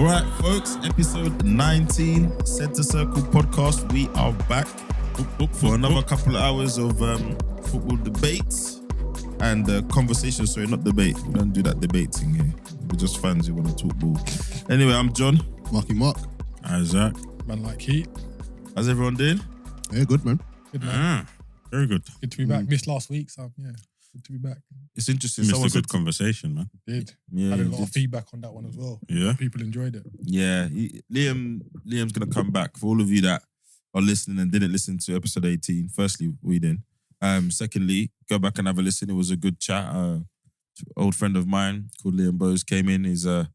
right, folks, episode 19, Centre Circle podcast. We are back for another couple of hours of football debates and conversation. Sorry, not debate. We don't do that debating here. We're just fans who want to talk ball. Anyway, I'm John. Marky Mark. Isaac. Man like Heat. How's everyone doing? Yeah, good, man. Good, man. Very good. Good to be back. Missed last week, so yeah, good to be back. It's interesting. Missed Someone a good said conversation, man. Did. Yeah, Had a he lot of did. feedback on that one as well. Yeah. People enjoyed it. Yeah, Liam's going to come back. For all of you that are listening and didn't listen to episode 18, firstly, we didn't. Secondly, go back and have a listen. It was a good chat. Old friend of mine called Liam Bowes came in. He's a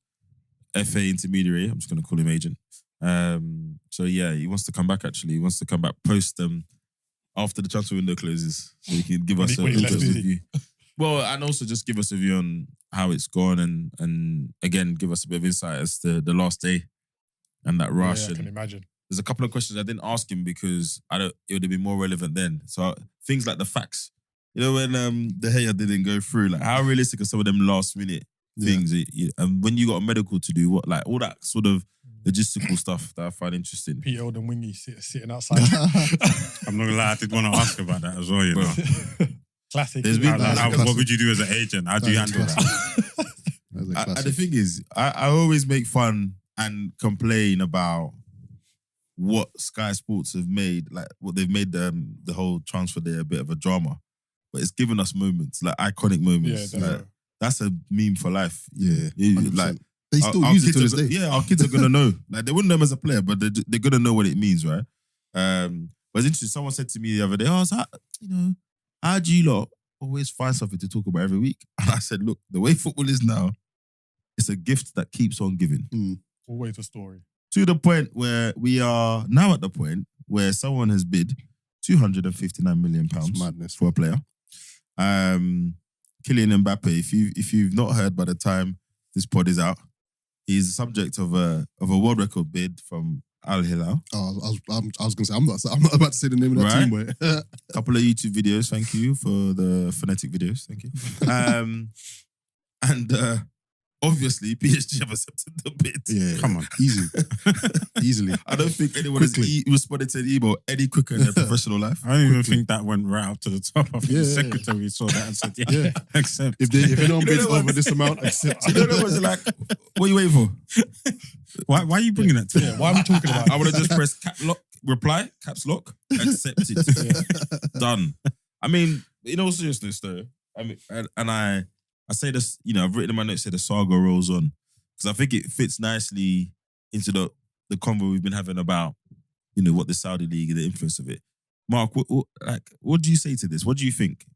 FA intermediary. I'm just going to call him agent. So yeah, he wants to come back actually. He wants to come back post after the transfer window closes. So he can give us a when he's less busy. view. Well, and also just give us a view on how it's gone and again, give us a bit of insight as to the last day and that rush. Yeah, I and can imagine. there's a couple of questions I didn't ask him because it would have been more relevant then. So things like the facts. You know, when De Gea didn't go through, like how realistic are some of them last minute things? And when you got a medical to do, what, like all that sort of logistical stuff that I find interesting. Peter Old and Wingy sitting outside. I'm not gonna lie, I did want to ask about that as well, you know. Classic. There's been- What would you do as an agent? How do you handle that? And the thing is, I always make fun and complain about what Sky Sports have made, like what they've made the whole transfer day a bit of a drama. But it's given us moments, like iconic moments. Yeah, Like, that's a meme for life. Yeah, Like they still our use it kids to this are day. Yeah, our kids are gonna know. Like they wouldn't know him as a player, but they're gonna know what it means, right? But it's interesting. Someone said to me the other day, "Oh, so how do you lot always find something to talk about every week?" And I said, "Look, the way football is now, it's a gift that keeps on giving." Always a story. To the point where we are now at the point where someone has bid £259 million It's madness. for a player. Kylian Mbappe, if you've not heard by the time this pod is out, he's the subject of a world record bid from Al Hilal. Oh, I was gonna say I'm not about to say the name of that Right. team, but Couple of YouTube videos, thank you for the phonetic videos, thank you. And obviously PSG have accepted the bid. yeah, Come on. easily. I don't think anyone has Quickly. responded to an email any quicker in their professional life. I don't even think that went right up to the top. I think Yeah, the yeah. secretary saw that and said, yeah, Yeah. accept. If anyone You bids know what? over this amount, accept You it. know, was like, what are you waiting for? Why are you bringing that to me? Yeah, why are we talking about I would have just pressed caps lock, accept it. Done. I mean, in all seriousness though, I mean, and I say this, I've written in my notes, say the saga rolls on. Because I think it fits nicely into the convo we've been having about, what the Saudi League and the influence of it. Mark, what do you say to this? What do you think?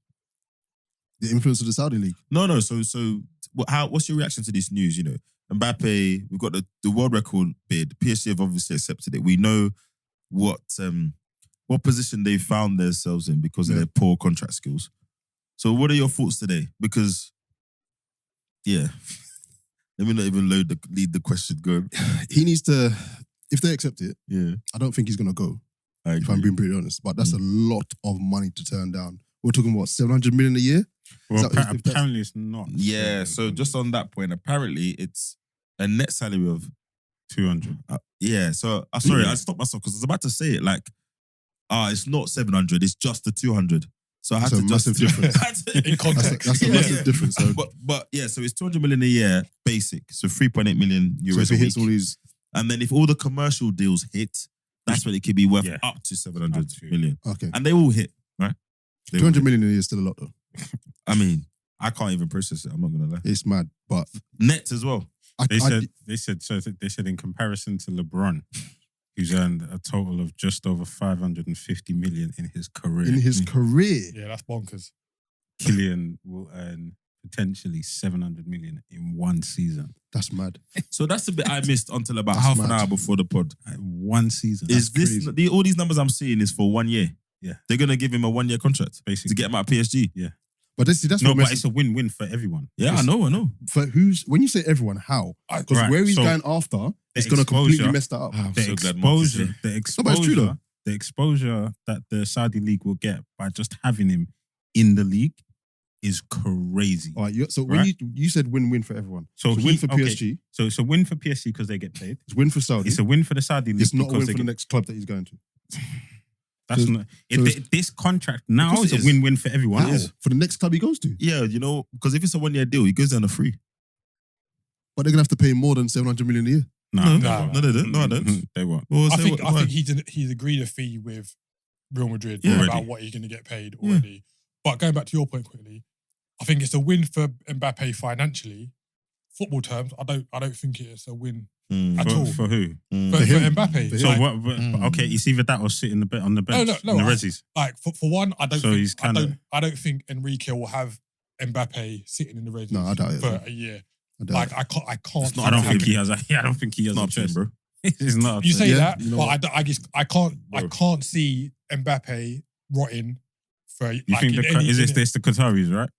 The influence of the Saudi League. No. So, what's your reaction to this news? Mbappe, we've got the world record bid. PSG have obviously accepted it. We know what position they found themselves in because of their poor contract skills. So, what are your thoughts today? Because, let me not even lead the question. Go. He needs to, if they accept it, Yeah, I don't think he's gonna go. I If agree. I'm being pretty honest, but that's a lot of money to turn down. We're talking about 700 million a year. Well, Is that- if that's- apparently it's not. Yeah. So just on that point, apparently it's a net salary of 200. yeah. So sorry, I stopped myself because I was about to say it like, it's not 700, it's just the 200. So I had That's to a massive difference. In context? That's a massive difference. So, But yeah, so it's 200 million a year basic, so 3.8 million so euros if a he hits week. all these, And then if all the commercial deals hit, that's when it could be worth Yeah. up to 700 Up to. million. okay, And they all hit, right? They all 200 hit. million a year is still a lot though. I mean, I can't even process it. I'm not gonna lie. It's mad, but Net as well. They said in comparison to LeBron, who's earned a total of just over 550 million in his career. in his career, Yeah, that's bonkers. Kylian will earn potentially 700 million in one season. that's mad. So that's the bit I missed until about That's half an mad. hour before the pod. One season. Is That's this crazy. all these numbers I'm seeing is for 1 year? Yeah. They're gonna give him a 1 year contract basically? to get him out of PSG. But that's No, what but Messi, it's a win-win for everyone. Yeah, I know. for who's when you say everyone, how? Because Right, where he's so going after, it's the going to completely exposure- mess that up. I'm The so glad Mark is exposure, here. but it's true though. the exposure that the Saudi league will get by just having him in the league is crazy. All right, so when Right. you said win-win for everyone. So So he- win for okay. PSG. So it's a win for PSG because they get paid. It's win for Saudi. It's a win for the Saudi league. It's not a because win they for the get- next club that he's going to. That's so- not. so This contract Of now course is it a is. win-win for everyone. Wow. For the next club he goes to. Yeah, you know, because if it's a 1 year deal, he goes down a free. But they're going to have to pay more than 700 million a year. No, No, they don't. No, I don't. They won't. Well, I say think what- why? he's agreed a fee with Real Madrid Yeah. about Already. what he's going to get paid already. But going back to your point quickly, I think it's a win for Mbappe financially. Football terms, I don't think it's a win Mm. at all. For who? Mm. for him. Mbappe. For So Like, what? Okay, it's either that or sit in on the bench. no, in the I- resis. like for one, I don't So think he's kinda- I don't think Enrique will have Mbappe sitting in the Reds No, I doubt it. for a year. I doubt Like it. I can't. It's not I don't up think to he has. I don't think he has It's not a up to him, choice. bro. It's not. up You to say him. Yeah, that, you know but what? I guess I can't Bro. see Mbappe rotting for. You think this the Qataris, right?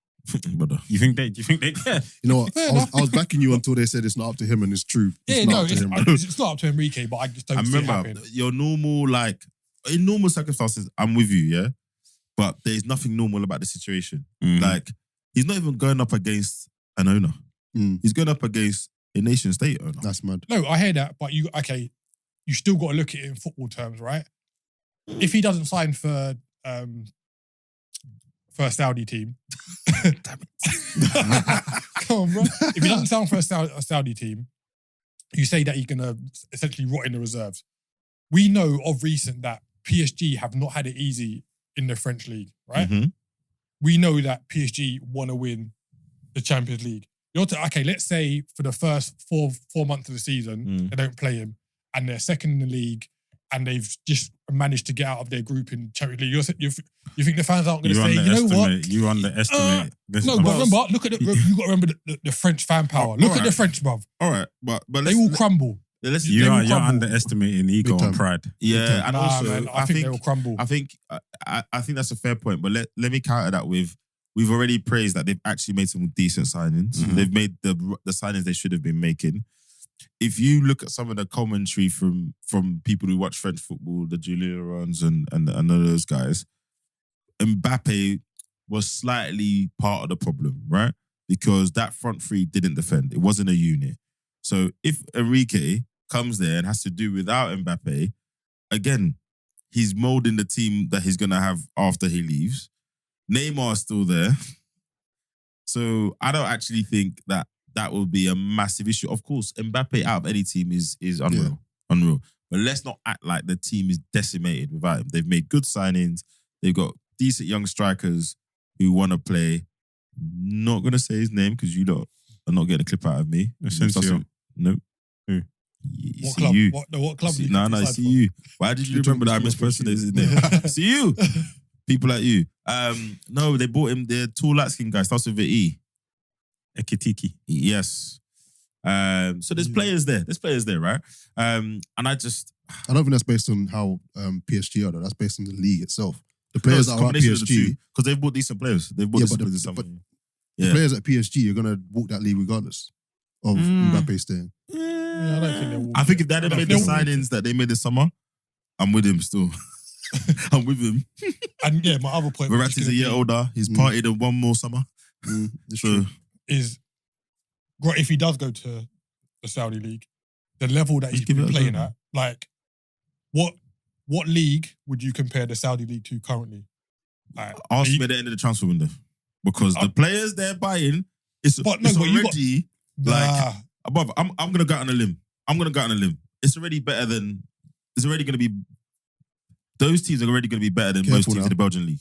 Brother. You think they? Do you think they? Yeah. You know what? Fair I was, enough. I was backing you until they said it's not up to him, and it's true. Yeah, It's no, not up to it's, him. it's not up to Enrique, but I just don't I see it remember happening. your normal, like, in normal circumstances, I'm with you, yeah? But there's nothing normal about the situation. Mm. Like, he's not even going up against an owner. Mm. He's going up against a nation state owner. That's mad. No, I hear that, but you still got to look at it in football terms, right? If he doesn't sign for a Saudi team, damn it, come on, bro. If he doesn't sign for a Saudi team, you say that he's gonna essentially rot in the reserves. We know of recent that PSG have not had it easy in the French league, right? Mhm. We know that PSG want to win the Champions League. Okay, let's say for the first four months of the season, they don't play him, and they're second in the league, and they've just managed to get out of their group in Champions League. You think the fans aren't going to say, you know what? You underestimate. this No, but about- remember, look at you got to remember the French fan power. Look at the French, bruv. All right, but They let's, will crumble. let's you're will crumble. underestimating ego Big and time. pride. yeah, and Nah, also man, I think they will crumble. I think that's a fair point, but let me counter that with we've already praised that they've actually made some decent signings. Mhm. They've made the signings they should have been making. If you look at some of the commentary from people who watch French football, the Julien Laurents and those guys, Mbappe was slightly part of the problem, right? Because that front three didn't defend. It wasn't a unit. So if Enrique comes there and has to do without Mbappe, again, he's molding the team that he's going to have after he leaves. Neymar's still there. So I don't actually think that will be a massive issue. Of course, Mbappe out of any team is unreal. Unreal. But let's not act like the team is decimated without him. They've made good signings. They've got decent young strikers who want to play. Not going to say his name because you lot are not getting a clip out of me. Asensio. Nope. Who? What See club? you. What club? See, do you no, think he no, signed see for? you. Why did you You're remember that I talking to mispersonated his yourself. name? See you. People like you. No, they bought him. They're tall, light skinned guy. Starts with an E. Ekitiki. Yes. So there's players there. There's players there, right? And I I don't think that's based on how PSG are, though. That's based on the league itself. The players that are at PSG, because they've bought decent players. They've bought Yeah, decent but players. the- Yeah. the players at PSG are going to walk that league regardless of Mbappe staying. Yeah, I don't think they will. I think if they hadn't I don't made the think they'll- signings that they made this summer, I'm with him still. I'm with him. And yeah, my other point. Verratti's a year older. He's partied in one more summer. It's So true. Is right if he does go to the Saudi league, the level that Just he's give been it a playing go. at, like what league would you compare the Saudi league to currently? Like, ask he- me at the end of the transfer window. Because the players they're buying, it's But no, it's but you got- already Nah, above. I'm gonna go out on a limb. It's already better than. It's already gonna be. Those teams are already gonna be better than most Careful teams now. in the Belgian league.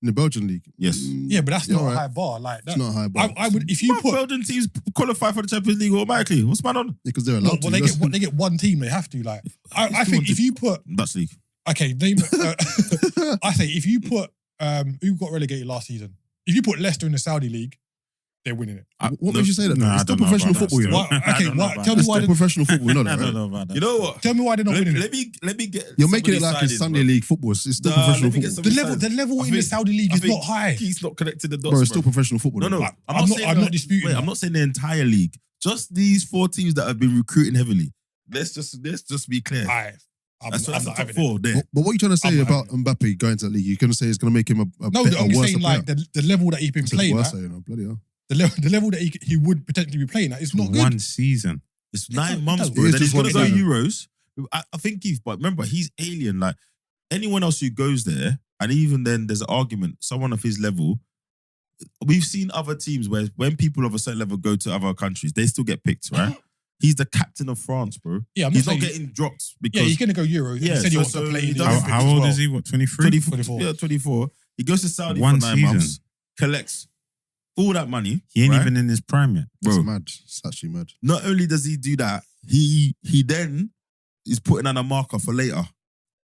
In the Belgian league. Yes. yeah, but that's Yeah, not a alright. high bar. Like that, It's not a high bar. I would if you But put Belgian teams qualify for the Champions League automatically. What's man on? Because they're well, allowed to. they That's- get one team, they have to. Like I It's think still if you put Dutch league. okay, name I say if you put who got relegated last season, if you put Leicester in the Saudi league, they're winning it. What makes you say that? Nah, It's I still don't know professional about that football, you know. Why- I okay, don't know why- about tell that. me It's why still they- professional football, you know I that, don't right? know about that. You know what? Tell me why they're not winning it. Let me get. You're some making of it these like it's signings, Sunday bro. league football. It's still Nah, professional let me get football. some- The level I in the think- Saudi league I is think not high. He's not connected the dots, Bro, it's still bro. professional football. No, though. no. I'm not disputing Wait, that. I'm not saying the entire league. Just these 4 teams that have been recruiting heavily. Let's just be clear. Alright. That's I'm the not top having four there. But what are you trying to say I'm not about having Mbappe going to the league? You're going to say it's going to make him a No, better, I'm just worse saying player? like the level that he's been playing worse, at, you know, bloody hell. the level that he would potentially be playing at is not good. One season. It's It 9 does- months, it bro. does. Then It he's is gonna just go one Euros. I think but remember, he's alien. Like anyone else who goes there, and even then, there's an argument. Someone of his level, we've seen other teams where when people of a certain level go to other countries, they still get picked, right? He's the captain of France, bro. Yeah, I'm He's not not saying. getting dropped Yeah, because he's going to go Euros. Yeah, he said he so- wants so to play he in the does- Olympics How as old well. is he? What, 23? 24. Yeah, 24. He goes to Saudi One for 9 season. months, collects all that money. He ain't right? even in his prime yet. It's Bro. mad. It's actually mad. Not only does he do that, he then is putting on a marker for later.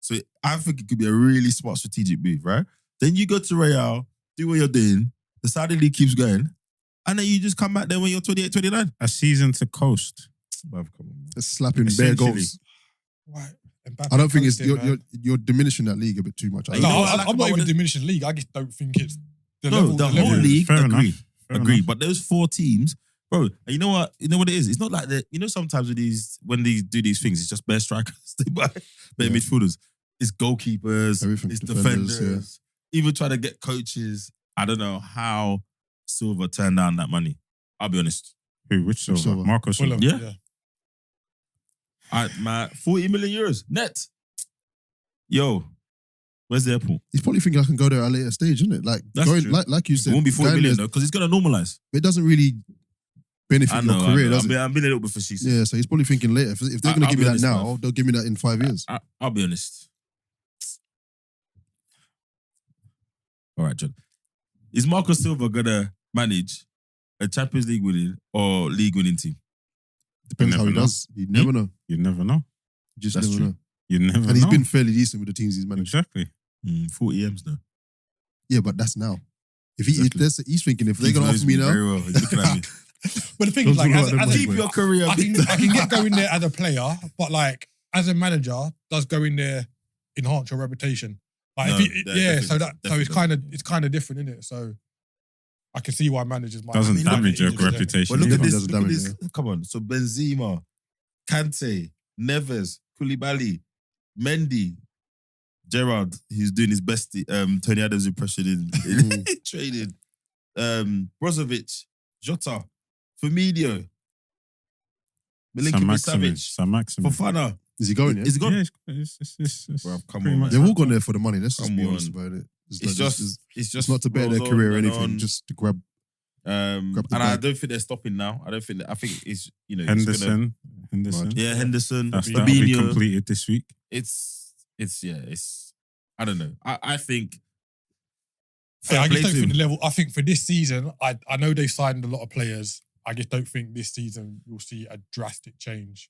So I think it could be a really smart strategic move, right? Then you go to Real, do what you're doing, the Saudi league keeps going, and then you just come back there when you're 28, 29. A season to coast. Bruv, come on, man. It's slapping bare Essentially. goals. Right. Mbappe I don't think it's coasting, man. you're diminishing that league a bit too much. I You don't know No, what I think- like I'm not about even what it- diminishing the league. I just don't think it's the No, level. the level. whole Yeah, league, fair agree. enough. Fair Agree. enough. But those 4 teams, bro, and you know what? You know what it is? It's not like that. You know, sometimes with when they do these things, it's just bare strikers. They buy bare Yeah. midfielders. It's goalkeepers. Everything, It's defenders, defenders. Even trying to get coaches. I don't know how Silva turned down that money. I'll be honest. Who? Which Silva? Silva? Marco Silva. Fulham, Yeah. 40 million euros net. Yo, where's the airport? He's probably thinking I can go there at a later stage, isn't it? Like That's going, true. like you It said, won't be 40 going million there, though, because it's going to normalize. it doesn't really benefit I your know. career, does it? I'm being a little bit facetious. Yeah, so he's probably thinking later. If they're going to I'll give me be that honest, now, bruv. they'll give me that in 5 years. I'll be honest. All right, John. Is Marco Silva gonna manage a Champions League winning or league winning team? Depends You how he never know. does. You never know. You never know. You just That's never true. know. You never know. And he's been fairly decent with the teams he's managed. Exactly. 40 M's though. Yeah, but that's now. If he's thinking if they're He going to knows offer me now, very well. He's looking at me. But the thing is, like, Those are as a, Keep your career. I can get going there as a player, but like as a manager, does going there enhance your reputation? Like, No, if you, that yeah, definitely so does. it's kind of different, isn't it? So I can see why managers might Doesn't mean, damage your look at it. reputation. But look at He this. does Look at damage, this. Come on. So Benzema, Kante, Neves, Koulibaly, Mendy, Gerrard, he's doing his best Tony Adams impression in training. Brozovic, Jota, Firmino, Milinkovic Savic, Sam Maximin. Fofana. is he going? Yeah? Is he gone? Yeah, it's Bruv, come pretty on, much man. They're all gone there for the money. Let's just Come be honest on. about it. It's It's not just, it's not to better their rolls career or on and anything, on. just to grab. And grab the I bag. don't think they're stopping now. I think it's it's gonna, Henderson. yeah, Henderson, That'll be Fabinho. completed this week. It's I don't know. I think Yeah, I fair play just don't to think him. the level. I think for this season, I know they signed a lot of players. I just don't think this season you'll see a drastic change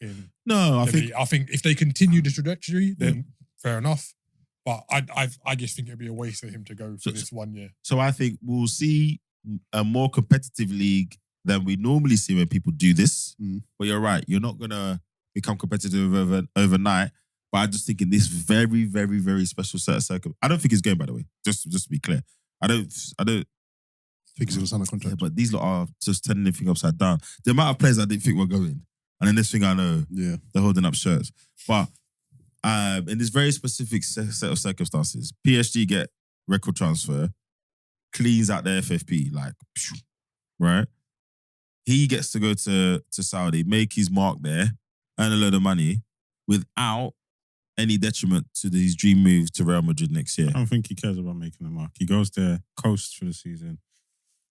in. No, I think if they continue the trajectory, then fair enough. But I just think it'd be a waste for him to go for So- this 1 year. so. I think we'll see a more competitive league than we normally see when people do this. Mm. But you're right. You're not gonna become competitive overnight. But I just think in this very, very, very special set of circumstances, I don't think he's going. By the way, just to be clear, I don't. I think he's going to sign a Yeah, contract. but these lot are just turning everything upside down. The amount of players I didn't think were going, and then this thing I know, Yeah, they're holding up shirts. But in this very specific set of circumstances, PSG get record transfer, cleans out their FFP, like, phew, right? He gets to go to Saudi, make his mark there, earn a load of money without any detriment to his dream move to Real Madrid next year. I don't think he cares about making a mark. He goes there, coasts for the season,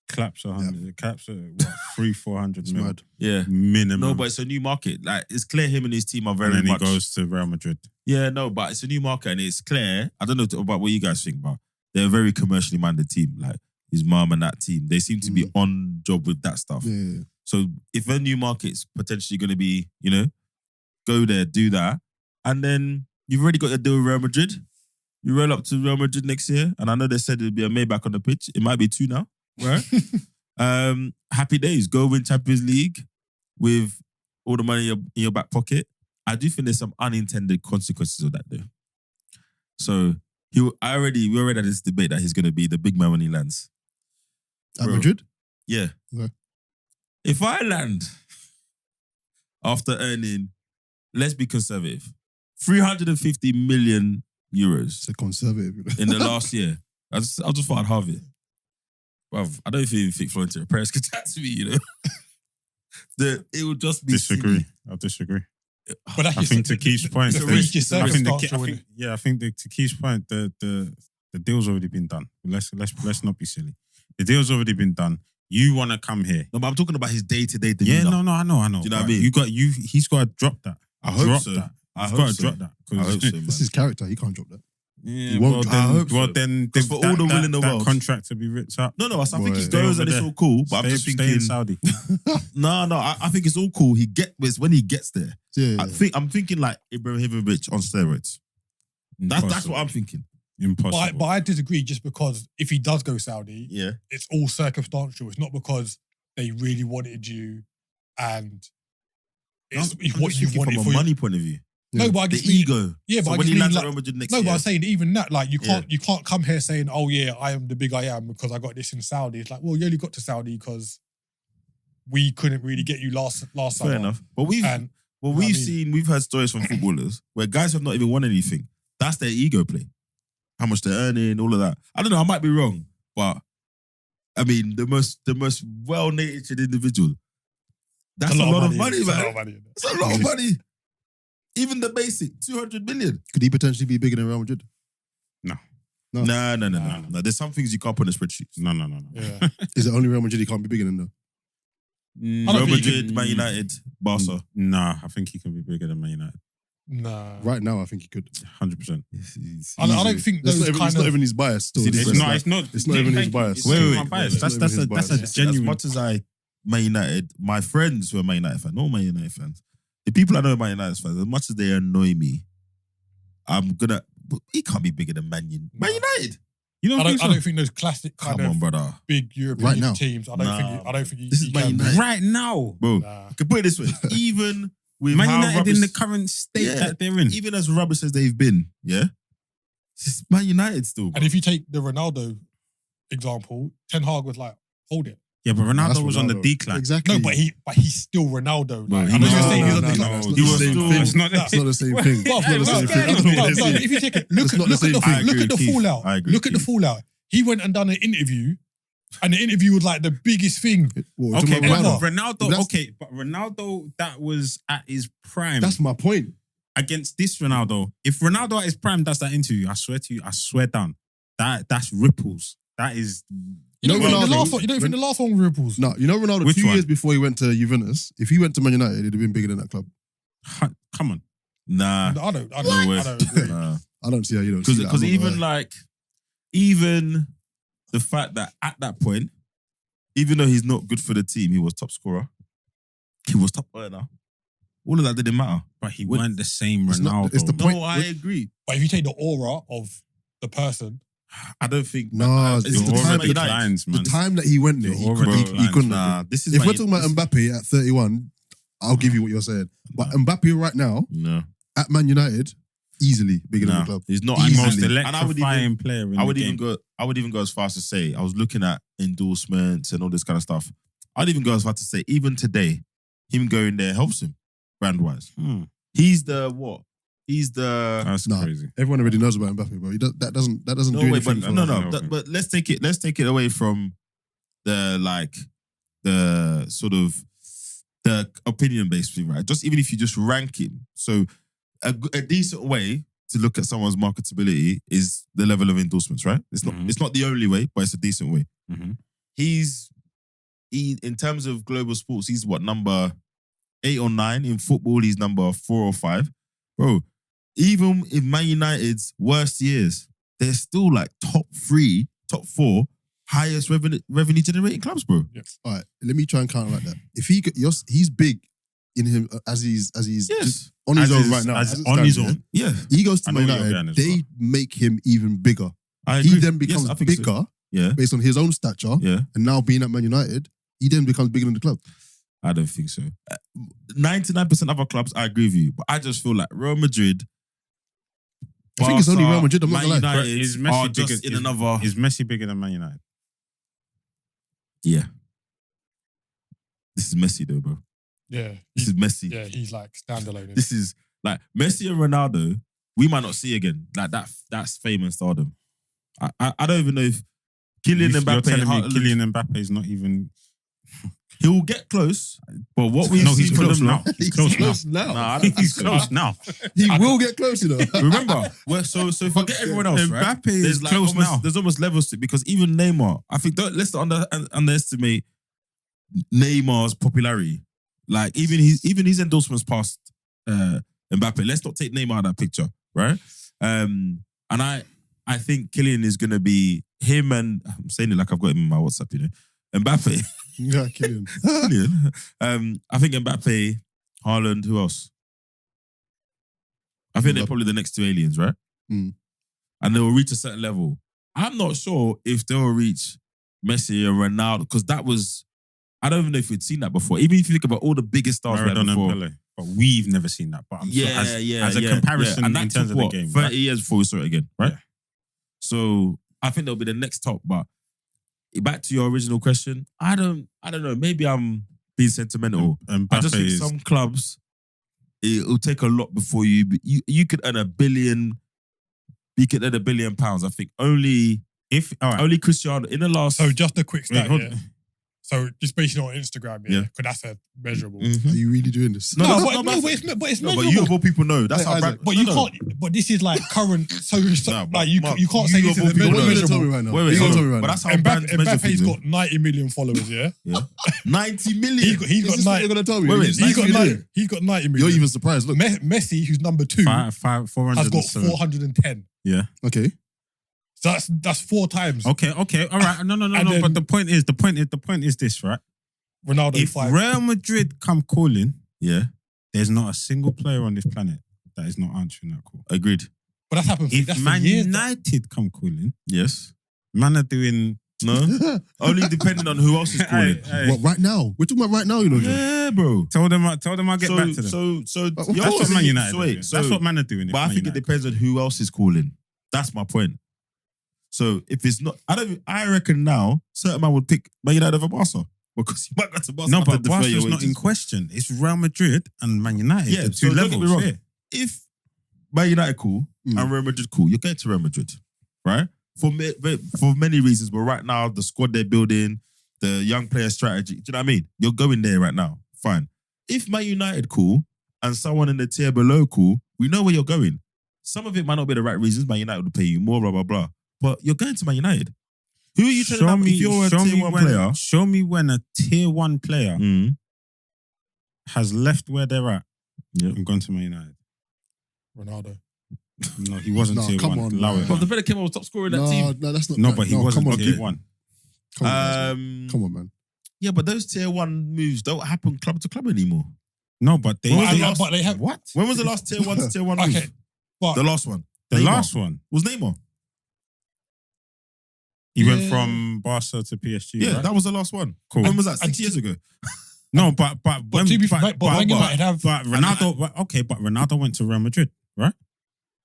claps 100, claps at what, 300-400 it's mil mad. Yeah. minimum. No, but it's a new market. Like, it's clear him and his team are very and then much. he goes to Real Madrid. Yeah, no, but it's a new market and it's clear. I don't know about what you guys think, but they're a very commercially minded team. Like his mum and that team, they seem to be on job with that stuff. Yeah, So if a new market's potentially going to be, go there, do that, and then you've already got your deal with Real Madrid. You roll up to Real Madrid next year, and I know they said it'd be a Maybach on the pitch. It might be 2 now, right? Happy days. Go win Champions League with all the money in your back pocket. I do think there's some unintended consequences of that, though. So we already had this debate that he's going to be the big man when he lands. at Bro. Madrid. Yeah. Okay. If I land after earning, let's be conservative, 350 million euros It's a conservative. You know? in the last year. I just thought I'd halve it. Bruv, I don't even think Florentino Perez could chat to me, you know. It would just be Disagree. silly. I disagree. But I think to Keith's point, the the- fringe is I think circumstantial, innit? to Keith's point, the deal's already been done. Let's not be silly. The deal's already been done. You want to come here? No, but I'm talking about his day-to-day Yeah, demeanor. no, I know. Do you know what I But mean? He's got to drop that. I hope drop so. that. I He's hope got to so. drop that. I hope so, man. This is his character. He can't drop that. Yeah, He won't well, drop then, that. I hope well, so. then, Because for all the will in the that world- contract to be ripped up. No, I think Boy. he Stay goes over and it's there. all cool. But I'm Stay, just stay in thinking, Saudi. no, I think it's all cool. It's when he gets there. Yeah. I'm thinking like Ibrahimovic on steroids. That's what I'm thinking. Impossible. But I disagree just because if he does go Saudi, Yeah. it's all circumstantial. It's not because they really wanted you and it's I'm what just you thinking wanted from for a you. money point of view. No, but I The just mean, ego. Yeah, but so I when just he mean lands at like, Real Madrid next no, year. but I'm saying even that, like you can't come here saying, "Oh yeah, I am the big I am because I got this in Saudi." It's like, well, you only got to Saudi because we couldn't really get you last Fair summer. enough. But we've And you know what I mean? we've heard stories from footballers where guys have not even won anything. That's their ego play. How much they're earning, all of that. I don't know, I might be wrong, but I mean, the most well-natured individual. That's a lot of money, It's a lot man. of money. It's a lot of money. Even the basic, 200 million. Could he potentially be bigger than Real Madrid? No. No. There's some things you can't put in a spreadsheet. No. Yeah. Is it only Real Madrid he can't be bigger than though? I don't Real think he Madrid, Man United, Barca. Nah, I think he can be bigger than Man United. Nah. Right now, I think he could. 100%. I don't think It's those not, even, kind it's not of even his bias. Still. See, this It's is not. It's not. It's not even his Thank you. bias. It's Wait, not wait, my wait. bias. It's That's not even his bias. a As genuine. much as I Man United, my friends who are Man United fans, no Man United fans, the people I know are Man United fans, as much as they annoy me, he can't be bigger than Man United. You don't I think so? don't think those classic kind Come on, of brother. big European Right now. teams. I don't think This is Man can. United. Right now, Bro, Nah. I can put it this way. Even with Man how United rubbish, in the current state Yeah. that they're in. even as rubbish as they've been, yeah, it's Man United still. And if you take the Ronaldo example, Ten Hag was like, hold it. Yeah, but Ronaldo That's was on the Ronaldo. decline. Exactly. No, but he's still Ronaldo. No, Like, he I know was- you're saying he was on no, the no, decline. it's not He the was same still- thing. It's not It's not the same thing. Well, It's not the same thing. That's not what it is. if you take it, look It's at not the same thing. I agree the with Keith. fallout. I agree Look with at the Keith. fallout. He went and done an interview, and the interview was like the biggest thing. What, Okay, talking about but Ronaldo? Ronaldo. That's- Okay, but Ronaldo that was at his prime That's my point. against this Ronaldo. If Ronaldo at his prime does that interview, I swear to you, I swear down. That's ripples. That is. You don't No, think the Ronaldo- last one? You don't think the last one was ripples? No, you know Ronaldo, Which 2 one? years before he went to Juventus, if he went to Man United, he'd have been bigger than that club. Come on. Nah. I don't. I No don't, way. I don't agree. Nah. I don't see how you don't see that. Because I'm not even gonna lie. like, even the fact that at that point, even though he's not good for the team, he was top scorer. He was top earner. All of that didn't matter. But he What- weren't the same It's not- Ronaldo. it's the point- No, I agree. But if you take the aura of the person, I don't think. No, it's it's the the time time- that United. declines, the man. time that he went there, he, You're could, already he blind. couldn't Nah, have. this is If my- we're talking about Mbappe at 31, I'll give you what you're saying. But Mbappe right now, No, at Man United, easily bigger than nah, the club. he's not. The Easily. most And I would electrifying even, player in I the would game. even go as far as to say, I was looking at endorsements and all this kind of stuff. I'd even go as far to say, even today, him going there helps him brand wise. He's the what? He's the That's Nah. crazy. Everyone already knows about Mbappe, bro. That doesn't no do wait, anything. but for no, us. no. no. But let's take it away from the sort of the opinion based thing, right? Just even if you just rank him, so a decent way to look at someone's marketability is the level of endorsements, right? It's not Mhm. it's not the only way, but it's a decent way. Mhm. He in terms of global sports, he's what, number 8 or 9 in football. He's number 4 or 5, bro. Even in Man United's worst years, they're still like top 3, top 4 highest revenue generating clubs, bro. All right, let me try and counteract that. If he's big in him as he's Yes, on his As own is- right now. as as it on stands, his yeah? own. yeah. He goes to I know Man what you're United, going as they well. make him even bigger. I He agree. then Yes, becomes I think so. bigger Yeah, based on his own stature, yeah. and now being at Man United, he then becomes bigger than the club. I don't think so. 99% of our clubs, I agree with you, but I just feel like Real Madrid. I think it's only Barca, Real Madrid, I'm not Man gonna lie. United Is Messi are bigger- just in is- another. Is Messi bigger than Man United? Yeah. This is Messi though, bro. yeah, This is Messi. yeah, he's like standalone. This is Like Messi and Ronaldo, we might not see again. Like that's fame and stardom. I don't even know if Kylian You're Mbappe, telling me Kylian Mbappe is not even. He'll get close, but what we No, see he's from close them now. He's close now. Nah, I don't think He's so. close now. He will get close, you know. Remember, so forget everyone else, right? Mbappe is close now. There's almost levels to it because even Neymar, I think let's not underestimate Neymar's popularity. Like even his endorsements past Mbappe. Let's not take Neymar out of that picture, right? And I think Kylian is gonna be him, and I'm saying it like I've got him in my WhatsApp, you know. Mbappe. Yeah, Kylian. Kylian. I think Mbappe, Haaland, who else? I think they're probably the next two aliens, right? Mm. And they will reach a certain level. I'm not sure if they will reach Messi or Ronaldo, because that was, I don't even know if we'd seen that before. Even if you think about all the biggest stars we had Maradona before. and Pele. But we've never seen that. But I'm sure as a comparison And in that terms took, of the game. 30 right? years before we saw it again, right? Yeah. So I think they'll be the next top. But back to your original question, I don't know. Maybe I'm being sentimental. I just think some clubs, it'll take a lot before you could earn £1 billion. You could earn £1 billion. I think only Cristiano in the last. So just a quick stat, hold yeah. on. So just based on Instagram, Yeah. because that's a measurable. Mhm. Are you really doing this? No, that's but not- it's No, measurable. but you of all people know that's Hey, how. Isaac, But you can't. But this is like current. So but like you Mark, can't say you this of all is people What are you gonna tell me measurable. right now? Wait, What are you gonna tell me right but now? that's how brands measure Mbappe's things. got 90 million followers. Yeah, 90 million. he's Is got this what 90. you're gonna tell me? Wait, He's got 90 90. million? He's got 90 You're million. even surprised. Look, Messi, who's number 2, 400 has got 410. Yeah. okay. So that's 4 times. Okay. All right. No. And then- But the point is this, right? Ronaldo If 5. Real Madrid come calling, Yeah, there's not a single player on this planet that is not answering that call. agreed. But that's happened for, If that's for Man years. United come calling, Yes. man are doing. No. Only depending on who else is calling. Hey, What, right now? We're talking about right now, you know. John. Yeah, bro. Tell them I'll get back to them. So That's you're That's what saying- Man United. so are wait, doing. so- That's what man are doing. if But I Man think it United depends on who else is calling. That's my point. So if it's not, I reckon now certain man would pick Man United over Barca because he might go to Barca. No, after but the 3 Barca's year not in wages. question. It's Real Madrid and Man United. Yeah, the so two don't get me levels. wrong. Yeah. If Man United cool Mm. and Real Madrid cool, you're going to Real Madrid, right? For many reasons, but right now the squad they're building, the young player strategy, do you know what I mean? You're going there right now. Fine. If Man United cool and someone in the tier below cool, we know where you're going. Some of it might not be the right reasons. Man United will pay you more, blah blah blah. But you're going to Man United. Who are you telling me? If you're a tier 1 player, Show me when a tier 1 player has left where they're at Yeah. and gone to Man United. Ronaldo. No, he wasn't No, tier come 1. on, Allow man. it. But the better came out top scorer in that No, team. no, that's not. No, but he wasn't come on, tier man. 1. Come on, man. Come on, man. Yeah, but those tier 1 moves don't happen club to club anymore. No, but they. When was the they- last- But they have. what? When was the last tier 1 to tier 1 move? Okay, but The last one. The Neymar. last one. Was Neymar. He went Yeah. from Barca to PSG. Yeah, right? that was the last one. Cool. When was that? And 6 years ago. No, but when, to be fair, but Man United have. but Ronaldo. But Ronaldo went to Real Madrid, right?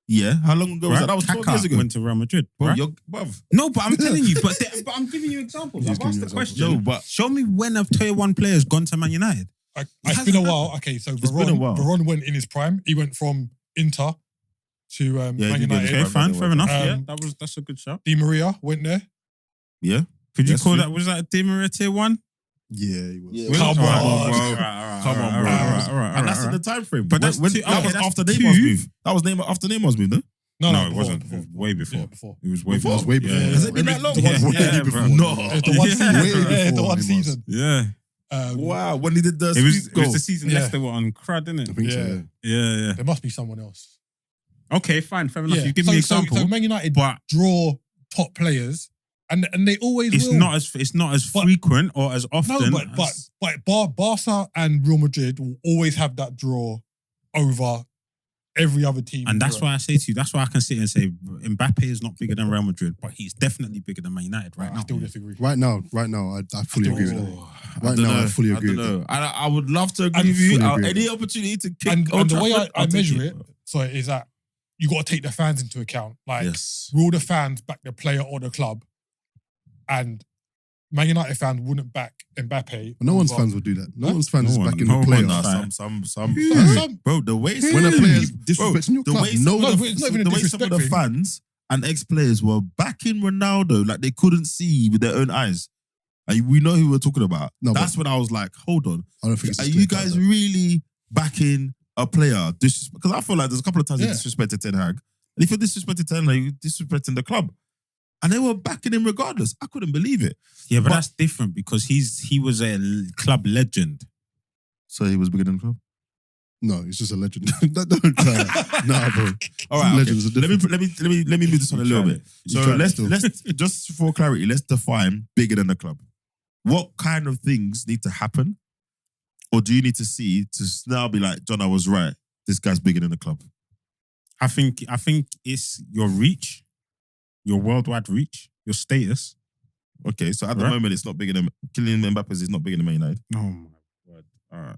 Yeah. How long ago was that? That was 12 Kaka years ago. went to Real Madrid, Bro, right? you're, bruv. No, but I'm telling you. But I'm giving you examples. He's I've giving asked you the examples. question. No, but Show me when a tier 1 player has gone to Man United. It's been a while. Okay, so It's been a while. Veron went in his prime. He went from Inter to he Man did go to United. Prime. Okay, fine, fair enough. Yeah, Um, that's a good shout. Di Maria went there. yeah. Could you that's call true. that? Was that a Di Maria tier 1? Yeah, he was. Yeah. Come Come on, on, bro. Come Come on, bro. And that's in the time frame. But that's two- that okay, was that's after two. Neymar's move. That was Neymar after Neymar's move, no? No, it before, wasn't. before, It was way before. Yeah, before. It was way It was before. way before. Yeah. Has it been that long? Yeah, Way yeah, before. bro. No. It's the one Yeah. season. Way Yeah, the before one Neymar. season. Yeah. Wow. When he did the It was sweep goal. the season Yeah. Leicester were on crud, didn't I it? think so. Yeah. Yeah. Yeah. There must be someone else. Okay, fine, fair enough. Yeah. You give me an example, So Man United but draw top players, and they always it's will. not as But- frequent or as often. No, but Barca and Real Madrid will always have that draw over every other team. and in that's Europe. why I say to you, that's why I can sit and say Mbappe is not bigger than Real Madrid, but he's definitely bigger than Man United right I now. still disagree. Right now, I fully agree with that. I Right don't now, know. I fully agree I don't with know. I would love to agree And with you. fully agree Any with opportunity to kick And Old the way Trafford, I I'll take measure it, so is that you got to take the fans into account. Like, Yes. will the fans back the player or the club? And Man United fans wouldn't back Mbappe. No one's over- fans would do that. No one's fans no is one- backing no the one player. does. Some, bro. The way When a player's disrespecting your the club, way no, No, it's not even a the way some of the disrespect thing. fans and ex-players were backing Ronaldo like they couldn't see with their own eyes. And we know who we're talking about. No, That's when I was like, hold on. I don't think it's Are as you clear cut guys as that. really backing a player? Because I feel like there's a couple of times Yeah. they disrespected Ten Hag. And if you're disrespecting Ten Hag, you're disrespecting the club. And they were backing him regardless. I couldn't believe it. Yeah, but that's different because he was a club legend. So he was bigger than the club? No, he's just a legend. Nah, bro. All right, Legends okay. are different. Let me move this on a little bit. You So tried it let's still. just for clarity, let's define bigger than the club. What kind of things need to happen, or do you need to see to now be like, John, I was right. This guy's bigger than the club. I think it's your reach, your worldwide reach, your status. Okay, so at the Right. moment, it's not bigger than Kylian Mbappe's. Is not bigger than Man United. Oh my word! All right,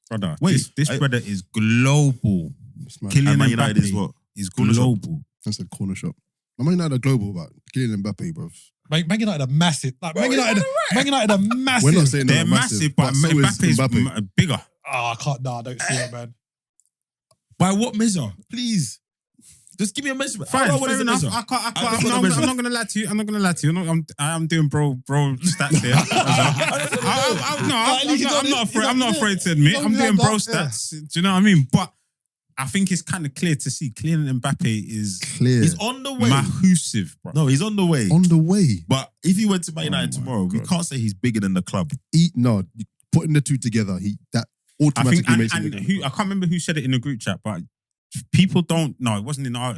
brother. Wait, this I- brother is global. It's mad. Kylian And Man United is Mbappe what? is Corner shop. global. That's a corner shop. Man United are global, but Kylian Mbappe, bro. Man United are massive. Like Man United are massive. We're not saying They're they're massive, but so is Mbappe is Mbappe. bigger. I can't. Nah, I don't see it, man. By what measure? Please, just give me a measurement. Fine, What is fair the enough. measure? I can't. I just wanna I'm measure. not gonna lie to you. I'm not gonna lie to you. I'm doing bro stats here. I'm not afraid. I'm not afraid to admit. I'm doing bro stats. Do you know what I mean? But I think it's kind of clear to see Kylian Mbappe is Clear. He's on the way. massive, bro. No, he's on the way. On the way. But if he went to Man United my tomorrow, we God. can't say he's bigger than the club. Putting the two together, that I automatically think, makes him and bigger. who, I can't remember who said it in the group chat, but people don't. No, it wasn't in our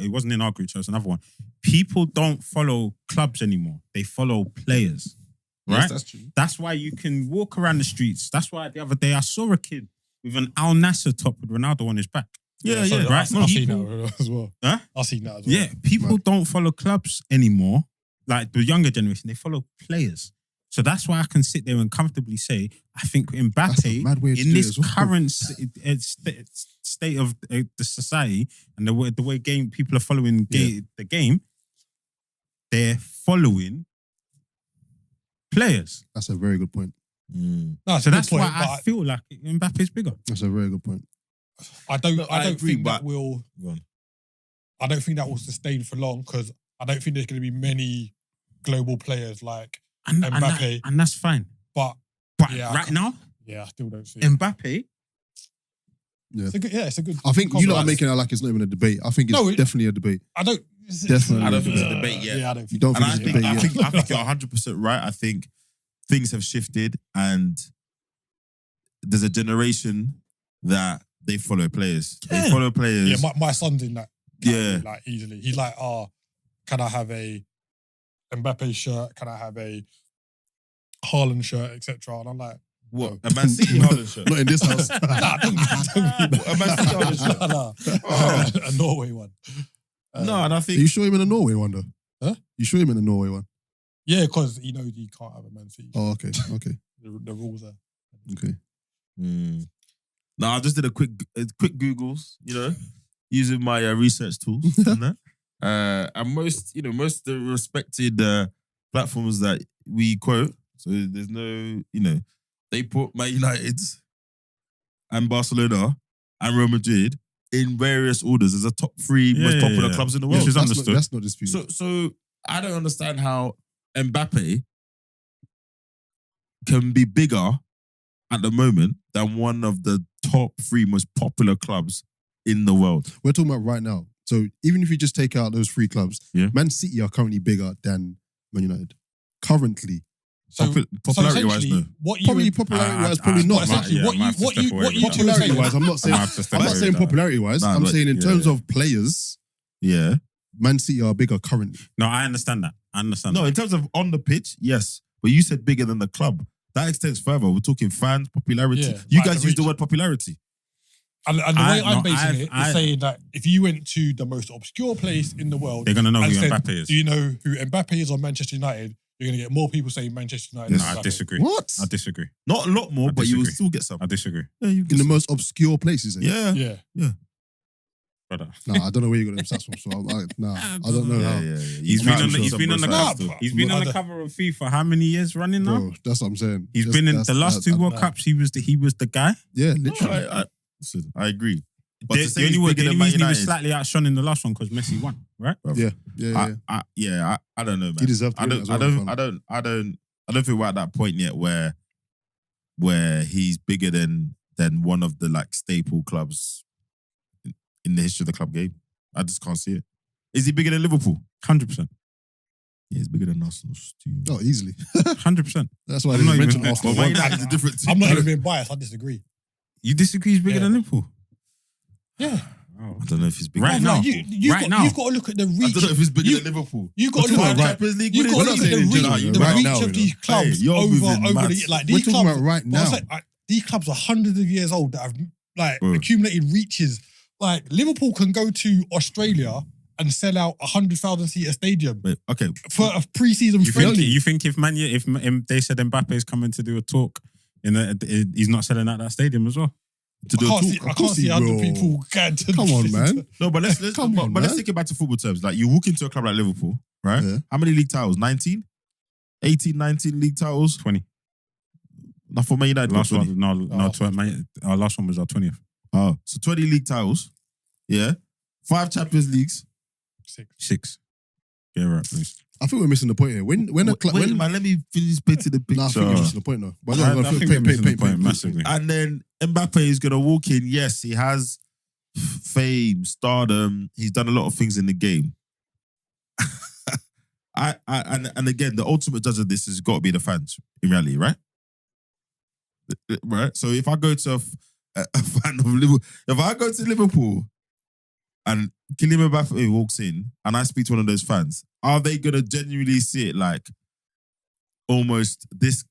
group chat. It was another one. People don't follow clubs anymore. They follow players. Right? that's true. That's why you can walk around the streets. That's why the other day I saw a kid with an Al Nassr top with Ronaldo on his back. Yeah, sorry, yeah. right. I've seen People- that as well. Huh? I've seen that as well. Yeah, people don't follow clubs anymore. Like the younger generation, they follow players. So that's why I can sit there and comfortably say, I think That's a Mbappe, mad way to in do it this as well. current state of the society and the way people are following the game, they're following players. That's a very good point. No, it's So a good that's point, why I feel like Mbappe's bigger. That's a very good point. I don't agree, think but- that will. Go on. I don't think that will sustain for long because I don't think there's going to be many global players like And, Mbappe. and that's fine. But But Yeah, I right can't- now, yeah, I still don't see it. Mbappe, It's a good. Yeah, it's a good. I think you lot are compromise. making it like it's not even a debate. I think it's No, it- definitely a debate. I don't. Definitely. I don't think it's a debate yet. Yeah, I don't You think. don't And think I it's a think, debate I yet? think, I think you're 100% right. I think things have shifted and there's a generation that they follow players. They follow players. Yeah, my son's in that. Yeah. category, like easily. He's like, can I have a Mbappe shirt? Can I have a Haaland shirt, etc.? And I'm like, What? A Man City Haaland shirt? Not in this house. nah, don't be A Man City Haaland shirt? nah. A Norway one. No, and I Are think you sure him in a Norway one though? Huh? You sure him in a Norway one? Yeah, because he knows he can't have a Man City. Oh, okay, okay, The rules are. okay. No, I just did a quick Googles, using my research tools. and that. And most of the respected platforms that we quote, so there's no, they put Man United and Barcelona and Real Madrid in various orders as the top three most popular clubs in the world. Which is That's understood. That's not disputed. So I don't understand how Mbappe can be bigger at the moment than one of the top three most popular clubs in the world. We're talking about right now. So even if you just take out those three clubs, Yeah. Man City are currently bigger than Man United. Currently. So, Popularity wise, essentially, no. what you Probably would, popularity wise, I- probably I- not. I- essentially, yeah, what I might you have to what step you away what with you that. two were saying. Popularity wise, I'm not saying. I have to step I'm not away saying with that. popularity wise. Nah, I'm but- saying in yeah, terms yeah. of players, Yeah. Man City are bigger currently. No, I understand that. I understand No, that. in terms of on the pitch, yes. But you said bigger than the club. That extends further. We're talking fans, popularity. Yeah, You like guys the use the reach. word popularity. And the I- way I'm no, basing I've- it is I've- saying that if you went to the most obscure place in the world, They're going to know and who said, Mbappe is. do you know who Mbappe is on Manchester United? You're going to get more people saying Manchester United. No, than I Mbappe. disagree. What? I disagree. Not a lot more, I but you will disagree. still get some. I disagree. Yeah, you In get the some. most obscure places. Eh? Yeah. Yeah. brother. Nah, I don't know where you got them stats from. So I don't know how. Yeah. He's been on the cover. Nah, He's been on the cover of FIFA how many years running now? Bro, that's what I'm saying. He's been in the last two World Cups. He was the guy. Yeah, literally. Listen, I agree. But The only reason he was slightly outshone in the last one because Messi won, right? Yeah. I don't know, man. He deserved to win it as well. I don't think we're at that point yet where he's bigger than one of the like staple clubs in the history of the club game. I just can't see it. Is he bigger than Liverpool? 100%. Yeah, he's bigger than Arsenal. Oh, easily. 100%. That's why I didn't mention even- Arsenal. Well, Man United is a different team. I'm not even being biased. I disagree. You disagree? He's bigger Yeah. than Liverpool? Yeah. I don't know if he's bigger Right than now. You've got to look at the I reach. don't know if he's bigger You- than Liverpool. You've got to We're look talking at about Champions League. You've got We're to not look at saying the in reach, general, right the now, reach you of know. these clubs Hey, you're over moving the mad. like We're these talking clubs. about right But I was now. like, these clubs are hundreds of years old that have like Bro. accumulated reaches. Like Liverpool can go to Australia and sell out 100,000 seater stadium Wait, okay. for a pre-season friendly. You think if they said Mbappe is coming to do a talk, he's not selling out that stadium as well? To do a talk. I can't see 100 people going to. Come on, man. No, but let's Come on, let's man. take it back to football terms. Like you walk into a club like Liverpool, right? Yeah. How many league titles? 19? 18, 19 league titles? 20. Not for Man United. Last 20. one, our last one was our 20th. Oh, so 20 league titles. Yeah. 5 Champions Leagues. 6. Get it right, please. I think we're missing the point here. When a club, Wait, when man, let me finish painting the picture. Nah, I think you're missing the point though. But I think we're missing the point massively. And then Mbappe is going to walk in. Yes, he has fame, stardom. He's done a lot of things in the game. And again, the ultimate judge of this has got to be the fans in reality, right? Right. So if I go to a fan of Liverpool, if I go to Liverpool and Kylian Mbappe walks in and I speak to one of those fans, are they going to genuinely see it like almost this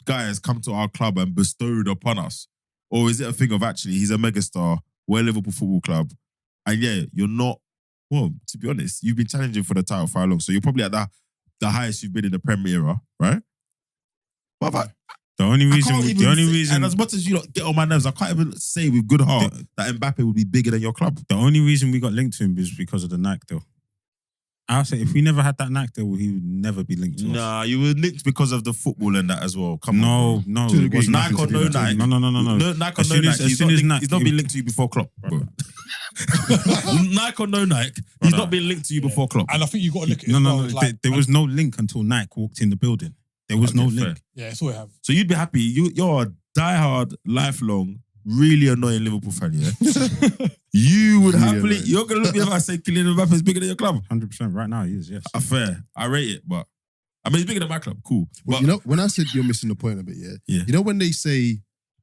guy has come to our club and bestowed upon us? Or is it a thing of actually he's a megastar, we're a Liverpool Football Club, and yeah, you're not, well, to be honest, you've been challenging for the title for how long? So you're probably at the highest you've been in the Premier era, right? But The only reason, and as much as you lot get on my nerves, I can't even say with good heart that Mbappe would be bigger than your club. the only reason we got linked to him is because of the Nike deal. I'll say if we never had that Nike deal, he would never be linked to us. Nah, you were linked because of the football and that as well. Come on. No. To the it wasn't Nike nothing or to no do with that. Nike? No. No, Nike or As no soon as- Nike. as soon as Nike- He's not been linked to you before Klopp, bro. Nike or no Nike, he's not been linked to you before Klopp. And I think you've got to look at it. No. as well, like, There was no link until Nike walked in the building. There was no Okay, fair. link. Yeah, it's all we have. So you'd be happy. You're a diehard, lifelong, really annoying Liverpool fan, yeah? You would Really happily, annoying. you're going to look at me if I say Kylian Mbappe is bigger than your club. 100% right now he is, yes. Fair. I rate it, but I mean, he's bigger than my club. Cool. Well, But you know, when I said you're missing the point a bit, Yeah. You know when they say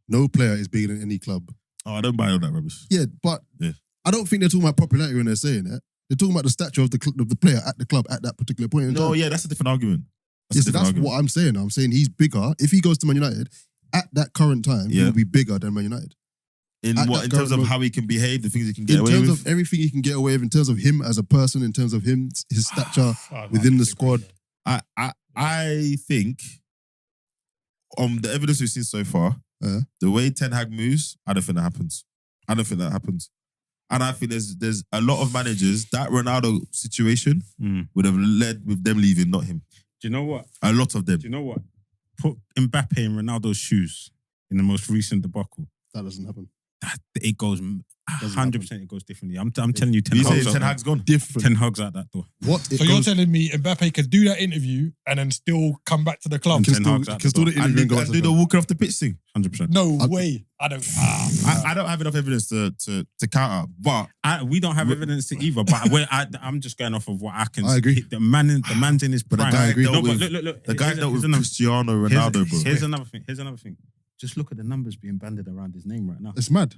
no player is bigger than any club? I don't buy all that rubbish. Yeah, but Yeah. I don't think they're talking about popularity when they're saying it. They're talking about the stature of the player at the club at that particular point in No, time. yeah, that's a different argument. Yes, that's what I'm saying. I'm saying he's bigger. If he goes to Man United, at that current time, he Yeah. will be bigger than Man United. In at what? that In terms of current how he can behave, the things he can get In away terms with? of everything he can get away with, in terms of him as a person, in terms of him, his stature within the squad. I think the evidence we've seen so far, the way Ten Hag moves, I don't think that happens. And I think there's a lot of managers, that Ronaldo situation would have led with them leaving, not him. Do you know what? A lot of them. Do you know what? Put Mbappe in Ronaldo's shoes in the most recent debacle. That doesn't happen. It goes 100%. It goes differently. I'm telling you, You say Hag's Ten out Hag's gone? Different. 10 hugs out that door. What? So you're telling me Mbappe could do that interview and then still come back to the club? And can Ten still, Hag's out can the still door. the And interview do the walking off the pitch thing. 100%. No way. I don't. I don't have enough evidence to counter, but We don't have evidence to either, but I'm just going off of what I can I agree. see. The man's in his the prime. guy agree. dealt No, but with- look. the guy here's dealt with another- Cristiano Ronaldo, bro. Here's another thing. Just look at the numbers being banded around his name right now. It's mad.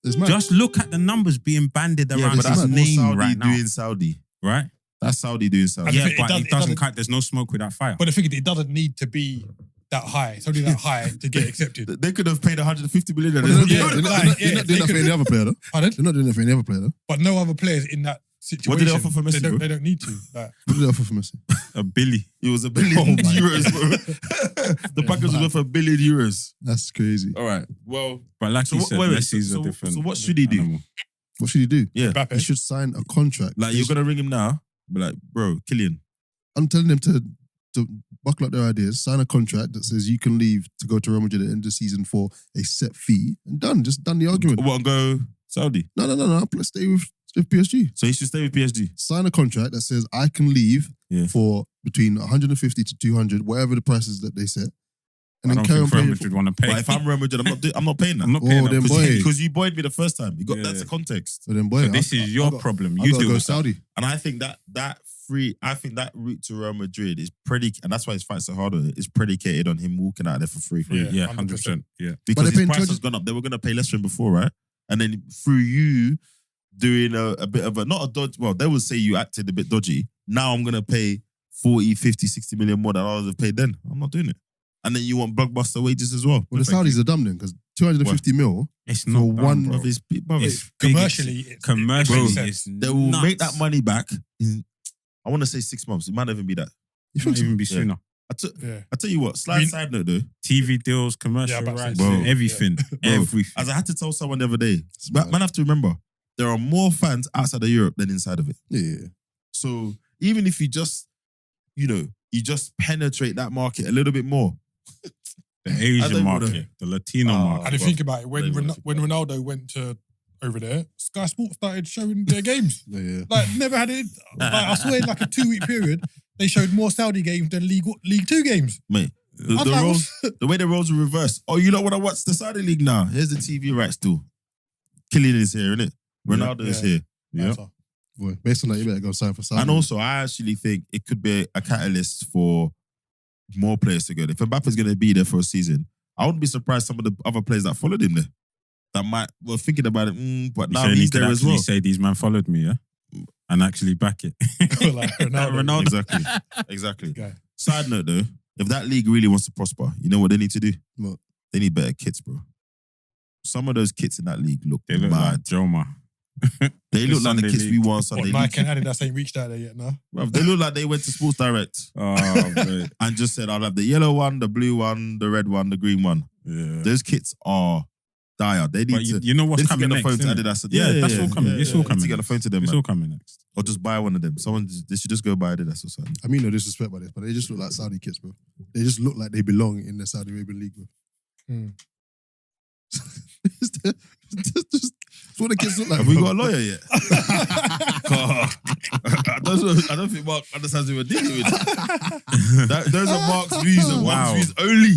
It's mad. Just look at the numbers being banded Yeah, around but his that's more name Saudi right now. doing Saudi. Right? That's Saudi doing Saudi. And Yeah, it but doesn't- it doesn't count. There's no smoke without fire. But the thing is, it doesn't need to be that high. It's only that high to get accepted. They could have paid 150 million. But and they're they not would've- doing that for any other player, though. Pardon? They're not doing that for any other player, though. But no other players in that situation. What did they offer for Messi, bro? They don't need to. Like, What did they offer for Messi? A Billy. It was €1 billion, bro. The package was worth €1 billion. That's crazy. All right. Well, But like So you what- said, wait, Messi's so- a different. so what should he do? animal. What should he do? Yeah. Mbappe. He should sign a contract. Like, you're going to ring him now, be like, bro, Kylian. I'm telling them to buckle up their ideas, sign a contract that says you can leave to go to Real Madrid at the end of the season for a set fee, and done. Just done the argument. What, and go Saudi? No. Let's stay with PSG. So he should stay with PSG. Sign a contract that says I can leave for between 150 to 200, whatever the prices that they set. And I then don't carry on think Real paying. Madrid want to pay. But if I'm Real Madrid, I'm not paying that. I'm not paying Oh, then that. boy. Because you buoyed me the first time. You got Yeah. That's the context. So then, boy, So this is your problem. I You gotta deal go with that. Saudi. And I think I think that route to Real Madrid is and that's why his fight's so hard on it, is predicated on him walking out there for free. Yeah. Yeah, 100%. 100%. Yeah. Because they're his paying price 20 has gone up. They were going to pay less for him before, right? And then through you doing a bit of not a dodge, well, they would say you acted a bit dodgy. Now I'm going to pay 40, 50, 60 million more than I would have paid then. I'm not doing it. And then you want blockbuster wages as well. Well, the Saudis are dumb then, because 250 mil It's for not one. done, bro. It's big, brother. It's big. Commercially, Commercially, it makes it's sense. They will nuts. make that money back in, I want to say 6 months. It might not even be that. You It think might so? even be Yeah. sooner. Yeah. I tell you what, side note though. TV deals, commercial Yeah, about to say, rights, bro. everything. Bro, Everything. As I had to tell someone the other day, Smart. man have to remember, there are more fans outside of Europe than inside of it. Yeah. So even if you just, you just penetrate that market a little bit more. The I don't Asian even market, know. the Latino Ah. market. And if you think about it, when They were- when Ronaldo went to over there, Sky Sports started showing their games. Yeah. Like never had it. Like, I swear, in like a 2-week period, they showed more Saudi games than League Two games. Mate, the, I'm the, like, roles, the way the roles were reversed. Oh, you don't want to watch the Saudi League now? Here's the TV rights still. Kylian is here, innit? Ronaldo is Yeah. here. Yeah. So, Boy, based on that, you better go sign for Saudi. And also, I actually think it could be a catalyst for more players to go there. If Mbappe's going to be there for a season, I wouldn't be surprised some of the other players that followed him there that were thinking about it, but You now saying he he's could there as actually well. say these man followed me, yeah? And actually back it. like Ronaldo. Exactly. Okay. Side note though, if that league really wants to prosper, you know what they need to do? What? They need better kits, bro. Some of those kits in that league look They look mad. like Joma. They look like the Sunday kits league. we won What, Sunday Nike league. and Adidas ain't reached out there yet, no? Bruv, they look like they went to Sports Direct Oh, man. and just said, I'll have the yellow one, the blue one, the red one, the green one. Yeah. Those kits are dire. They need But to. you know They what's need to coming get next, the phone to innit? Adidas. Yeah, that's all coming. It's all They need coming. to get the phone to them, It's man. all coming next. Or just buy one of them. They should just go buy Adidas or something. I mean, no disrespect by this, but they just look like Saudi kids, bro. They just look like they belong in the Saudi Arabian league, bro. Hmm. That's what the kids look like. Have we bro. got a lawyer yet? I don't think Mark understands what we're dealing with. Those are Mark's views and Wow. Mark's views only.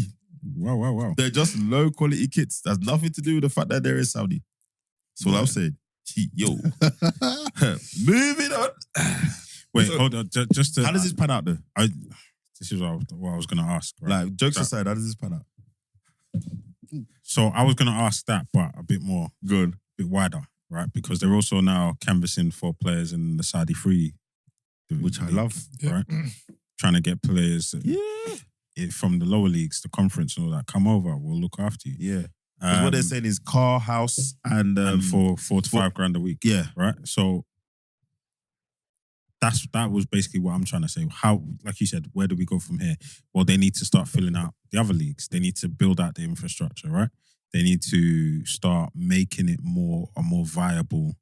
Wow. They're just low quality kits. That's nothing to do with the fact that they're in Saudi. That's all I'm saying. Yo. Moving on. Wait, So- hold on. Just to, How does this pan out though? This is what I was going to ask. Right? Like, jokes So- aside, how does this pan out? So I was going to ask that, but a bit more, Good. a bit wider, right? Because they're also now canvassing for players in the Saudi free, Which I league, love. right? Trying to get players from the lower leagues, the conference and all that, come over. We'll look after you. Yeah. 'Cause what they're saying is car, house, and and for 4 to 5 grand a week. yeah. Right. So that was basically what I'm trying to say. How, like you said, where do we go from here? Well, they need to start filling out the other leagues. They need to build out the infrastructure, right? They need to start making it a more viable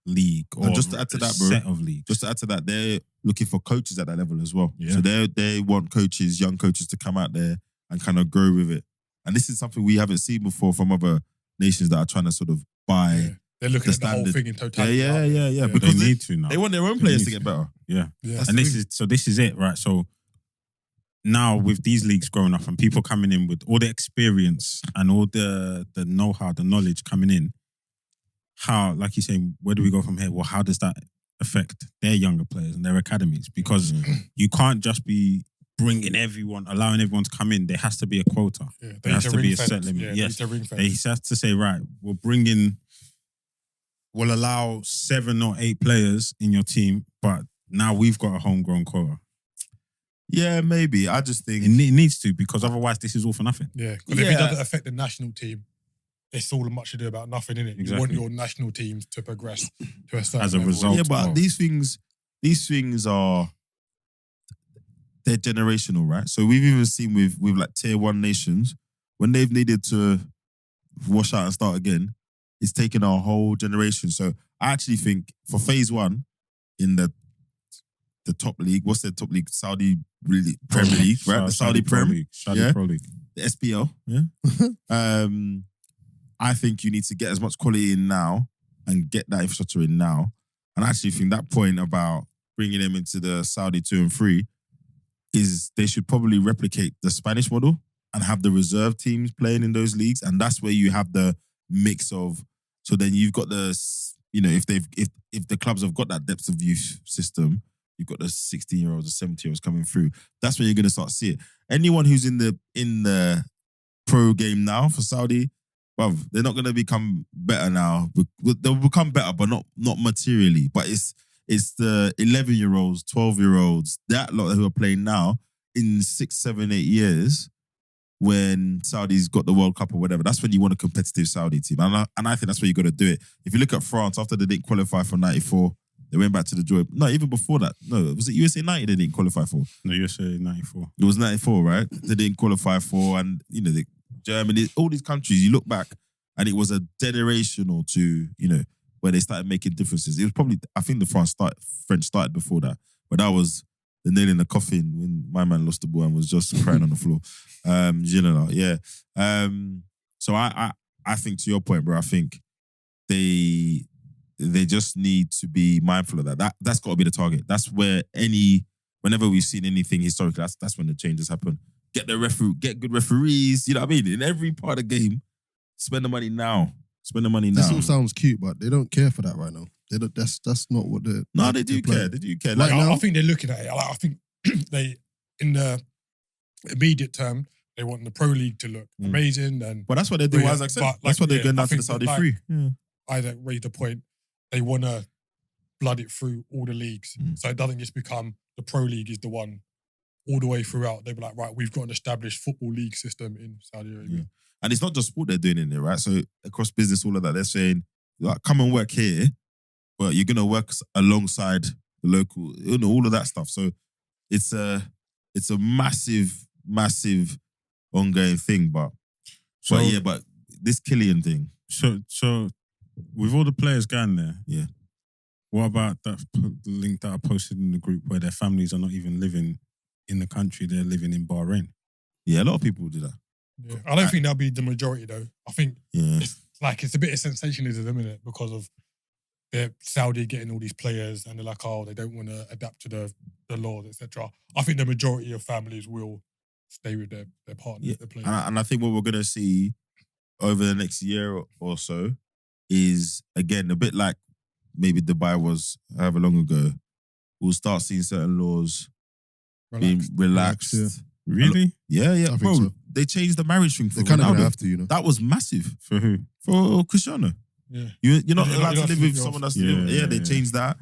league or And just to add to that, bro, set of leagues. Just to add to that, they're looking for coaches at that level as well. Yeah. So they want coaches, young coaches, to come out there and kind of grow with it. And this is something we haven't seen before from other nations that are trying to sort of buy. Yeah. They're looking The at the whole standard. thing in Yeah, totality. yeah, aren't yeah, they? yeah. they Because need to now. they want their own They players need to to. get better. Yeah. Yeah. And this is it, right? So now with these leagues growing up and people coming in with all the experience and all the know-how, the knowledge coming in, how, like you say, where do we go from here? Well, how does that affect their younger players and their academies? Because you can't just be bringing everyone, allowing everyone to come in. There has to be a quota. Yeah, There has to be a set ring-fence. limit. Yeah, Yes. they need to ring-fence. They have to say, right, we'll allow 7 or 8 players in your team, but now we've got a homegrown quota. Yeah, maybe. I just think It needs to, because otherwise this is all for nothing. Yeah, because if it Yeah. doesn't affect the national team, it's all much to do about nothing, innit? You want Exactly. your national teams to progress to a certain As a level. result. yeah, but of- these things are they're generational, right? So we've even seen with like tier 1 nations when they've needed to wash out and start again, it's taken a whole generation. So I actually think for phase one in the top league, what's the top league? Saudi Premier League, right? The Saudi Pro Prem, League. Saudi yeah? Pro League. the SPL, yeah. I think you need to get as much quality in now and get that infrastructure in now. And I actually think that point about bringing them into the Saudi 2 and 3 is they should probably replicate the Spanish model and have the reserve teams playing in those leagues. And that's where you have the mix of, so then you've got the, if the clubs have got that depth of youth system, you've got the 16-year-olds or 17-year-olds coming through. That's when you're going to start to see it. Anyone who's in the pro game now for Saudi, well, they're not going to become better now. They'll become better, but not materially. But it's the 11-year-olds, 12-year-olds, that lot who are playing now in 6, 7, 8 years when Saudi's got the World Cup or whatever. That's when you want a competitive Saudi team. And I think that's where you got to do it. If you look at France, after they didn't qualify for 94, they went back to the joy. No, even before that. No, was it USA 90 they didn't qualify for? No, USA 94. It was 94, right? They didn't qualify for, and Germany, all these countries, you look back, and it was a generation or two, where they started making differences. It was probably, I think the French started before that, but that was the nail in the coffin when my man lost the ball and was just crying on the floor. Yeah. So I think, to your point, bro, I think they just need to be mindful of that. That's got to be the target. That's where whenever we've seen anything historically, that's when the changes happen. Get good referees. You know what I mean? In every part of the game, spend the money now. This all sounds cute, but they don't care for that right now. They don't. That's not what they. No, they do care. They do care. Right now, I think they're looking at it. I think they, in the immediate term, they want the Pro League to look amazing. And but that's what they're doing. As I said, that's what they're going down to the Saudi free. I raised the point. They want to blood it through all the leagues, so it doesn't just become the Pro League is the one all the way throughout. They'll be like, right, we've got an established football league system in Saudi Arabia. Yeah. And it's not just sport they're doing in there, right? So across business, all of that, they're saying, like, come and work here, but you're going to work alongside the local, all of that stuff. So it's a massive, massive ongoing thing. But this Kylian thing. So with all the players going there, yeah. What about the link that I posted in the group where their families are not even living in the country, they're living in Bahrain? Yeah, a lot of people do that. Yeah. I don't think that'll be the majority though. I think it's a bit of sensationalism, isn't it? Because of they're Saudi getting all these players and they're like, oh, they don't want to adapt to the laws, etc. I think the majority of families will stay with their partners, their players. And I think what we're going to see over the next year or so is, again, a bit like maybe Dubai was however long ago, we'll start seeing certain laws being relaxed. Yeah. Really? Yeah. Bro, so. They changed the marriage thing for they kind of Ronaldo. have to, That was massive. For who? For Cristiano. Yeah. You're not You're allowed not to live with someone else. They changed that.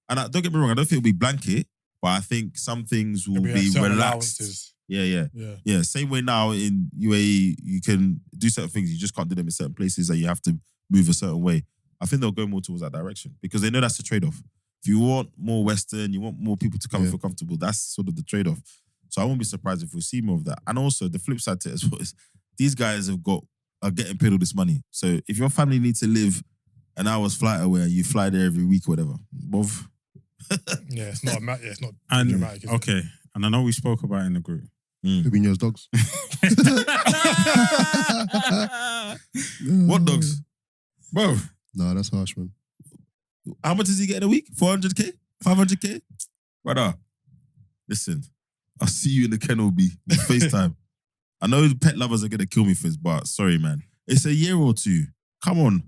And don't get me wrong, I don't think it'll be blanket, but I think some things will be relaxed. Yeah. Same way now in UAE, you can do certain things, you just can't do them in certain places and you have to move a certain way. I think they'll go more towards that direction because they know that's the trade-off. If you want more Western, you want more people to come and feel comfortable, that's sort of the trade-off. So I won't be surprised if we see more of that. And also, the flip side to it as well is these guys are getting paid all this money. So if your family needs to live an hour's flight away and you fly there every week or whatever, bov. It's not it's not and, dramatic. Is okay, and I know we spoke about it in the group. Fabinho's dogs. What dogs? Bro. No, that's harsh, man. How much is he getting a week? 400k? 500k? Brother, listen, I'll see you in the kennel, B. FaceTime. I know the pet lovers are going to kill me for this, but sorry, man. It's a year or two. Come on.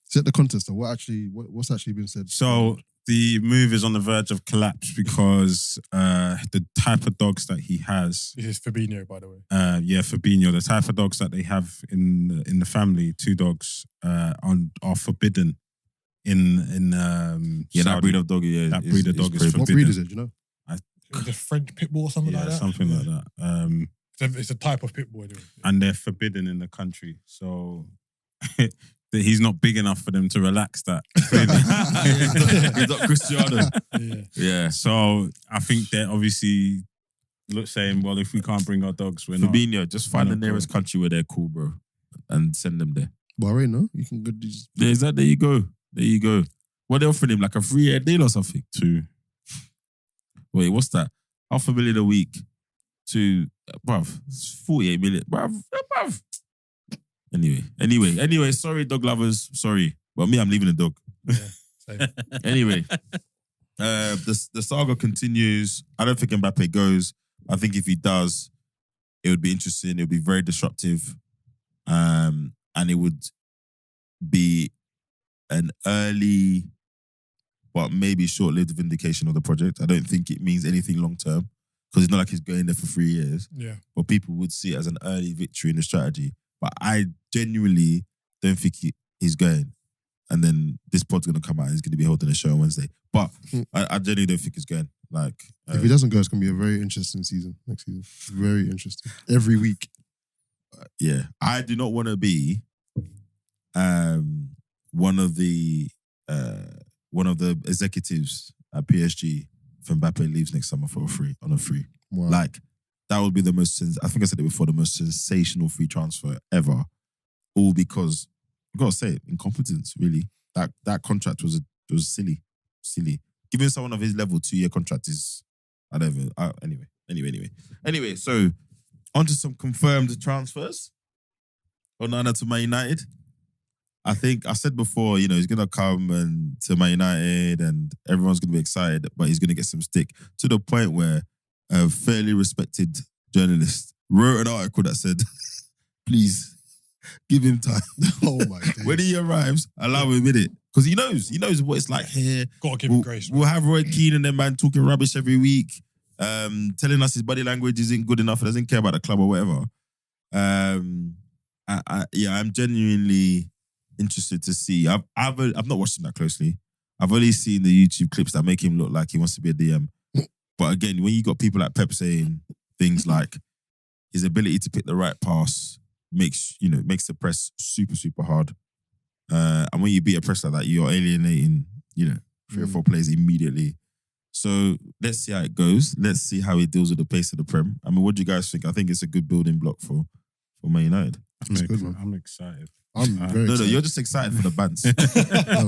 Set the contest, though. What's actually been said? So the move is on the verge of collapse because the type of dogs that he has. This is Fabinho, by the way. Fabinho. The type of dogs that they have in the family, 2 dogs, are forbidden in Saudi. That breed of dog, that breed of dog is forbidden. What breed is it? Do you know? Is it French pit bull or something like that? Something like that. It's a type of pit bull, anyway. And they're forbidden in the country, so he's not big enough for them to relax that. He's not Cristiano. Yeah. So I think they're obviously saying, well, if we can't bring our dogs, we're not. Fabinho, just find the nearest country where they're cool, bro, and send them there. Bahrain, no? You can go these. There you go. There you go. What they offering him? Like a 3-year deal or something? 2. Wait, what's that? $500,000 a week to, bruv, it's 48 million. Bruv. Anyway, sorry, dog lovers. Sorry. But me, I'm leaving the dog. Yeah, same. Anyway, the saga continues. I don't think Mbappe goes. I think if he does, it would be interesting. It would be very disruptive. And it would be an early but maybe short-lived vindication of the project. I don't think it means anything long-term because it's not like he's going there for 3 years. Yeah. But people would see it as an early victory in the strategy. But I genuinely don't think he's going. And then this pod's going to come out and he's going to be holding a show on Wednesday. But I genuinely don't think he's going. Like, if he doesn't go, it's going to be a very interesting season next season. Very interesting. Every week. Yeah. I do not want to be one of the executives at PSG if Mbappe leaves next summer for on a free. Wow. Like, that would be the most, I think I said it before, the most sensational free transfer ever. All because, I've got to say it, incompetence, really. That contract was silly. Giving someone of his level 2-year contract is, Anyway, so on to some confirmed transfers. Onana to Man United. I think I said before, he's going to come to Man United and everyone's going to be excited, but he's going to get some stick to the point where a fairly respected journalist wrote an article that said, please give him time. Oh my days. When he arrives, allow him a minute. Because he knows what it's like here. Got to give him grace. We'll have Roy Keane and them man talking rubbish every week, telling us his body language isn't good enough, he doesn't care about the club or whatever. I'm genuinely interested to see. I've not watched him that closely. I've only seen the YouTube clips that make him look like he wants to be a DM. But again, when you got people like Pep saying things like his ability to pick the right pass makes the press super, super hard. And when you beat a press like that, you're alienating, 3 or 4 players immediately. So let's see how it goes. Let's see how he deals with the pace of the Prem. I mean, what do you guys think? I think it's a good building block for Man United. It's good, man. I'm excited. I'm very excited. No, you're just excited for the bands. No.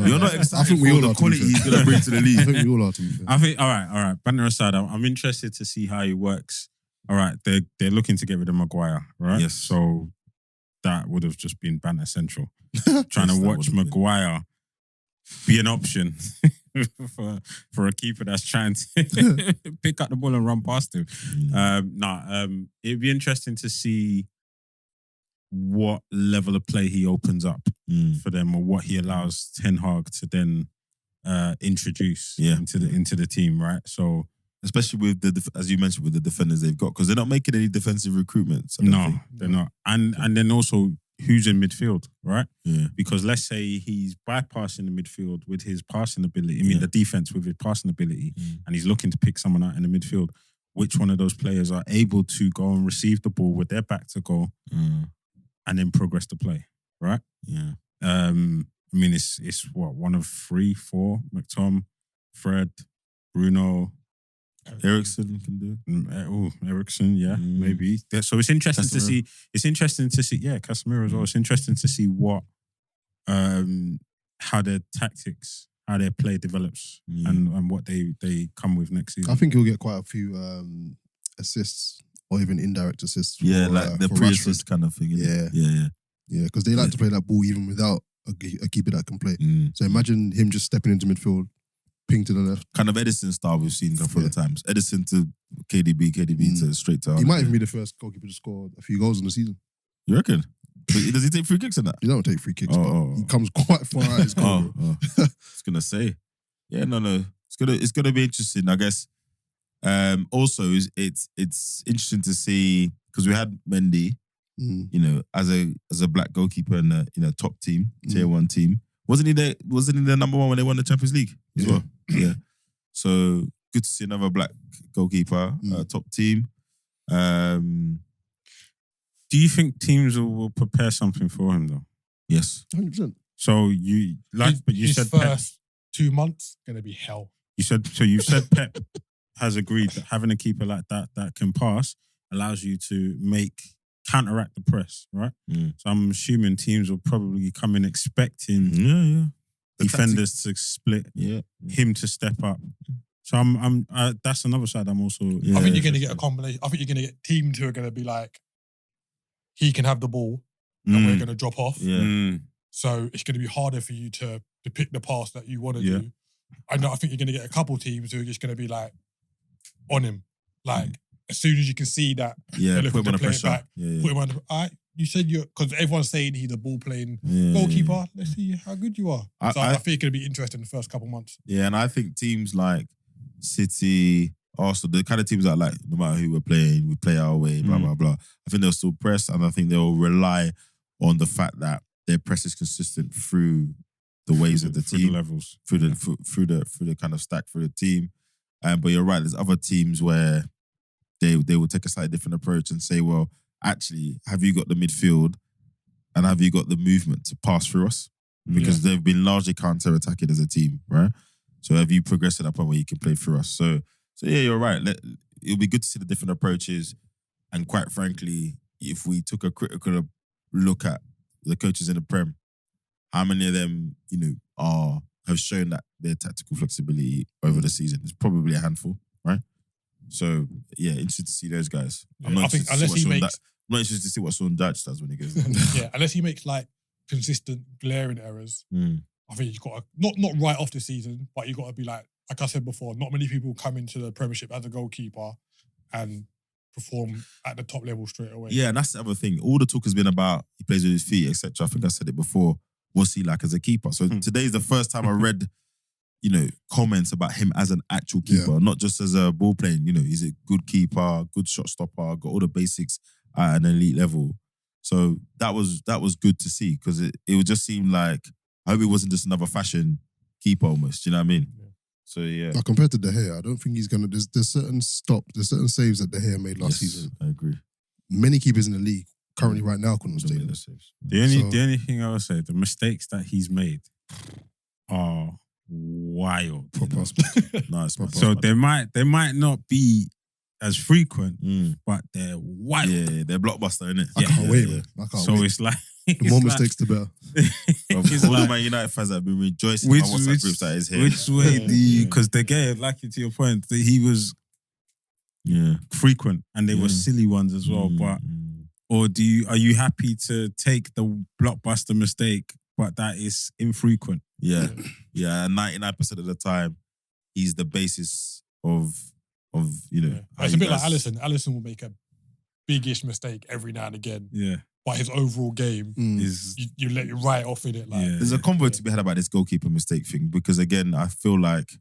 You're not excited I think we for all the are, to be quality fair. he's going to bring to the I league. think we all are, to be fair. I think, all right. Banter aside, I'm interested to see how he works. All right, they're looking to get rid of Maguire, right? Yes. So that would have just been banter central. Trying Yes, to that watch would have been. Maguire be an option for a keeper that's trying to pick up the ball and run past him. It'd be interesting to see what level of play he opens up for them, or what he allows Ten Hag to then introduce into the team, right? So, especially with as you mentioned, with the defenders they've got, because they're not making any defensive recruitments. They're not. And then also, who's in midfield, right? Yeah. Because let's say he's bypassing the midfield with his passing ability. The defense with his passing ability, and he's looking to pick someone out in the midfield. Which one of those players are able to go and receive the ball with their back to goal and then progress the play, right? Yeah. It's what, one of 3, 4: McTom, Fred, Bruno. Ericsson can do. Ericsson, maybe. So it's interesting to see. It's interesting to see. Yeah, Casemiro as well. It's interesting to see what, how their tactics, how their play develops, and what they come with next season. I think he'll get quite a few assists or even indirect assists. Yeah, for, like the for pre-assist Rashford. kind of thing. Yeah. Yeah, because they like to play that ball even without a keeper that can play. So imagine him just stepping into midfield, ping to the left. Kind of Edison style we've seen a couple of times. Edison to KDB to straight to Haaland. He might even be the first goalkeeper to score a few goals in the season. You reckon? Does he take free kicks in that? He don't take free kicks, Oh, but oh. he comes quite far out his goal. bro. I was gonna say, no. It's gonna be interesting, I guess. Also, it's interesting to see because we had Mendy, as a black goalkeeper in a top team, tier 1 team. Wasn't he the number 1 when they won the Champions League as well? Yeah. So good to see another black goalkeeper, top team. Do you think teams will prepare something for him though? Yes. 100%. So you his said Pep. first 2 months gonna be hell. You said Pep has agreed that having a keeper like that can pass allows you to make counteract the press, right? Mm. So I'm assuming teams will probably come in expecting Yeah. defenders to split, him to step up. So I'm that's another side I'm also. Yeah. I think you're going to get a combination. I think you're going to get teams who are going to be like, he can have the ball and we're going to drop off. Yeah. So it's going to be harder for you to pick the pass that you want to do. I think you're going to get a couple teams who are just going to be like on him. Like as soon as you can see that they're looking to play it back, put him under. All right, you said because everyone's saying he's a ball playing goalkeeper. Let's see how good you are. I think it's going to be interesting the first couple months. Yeah, and I think teams like City, Arsenal, the kind of teams that like no matter who we're playing, we play our way, blah blah blah. I think they'll still press, and I think they'll rely on the fact that their press is consistent through the waves of the team, the levels, through the kind of stack through the team. But you're right. There's other teams where they will take a slightly different approach and say, well, actually, have you got the midfield and have you got the movement to pass through us? Because they've been largely counter-attacking as a team, right? So have you progressed to that point where you can play through us? So yeah, you're right. It'll be good to see the different approaches. And quite frankly, if we took a critical look at the coaches in the Prem, how many of them, have shown that their tactical flexibility over the season? It's probably a handful, right? So yeah, interested to see those guys. I'm not interested to see what Sean Dyche does when he goes there. Yeah, unless he makes like consistent glaring errors. I think you've got to, not right off the season, but you've got to be like I said before, not many people come into the Premiership as a goalkeeper and perform at the top level straight away. Yeah, and that's the other thing. All the talk has been about he plays with his feet, etc. I think I said it before. What's he like as a keeper? So today's the first time I read, comments about him as an actual keeper, not just as a ball playing. He's a good keeper, good shot stopper, got all the basics at an elite level. So that was good to see because it would just seem like I hope it wasn't just another fashion keeper almost. Do you know what I mean? Yeah. So yeah. But compared to De Gea, I don't think he's gonna. There's certain saves that De Gea made last season. I agree. Many keepers in the league currently right now couldn't stay those saves. The only thing I would say, the mistakes that he's made are wild. Nice. So they might not be as frequent, but they're wild. Yeah, they're blockbuster, innit? I can't wait, man. I can't wait. It's like the more mistakes, the better. All the Man United fans have been rejoicing in my WhatsApp groups that is here. Which way do you? Because De Gea, like to your point, that he was frequent and they were silly ones as well. But are you happy to take the blockbuster mistake, but that is infrequent? Yeah. 99% of the time, he's the basis of It's a bit like Alisson. Alisson will make a biggish mistake every now and again. Yeah. But his overall game is you let it right off in it. Like there's a convo to be had about this goalkeeper mistake thing because again, I feel like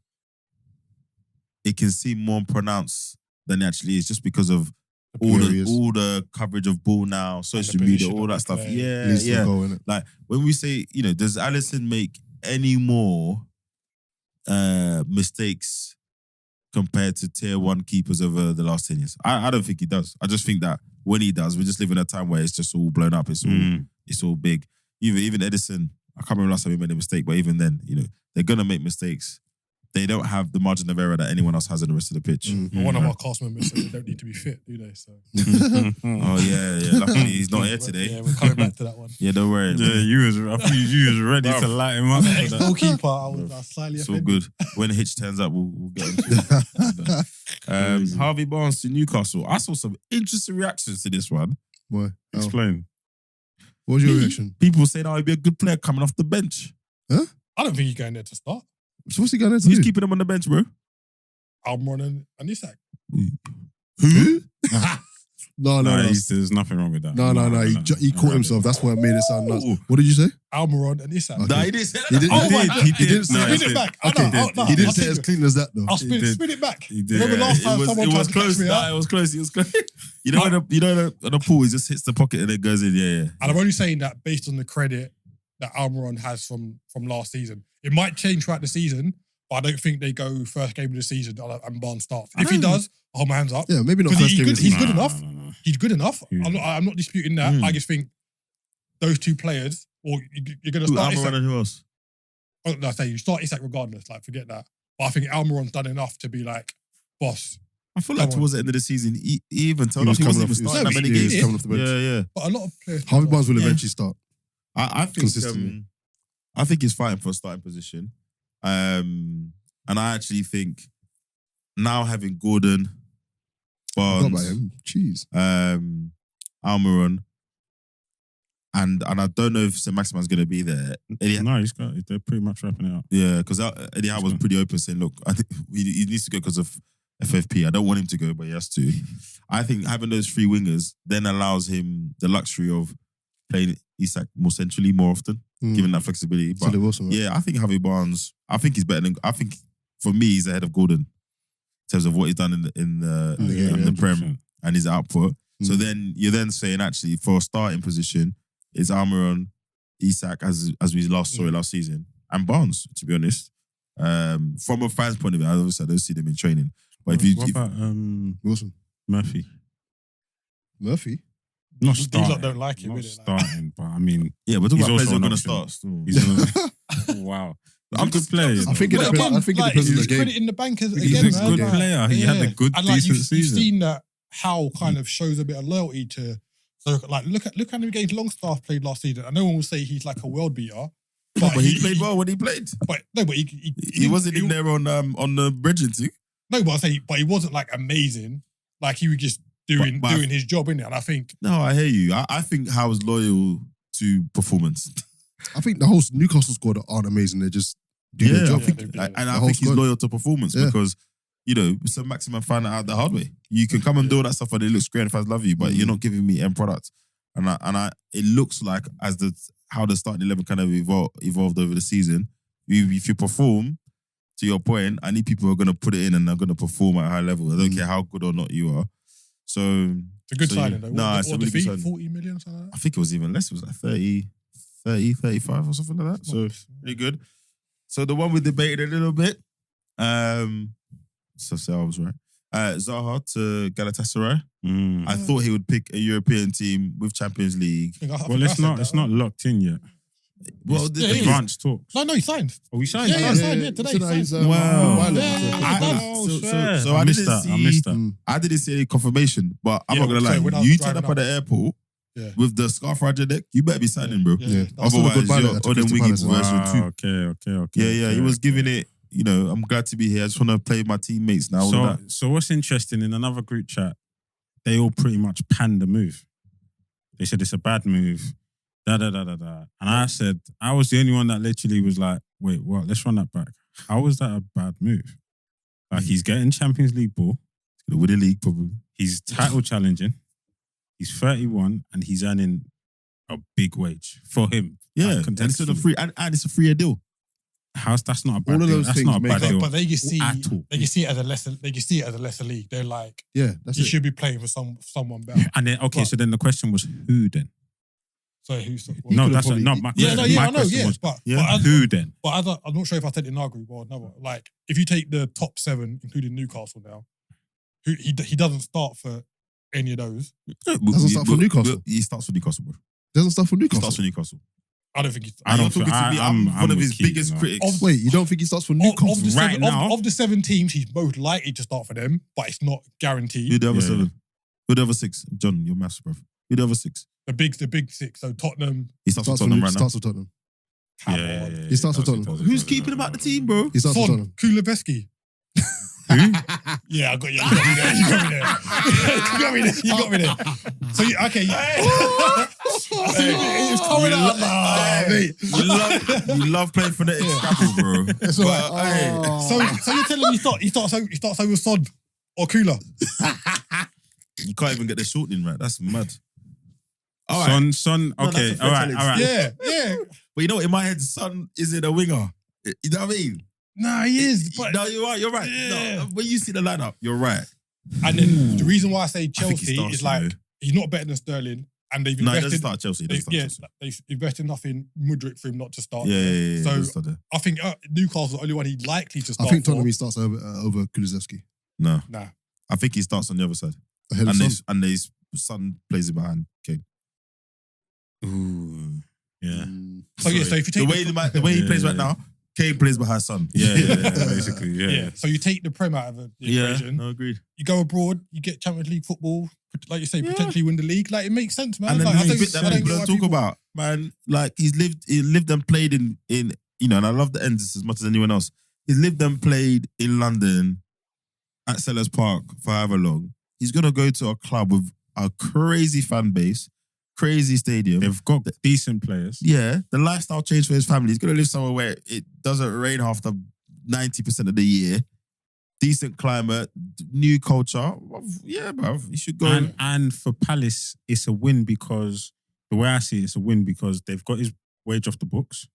it can seem more pronounced than it actually is just because of all the coverage of ball now, social media, all that stuff. Yeah. Like when we say, does Alisson make any more mistakes compared to tier 1 keepers over the last 10 years? I don't think he does. I just think that when he does, we just live in a time where it's just all blown up. It's all big. Even Edison, I can't remember last time he made a mistake, but even then, they're gonna make mistakes. They don't have the margin of error that anyone else has in the rest of the pitch. One of our cast members said they don't need to be fit, do they? So. Oh yeah. Luckily he's not here today. Yeah, we're coming back to that one. Yeah, don't worry. Yeah, I thought you was ready to light him up. Ex-goalkeeper, I was slightly It's all offended. good. When Hitch turns up, we'll get into it. Harvey Barnes to Newcastle. I saw some interesting reactions to this one. Why? Explain. What was your reaction? People saying, he'd be a good player coming off the bench. Huh? I don't think he's going there to start. So what's he going to Who's do? keeping him on the bench, bro? Almiron and Isak. Who? No. There's nothing wrong with that. No. He caught himself. That's why it made it sound nuts. What did you say? Almiron and Isak. Okay. Nah, he didn't say He that. didn't say Spin it back. Okay. He didn't say I'll as clean as that though. I'll spin it back. He did. Remember last time someone tried was to close. catch me out? It was close. It was close. You know, on a pool, he just hits the pocket and it goes in. Yeah. And I'm only saying that based on the credit that Almiron has from last season. It might change throughout the season, but I don't think they go first game of the season and Barnes starts. If he does, I'll hold my hands up. Yeah, maybe not Because first game. he's good enough. No. He's good enough. I'm not disputing that. I just think those two players, or you're going to start Almiron Isak. and who else? I say you start Isak regardless. Like forget that. But I think Almiron's done enough to be like, boss, I feel like Come on. towards the end of the season, he even told He us was he wasn't coming even off- starting that he many was- games. he coming off the bench. Yeah. But a lot of players. Harvey Barnes will Yeah. eventually start. I think Consistently. I think he's fighting for a starting position. And I actually think now having Gordon, Forgot about Barnes, him. Jeez. Almiron, and I don't know if St. Maximan's going to be there. No, they're pretty much wrapping it up. Yeah, because Eddie Howe was pretty open saying, look, I think he needs to go because of FFP. I don't want him to go, but he has to. I think having those three wingers then allows him the luxury of playing Isak more centrally more often, giving that flexibility. But Silly Wilson, right? yeah, I think Harvey Barnes, I think he's better than, I think for me, he's ahead of Gordon in terms of what he's done in the game, Prem 100%. and his output. So then you're then saying actually for a starting position, it's Almiron, Isak as we last saw it last season, and Barnes, to be honest. From a fan's point of view, obviously I don't see them in training. But What about Wilson. Murphy? Murphy? Not These starting. lot don't like him, Not really, like. starting, but I mean, yeah, we're talking He's about players also who are an going to option. start. Still. he's wow. I'm a good player. you I know. think it But depends- again, I think it like, depends on he's the game. credit in the bankers He's again, a man. good Like, player. He had a good, and like decent you've season. seen that how kind of shows a bit of loyalty to. So like look how many games Longstaff played last season. And no one will say he's like a world beater. But he played well when he played. But no, but He wasn't in there on the bridging too. No, but I say, but he wasn't like amazing. Like he was just doing But- doing his job in it. And I think No, I hear you. I think Howe's loyal to performance. I think the whole Newcastle squad aren't amazing. They just do their I job. think, they've been- and the I whole think he's squad. loyal to performance Yeah. because, Sir Maximan found it out the hard way. You can come and do all that stuff and it looks great and fans love you, but you're not giving me end product. And it looks like as how the starting 11 kind of evolved over the season, if you perform, to your point, I need people who are going to put it in and are going to perform at a high level. I don't care how good or not you are. So it's a good So, signing though. nah, it's a What really the good fee? signing. 40 million, something like I think it was even less. It was like 30, 35 or something like that. So that. pretty good. So the one we debated a little bit. So I was right. Zaha to Galatasaray. Mm. I thought he would pick a European team with Champions League. Well, it's not locked in yet. Well, It's the yeah, thing it is, advanced talks. No, he signed. Oh, we signed. Yeah, that? yeah, signed, yeah, today. So he's, signed. Wow. violent. Yeah, So- yeah, yeah. Oh, so swear. I I missed didn't that. I see- missed that. I didn't see any confirmation, but I'm Yeah, not gonna so lie. when I was You turn driving up at the airport Yeah. with the scarf around your neck, you better be signing, bro. Yeah. That's still a Otherwise, good buy you're there to on them Crystal wiggy Palace. version Wow, two. okay. Yeah, he was giving it. I'm glad to be here. I just want to play with my teammates now. all of that. So what's interesting, in another group chat, they all pretty much panned the move. They said it's a bad move. And I said, I was the only one that literally was like, wait, what? Let's run that back. How was that a bad move? Like, he's getting Champions League ball. Gonna win the league probably. He's title challenging. He's 31 and he's earning a big wage for him. Yeah, Like, and it's a free and it's a 3-year deal. That's not a bad All of deal. those That's things not a make bad up- deal But they can see at all. they can see it as a lesser league. They're like Yeah, that's you it. should be playing for someone better. And then, okay, But- so then the question was, who then? So who's No, could've that's probably- not my Yeah, question. no, yeah, My I know, question yeah, was, but who then? I'm not sure if I said it in our group or another. Like, if you take the top 7, including Newcastle now, he doesn't start for any of those. Doesn't start for Newcastle. He starts for Newcastle, bro. Doesn't start for He Newcastle. starts for Newcastle. I don't think he's. I don't You're feel, talking to me. I'm I'm one of with his Keith, biggest you know. critics. Wait, you don't think he starts for Newcastle? Of the Right seven, now- of the 7 teams, he's most likely to start for them, but it's not Who guaranteed. the other Yeah, 7? Who the other 6? John, your maths, bro. Who the other 6? The big 6. So Tottenham. He starts for Starts for Tottenham New- right now. starts for Tottenham. Come Yeah, on. He starts for Tottenham. Who's keeping him out the team, bro? He starts for Son, Tottenham. Kulabesky. Who? Yeah, I got you. You got me there. You got me there. You got me there. So, okay. It's coming out. Nah, mate. You love playing phonetic scrabble, bro. It's all right. But, hey, So you're telling me he starts over Son or Kula? you can't even get the shortening right. That's mad. All right. Son, okay, that's a all right. Yeah, yeah. But you know, in my head, Son isn't a winger. You know what I mean? Nah, he is. But No, you're right. Yeah. No, when you see the lineup, you're right. and then the reason why I say think he Chelsea starts, is you like know. he's not better than Sterling, and they've No, he doesn't invested. start Chelsea. He doesn't start Chelsea. They've invested enough in Mudryk for him not to start. Yeah. So- he doesn't start there. I think Newcastle's the only one he's likely to I start. think for. Tottenham he starts over Kulusevski. No, Nah. I think he starts on the other side. Ahead of And Son. his son plays it behind Kane. Ooh, yeah. Mm. So yeah, so if you take the way he plays right Yeah. now, Kane plays behind Son. Basically, Yeah. So you take the Prem out of the equation. No, agreed. You go abroad, you get Champions League football, like you say, potentially win the league. Like, it makes sense, man. And then like, the bit that people don't talk about, man, like he lived and played in you know, and I love the ends as much as anyone else. He's lived and played in London at Sellers Park for however long. He's gonna go to a club with a crazy fan base, crazy stadium. They've got decent players. Yeah, the lifestyle change for his family. He's gonna live somewhere where it doesn't rain half the 90% of the year. Decent climate, new culture. Yeah, bruv, he should go. And for Palace, it's a win because the way I see it, it's a win because they've got his wage off the books.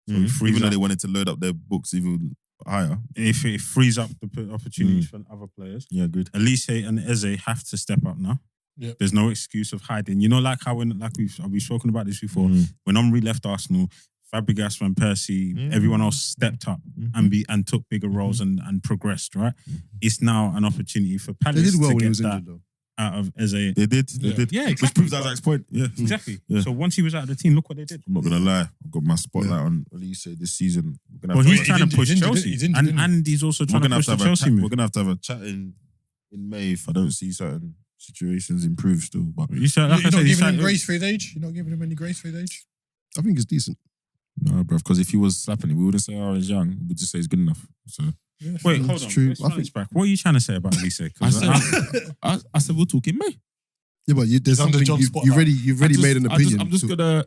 So it frees even though up- they wanted to load up their books even higher. if it frees up the opportunities for other players. Yeah, good. Elise and Eze have to step up now. Yep. There's no excuse of hiding. You know, like how we've spoken about this before. When Omri left Arsenal, Fabregas, Van Persie, everyone else stepped up and took bigger roles and progressed. Right, it's now an opportunity for Palace They did well to when he get was that injured, though. out of Eze. They did. Yeah, Which exactly. proves Isaac's point. Yeah. Exactly. Yeah. So once he was out of the team, look what they did. I'm not gonna lie. I've got my spotlight on Elise this season. We're gonna Well, have he's to trying to push he's injured, Chelsea, he's injured, isn't he? and he's also we're trying to gonna have push to the have a Chelsea chat. move. We're gonna have to have a chat in May if I don't see certain situations improve still. But You said, You're like I not said, he's giving him trying- grace for his age? You're not giving him any grace for his age? I think it's decent. no, bruv, because if he was slapping it, we wouldn't say, "Oh, he's young." We'd just say he's good enough. So Wait, hold It's on. true. Let's I run this back. What are you trying to say about Elise? 'Cause I said we'll talk in May. Yeah, but there's under something John's you've spotlight. already made an opinion. I'm just to- gonna,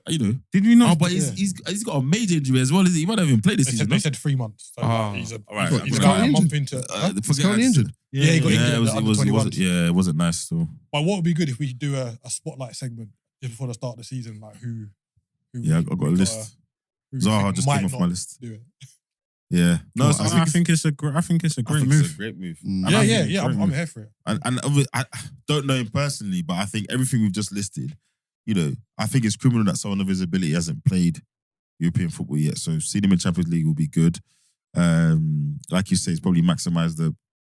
did we not? Oh, but he's got a major injury as well. Is he? He might not even play this They season. said, they said 3 months. So Oh, he's all right. he's He's about a currently month into. He's currently injured. Yeah, he got injured Yeah, at the under 21s. yeah, it wasn't nice. So But what would be good if we do a spotlight segment just before the start of the season, like who yeah, I've got a list. who Zaha just might came off my not list. do it. Yeah, no, Well, so I I think it's a great It's move. a great move. Mm. And I Yeah, think- yeah. I'm here for it. And I don't know him personally, but I think everything we've just listed, you know, I think it's criminal that someone of his ability hasn't played European football yet. So seeing him in Champions League will be good. Like you say, it's probably maximised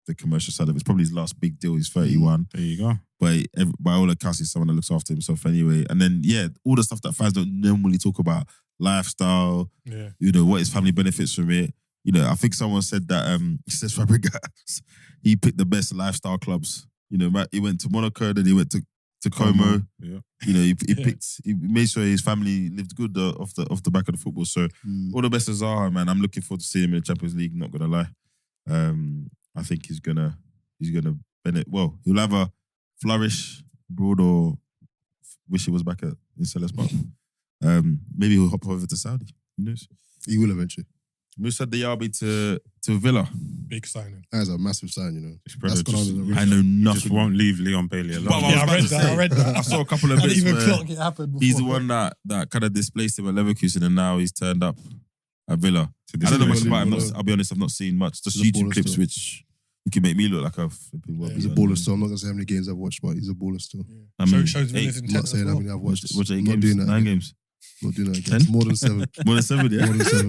the commercial side of it. It's probably his last big deal. He's 31. There you go. But by all accounts, he's someone that looks after himself anyway. And then, yeah, all the stuff that fans don't normally talk about, lifestyle, Yeah. you know, what his family benefits from it. You know, I think someone said that, he says Fabregas, he picked the best lifestyle clubs. You know, he went to Monaco, then he went to Como. Yeah. You know, he made sure his family lived good off the back of the football. So all the best to Zaha, man. I'm looking forward to seeing him in the Champions League, not gonna lie. I think he's gonna benefit. Well, he'll either flourish abroad or wish he was back in Sellers Park. Maybe he'll hop over to Saudi. Who knows? He will eventually. Moussa Diaby to Villa. Big signing. That is a massive sign, you know. This That's brother gone under the I know just nothing. won't leave Leon Bailey alone. Well, Yeah, I read that. I read that. I saw a couple of I didn't bits even where clock it happened before. he's the one that kind of displaced him at Leverkusen, and now he's turned up at Villa. To I don't know much display about him. him. I'll be honest, I've not seen much. Just He's a YouTube baller clips, still. which you can make me look like a flipping Yeah, He's a baller still. I'm not going to say how many games I've watched, but he's a baller still. Yeah. I mean, shows eight. Villa's I'm intent not saying as how well. many I've watched. Watch 8 I'm not games, doing that 9 again. games, Not doing that again. 10? It's more than 7. more than 7. Yeah. More than 7.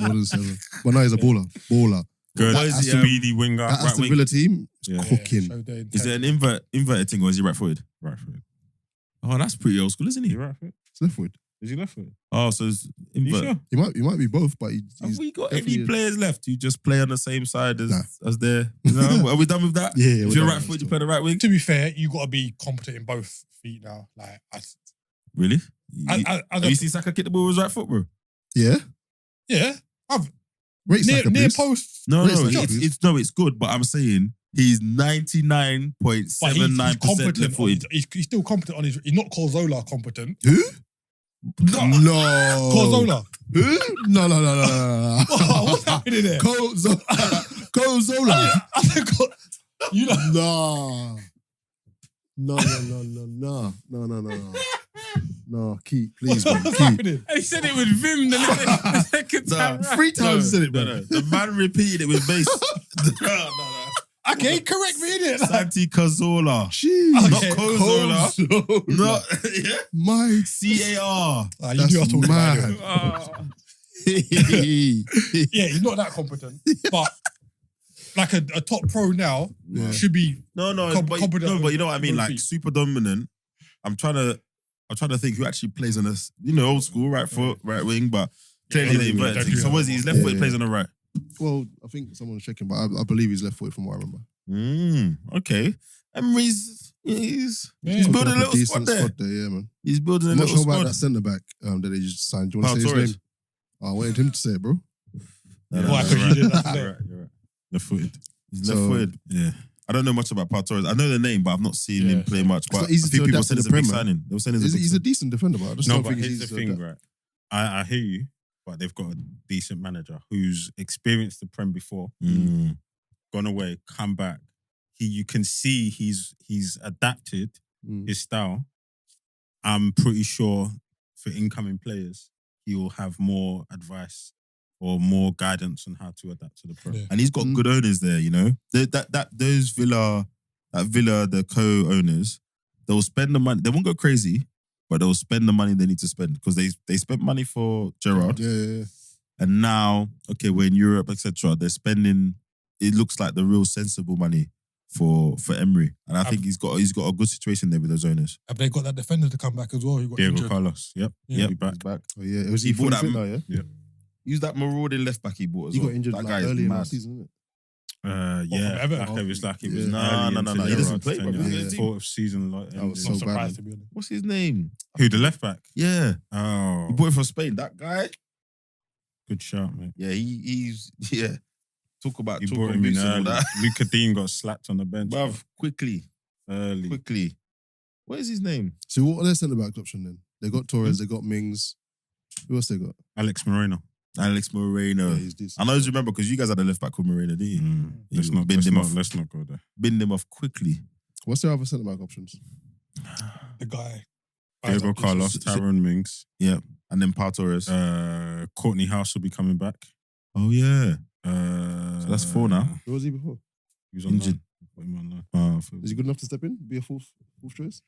More than 7. But now he's a baller. Baller. Good. What is he, Speedy winger. That Right Aston wing. Villa team is Yeah. cooking. Showed their Is it intent. an inverted thing or is he right-footed? Right foot. Oh, that's pretty old school, isn't Is he? he right foot? It's left foot. Is he left foot? Oh, so it's You invert. sure? He might be both, but Have he's we got any definitely- players left who just play on the same side as Nah. their? You know, are we done with that? yeah. If we're you're done right with foot, that you play the right wing. To be fair, you got to be competent in both feet now. Like, Really? I Have you seen Saka kick the ball with his right foot, bro? still. Yeah. yeah, I've Rate near Saka, near please. post. No, Raise no, the job. it's good, but I'm saying he's But he's 99.79% competent. left footed. He's still competent on his. He's not Corzola competent. Who? No. No. Corzola. Who? No. What's happening there? Kozola. I think you No. know. No, keep, please, man. What's Keep. happening? He said it with vim the second time. Nah. 3 times said it, No, man. no. The man repeated it with bass. no. Okay, correct me in it. Santi Cazorla. Jeez. Not Okay. Cozorla. Kozola. No, yeah. My. CAR. You That's do are talking about it. mad. Yeah, he's not that competent, but like a top pro now Yeah. should be. No, Competent but you know what I mean? on Like feet. super dominant. I'm trying to think who actually plays on this, old school, right foot, right wing, but Clearly the inverted thing. So what is he? His left foot plays on the right. Well, I think someone's checking, but I believe he's left footed from what I remember. Okay. Emery's he's Looking building a up little decent squad there. Yeah, man. He's building a I'm not little sure about squad. that centre back that they just signed. Do you want to say Torres. his name? I wanted him to say it, bro. Why? Because you did that. You're right. Left footed. He's left footed. Yeah. I don't know much about Pau Torres. I know the name, but I've not seen him play much. It's But not easy a few to people adapt said to it's a the big Prem, man. signing. They were saying it's a big He's a signing. decent defender, but I just No, don't but think here's he's the thing, right? I hear you, but they've got a decent manager who's experienced the Prem before, gone away, come back. You can see he's adapted his style. I'm pretty sure for incoming players, he will have more advice or more guidance on how to adapt to the Prem. Yeah. And he's got good owners there, you know. Those Villa, the co-owners, they'll spend the money. They won't go crazy, but they'll spend the money they need to spend because they spent money for Gerrard. Yeah. And now, okay, we're in Europe, etc. They're spending. It looks like the real sensible money for Emery, and I think he's got a good situation there with those owners. Have they got that defender to come back as well? Who got Diego injured? Carlos. Yep. Yeah. He'll be back. He's back. Oh yeah, it was He he bought bought that- that. Yeah, Yeah. Use that marauding left back he bought as he well. got injured That like guy is early in mad. last season, isn't it? Yeah. Everton? Like it was like it was Yeah. early No. into He doesn't Gerrard's play, bro. tenure. Yeah. Fourth season. Like, That was I'm so bad. surprised to be honest. What's his name? Who, the left back? Yeah, Oh, he bought it from Spain. That guy. good shout, mate. Yeah, he's Talk about He talk brought on him in boots and all early. that. Luka Dean got slapped on the bench. Bruv, quickly. Early. What is his name? So what are their centre back option then? They got Torres, they got Mings. Who else they got? Alex Moreno. Alex Moreno. Yeah, he's decent. I know you remember because you guys had a left back called Moreno, didn't you? Let's You not binned him off. let's not go there. Binned him off quickly. What's their other centre back options? The guy. Diego Carlos, Tyrone Mings. Yeah. And then Pau Torres. Courtney House will be coming back. Oh yeah. So that's 4 now. Where was he before? He was on Injured. Put him on Is he good enough to step in? Be a fourth choice?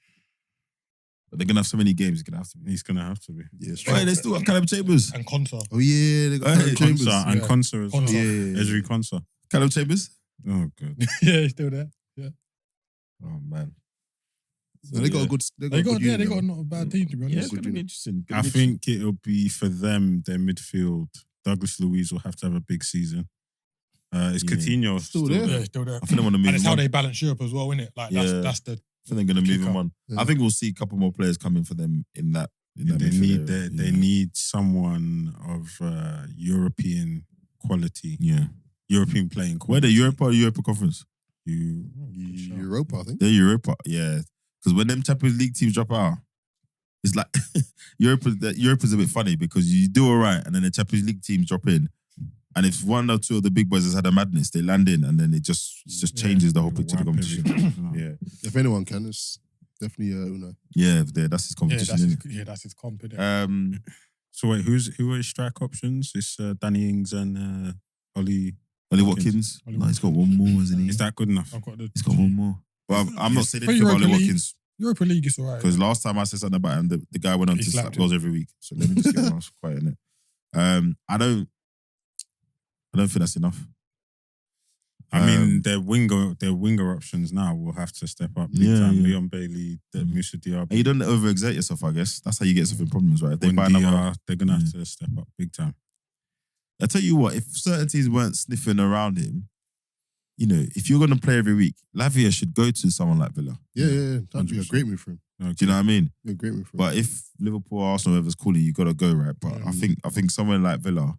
But they're gonna have so many games. It's gonna have to be. He's gonna have to be. Yeah, Wait, they still got Callum Chambers. And Consa. Oh yeah, they got Hey, Chambers. Konsa and Yeah. Konsa as well. Konsa. Yeah. Ezri Konsa. Callum Chambers. Oh, good. Yeah, he's still there. Oh man. No, they got a good. They got good they unit, got man. not a bad team to be Yeah, honest. it's gonna be interesting. I think it'll be for them, their midfield. Douglas Luiz will have to have a big season. Is Yeah. Coutinho Still there? Yeah, still there. I think they want to move And it's him how on. they balance Europe as well, isn't it? Like Yeah. that's the I think they're gonna move kick him up. on. Yeah. I think we'll see a couple more players coming for them in that. They midfield area. they need someone of European quality, Yeah. European playing Where quality. the Europa or Europa Conference? Europa, I think. They're Europa, yeah. Because when them Champions League teams drop out, it's like Europa's a bit funny because you do all right and then the Champions League teams drop in. And if one or two of the big boys has had a madness, they land in and then it just changes the whole picture of the competition. Yeah. If anyone can, it's definitely Unai. Yeah, that's his competition. isn't that's his comp, innit? it? So wait, who are his strike options? It's Danny Ings and Ollie. Ollie Watkins. Ollie No, he's got one more, isn't he? Is that good enough? I've got the He's got one more. But I'm not saying For anything about Europa Ollie League, Watkins Europa League is alright. because last time I said something about him, the guy went on He to slap slapped goals every week. So let me just get my mouth quiet in it. I don't think that's enough. I mean, their winger options now will have to step up big Yeah, time. yeah. Leon Bailey, Moussa Diaby. And you don't overexert yourself, I guess. That's how you get yourself in problems, right? If they buy another. Buendia, they're gonna have to step up big time. I tell you what, if certain teams weren't sniffing around him, you know, if you're going to play every week, Lavia should go to someone like Villa. Yeah. That'd be a 100%. great move for him. Do you know what I mean? Be a great move for him. But if Liverpool or Arsenal, whoever's calling, you got to go, right? But I think somewhere like Villa,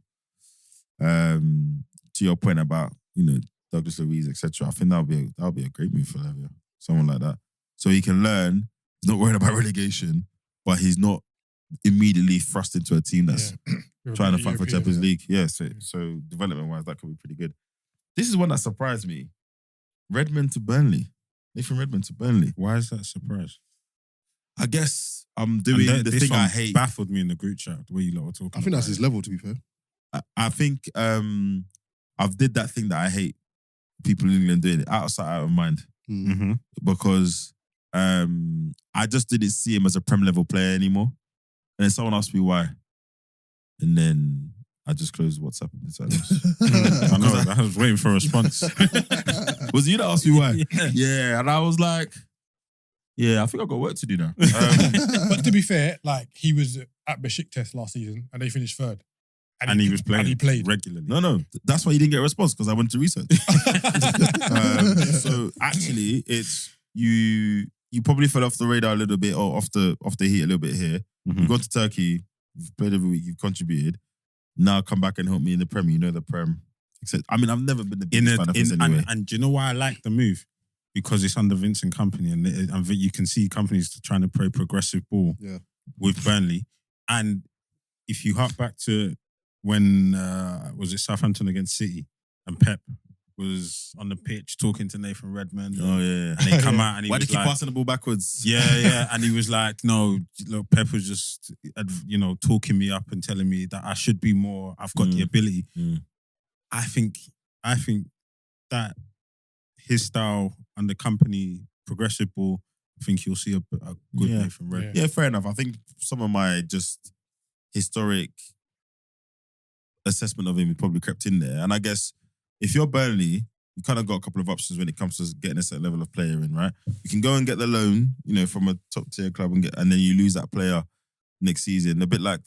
to your point about, you know, Douglas Luiz, etc., I think that'll be a great move for Lavia. Someone like that. So he can learn, he's not worried about relegation, but he's not immediately thrust into a team that's trying to fight for Champions League. Yeah, so development-wise, that could be pretty good. This is one that surprised me. Redmond to Burnley. Nathan Redmond to Burnley. Why is that a surprise? I guess I'm doing the this thing I one hate. baffled me in the group chat, the way you lot were talking. I think that's about his it. level, to be fair. I think I've did that thing that I hate people in England doing, out of sight, out of mind. Mhm. Because I just didn't see him as a Prem level player anymore. And then someone asked me why. And then I just closed WhatsApp and silence. I know. I was waiting for a response. Was it you that asked me why? Yeah. And I was like, yeah, I think I've got work to do now. But to be fair, like he was at Besiktas last season and they finished third. And he was playing. And he played. regularly. No. That's why you didn't get a response, because I went to research. So actually, it's you probably fell off the radar a little bit, or off the heat a little bit here. You've gone to Turkey, you've played every week, you've contributed. Now come back and help me in the Prem. You know the Prem. Except, I mean, I've never been the biggest fan of this anyway. And do you know why I like the move? Because it's under Vincent Company, and you can see companies trying to play progressive ball with Burnley. And if you hark back to when was it Southampton against City, and Pep was on the pitch talking to Nathan Redmond. Oh yeah. And they come out and he Why was did you keep like, passing the ball backwards? yeah. And he was like, no, look, Pep was just, talking me up and telling me that I should be more, I've got the ability. I think that his style and the company, progressive ball, I think you'll see a good Nathan Redmond. Yeah, fair enough. I think some of my just historic assessment of him probably crept in there. And I guess if you're Burnley, you kind of got a couple of options when it comes to getting a certain level of player in, right? You can go and get the loan, from a top tier club and then you lose that player next season. A bit like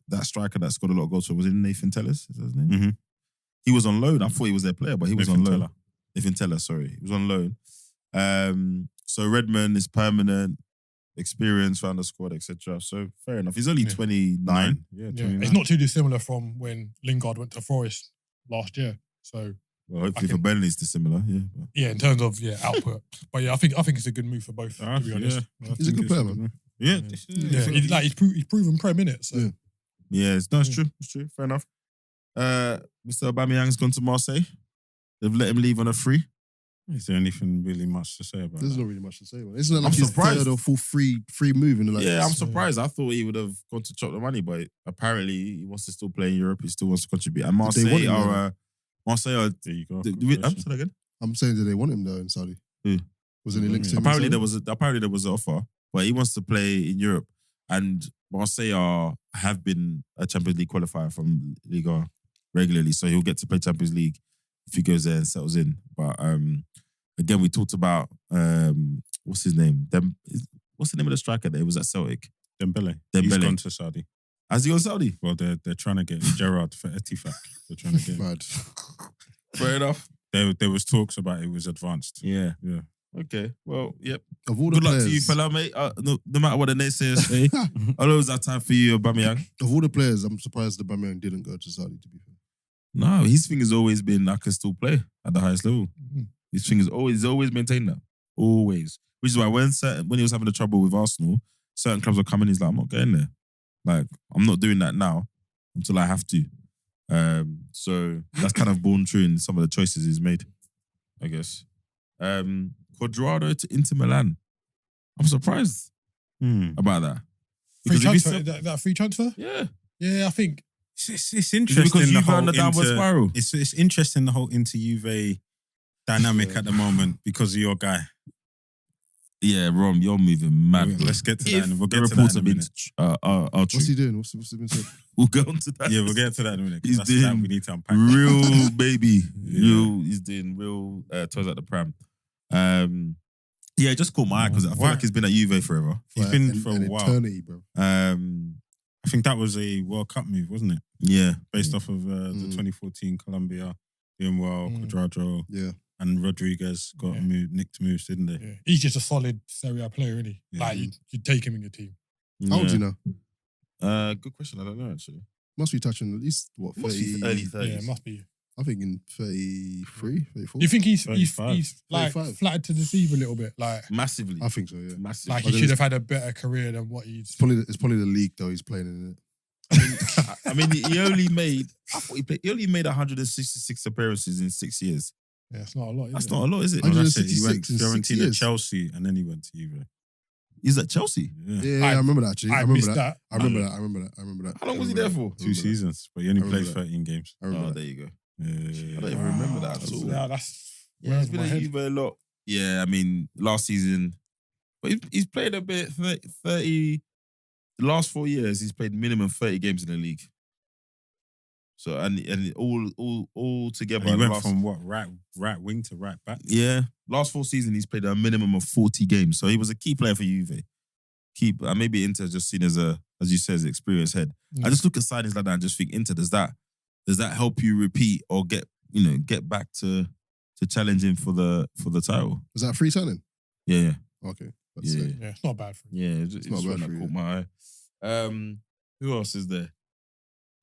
that striker that scored a lot of goals. Was it Nathan Tellers? Is that his name? Mm-hmm. He was on loan. I thought he was their player, but he was on loan. Teller. Nathan Tellers, sorry. He was on loan. So Redmond is permanent, experience around the squad, etc. So fair enough. He's only 29. Yeah, 29. It's not too dissimilar from when Lingard went to Forest last year. So well, hopefully for Burnley it's dissimilar. Yeah, in terms of output. But yeah, I think it's a good move for both. To be honest, he's a good player, man. Yeah, he's proven Prem in it. So it's true. It's true. Fair enough. Mr. Aubameyang's gone to Marseille. They've let him leave on a free. Is there anything really much to say about There's that? not really much to say about it. Isn't that like I'm his surprised. third or full free move in the I'm surprised. I thought he would have gone to chop the money, but apparently he wants to still play in Europe. He still wants to contribute. And Marseille want him are... Marseille. There you go. Say that again. I'm saying that they want him though in Saudi. Who? Was any links to him? Apparently there was an offer, but he wants to play in Europe. And Marseille have been a Champions League qualifier from Liga regularly, so he'll get to play Champions League if he goes there and settles in. But again, we talked about what's his name? What's the name of the striker that was at Celtic? Dembele. He's gone to Saudi. Has he gone to Saudi? Well, they're trying to get Gerrard for Etifak. They're trying to get him. Mad. Fair enough. There was talks about it was advanced. Yeah. Yeah. Okay. Well, yep. Of all the Good luck players, to you, fella, mate. No matter what the naysayers say, I know it's that time for you, Aubameyang. Of all the players, I'm surprised Aubameyang didn't go to Saudi, to be fair. No, his thing has always been I can still play at the highest level. His thing is always maintained that. Always. Which is why when he was having the trouble with Arsenal, certain clubs were coming, he's like, I'm not going there. Like, I'm not doing that now until I have to. So that's kind of born true in some of the choices he's made, I guess. Cuadrado to Inter Milan. I'm surprised about that. free Because if transfer. That free transfer? Yeah. I think It's interesting. because the Juve are whole on the downward spiral. It's interesting the whole Inter Juve dynamic at the moment because of your guy. Yeah, Rom, you're moving mad. Let's get to that. And we'll The get to reports that have in a been minute. are true. What's he doing? What's been said? We'll go on to that. Yeah, we'll get to that in a minute. 'Cause He's that's doing that we need to unpack. real baby. Yeah. He's doing real toys at the pram. Yeah, it just caught my eye because I feel like he's been at Juve forever. He's been for a an while. eternity, bro. I think that was a World Cup move, wasn't it? Yeah. Based off of the 2014 Colombia, doing well, Cuadrado Yeah. and Rodriguez got nicked moves, didn't they? yeah, he's just a solid Serie A player, isn't he? Yeah. Like you'd take him in your team. How old do you know? Good question. I don't know actually. Must be touching at least, what, Must 30? be early Yeah, 30s. it must be. I'm thinking 33, 34. Do you think he's 35. like 35. flattered to deceive a little bit? Like Massively. I think so, yeah. Massively. like he should have had a better career than what he's. It's probably the league, though, he's playing in it. I mean, he only made. I thought he only made 166 appearances in 6 years. Yeah, it's not a lot. That's Is not a lot, is it? Oh, that's it. He went 166 in 6 Fiorentina, years. Chelsea, and then he went to Juve. He's at Chelsea. Yeah. Yeah, I remember that, actually. I remember missed that. that. I remember that. How long was he there for? 2 seasons, but he only remember played that. 13 games. I remember Oh, that. there you go. Yeah. I don't even remember that at all. Yeah, that's. Yeah, he's been my at head. Juve a lot. Yeah, I mean, last season, but he's played a bit. 30. The last 4 years, he's played minimum 30 games in the league. So and all together. And he went last, from what right wing to right back. last 4 seasons he's played a minimum of 40 games. So he was a key player for Juve. keep. And maybe Inter just seen as you said, as an experienced head. I just look at signings like that and just think, Inter, does that help you repeat or get back to challenging for the title? Was that a free signing? Yeah. Okay. Yeah. Yeah, it's not bad for him. Yeah, it's not bad for you. caught my eye. Who else is there?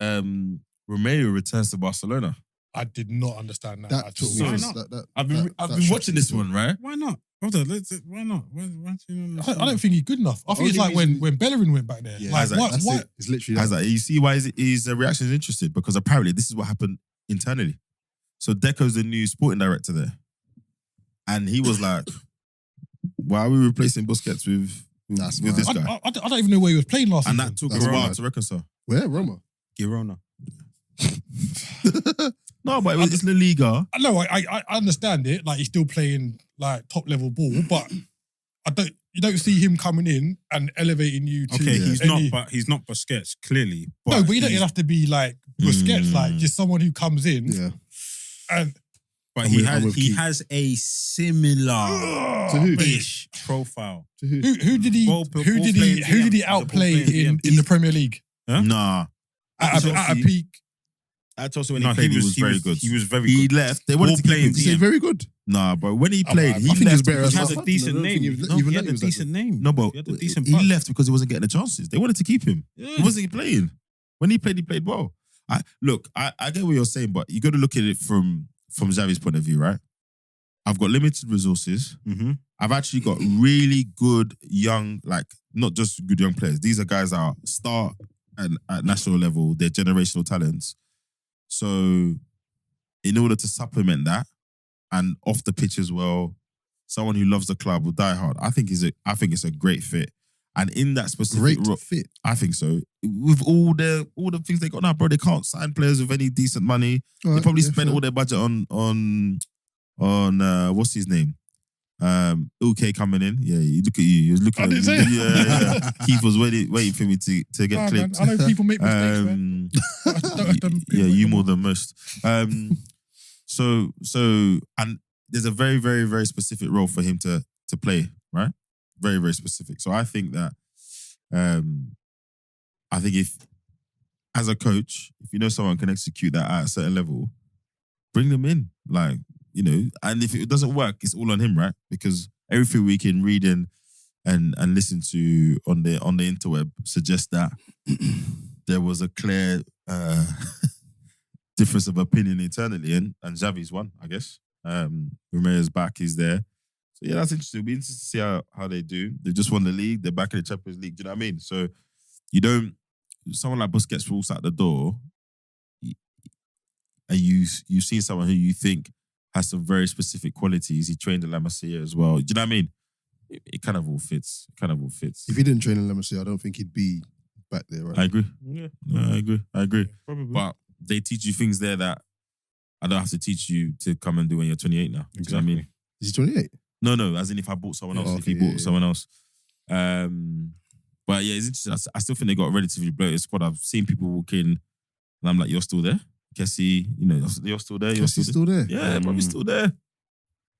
Romeu returns to Barcelona. I did not understand that That at took all. me. Why for- not? I've been that watching this one, right? Why not? Hold on, why not? Why do you not I don't think he's good enough. I think it's Only like reason- when Bellerin went back there. Yeah, Like, Isaac, That's what? it. It's literally As that. you see why his reaction is interested, because apparently this is what happened internally. So Deco's the new sporting director there, and he was like, "Why are we replacing Busquets with That's this mad. guy?" I don't even know where he was playing last And season. that took That's a while mad. to reconcile. Where? Roma? Girona. No, but it's La Liga. No, I understand it. Like he's still playing like top level ball, but you don't see him coming in and elevating you to. Okay, he's any- not Busquets, clearly. No, but you don't he's- have to be like Busquets, like just someone who comes in Yeah. and But I'm he with- has I'm with he Keith. has a similar To who? ish profile. To who? who did he Ball who did he playing outplay DM. in the Premier League Huh? Nah. at a Chelsea. peak? At Chelsea when No, he played, he was very good. He was very He good. left. They wanted Ball to keep playing him. Did you say DM. very good? Nah, but when he played, I he think he was left better because as He has a Southampton. decent I don't think name. he was- No, even he then had he a was that decent name. No, but he had a decent he pass. left because he wasn't getting the chances. They wanted to keep him. Yeah. He wasn't playing. When he played well. I get what you're saying, but you got to look at it from Xavi's point of view, right? I've got limited resources. Mm-hmm. I've actually got really good young, like not just good young players. These are guys that are star at national level. They're generational talents. So, in order to supplement that and off the pitch as well, someone who loves the club will die hard. I think it's a great fit. And in that specific Great fit. I think so. With all the things they got now, bro, they can't sign players with any decent money. They probably spent all their budget on what's his name? UK coming in. Yeah, you look at you. You was looking I at didn't say yeah. Keith was waiting for me to get Nah, man, clipped. I know people make mistakes, man. Yeah, you more than most. So and there's a very, very, very specific role for him to play, right? Very, very specific. So I think that if as a coach, if you know someone can execute that at a certain level, bring them in. Like, and if it doesn't work, it's all on him, right? Because everything we can read and listen to on the interweb suggests that there was a clear difference of opinion internally, and Xavi's one, I guess. Romeu's back, he's there. So yeah, that's interesting. It'll be interesting to see how they do. They just won the league, they're back in the Champions League. Do you know what I mean? So someone like Busquets walks out the door, and you've seen someone who you think has some very specific qualities. He trained in La Masia as well. Do you know what I mean? It kind of all fits. If he didn't train in La Masia, I don't think he'd be back there, right? I agree. Yeah, No, I agree. probably. But they teach you things there that I don't have to teach you to come and do when you're 28 now. Do you know what I mean? Is he 28? No, as in if I bought someone else, Oh, if he okay, bought yeah. someone else. But yeah, it's interesting. I still think they got a relatively bloated squad. I've seen people walk in and I'm like, you're still there? Kessie, you're still there? You're He's still there. Yeah, bro, he's still there.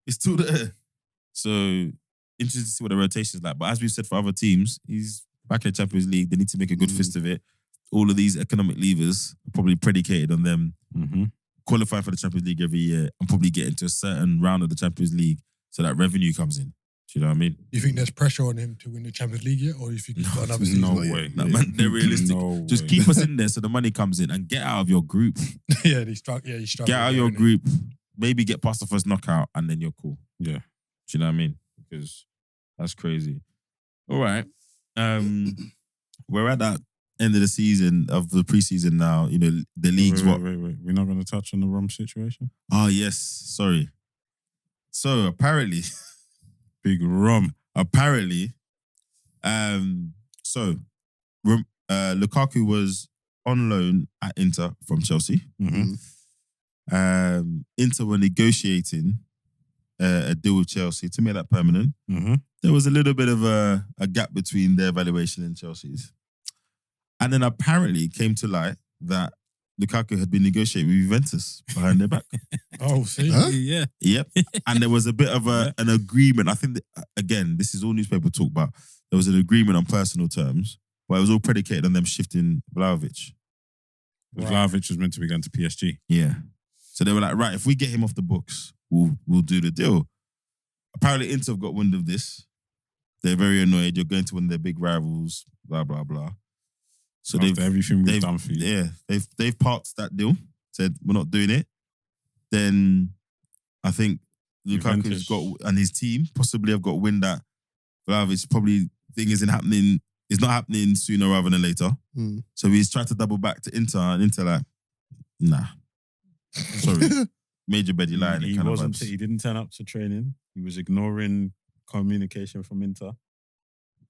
He's still there. So, interesting to see what the rotation is like. But as we've said for other teams, he's back in the Champions League. They need to make a good fist of it. All of these economic levers are probably predicated on them qualifying for the Champions League every year and probably getting to a certain round of the Champions League so that revenue comes in. Do you know what I mean? You think there's pressure on him to win the Champions League yet, or you think he's got another season? no like, way. No, man, they're realistic. No Just way. keep us in there so the money comes in and get out of your group. Yeah, he's struggling. Get out of your group. Maybe get past the first knockout and then you're cool. Yeah. Do you know what I mean? Because that's crazy. All right. We're at that end of the season, of the preseason now. The league's Wait. what? We're not going to touch on the Rom situation? Oh, yes. Sorry. So apparently, Big Rom. Lukaku was on loan at Inter from Chelsea. Mm-hmm. Inter were negotiating a deal with Chelsea to make that permanent. Mm-hmm. There was a little bit of a gap between their valuation and Chelsea's. And then apparently it came to light that Lukaku had been negotiating with Juventus behind their back. Oh, see? Huh? Yeah. Yep. And there was a bit of an agreement. I think, that, again, this is all newspaper talk, but there was an agreement on personal terms, but it was all predicated on them shifting Vlahovic. Vlahovic was meant to be going to PSG. Yeah. So they were like, right, if we get him off the books, we'll do the deal. Apparently Inter have got wind of this. They're very annoyed. You're going to one of their big rivals, blah, blah, blah. So After everything we've done for you. Yeah, they've parked that deal, said we're not doing it. Then I think Lukaku's got, and his team possibly have got wind that Vlahovic probably thing is not happening sooner rather than later. So he's tried to double back to Inter, and Inter like, nah. Sorry. Major Betty lying. He didn't turn up to training. He was ignoring communication from Inter.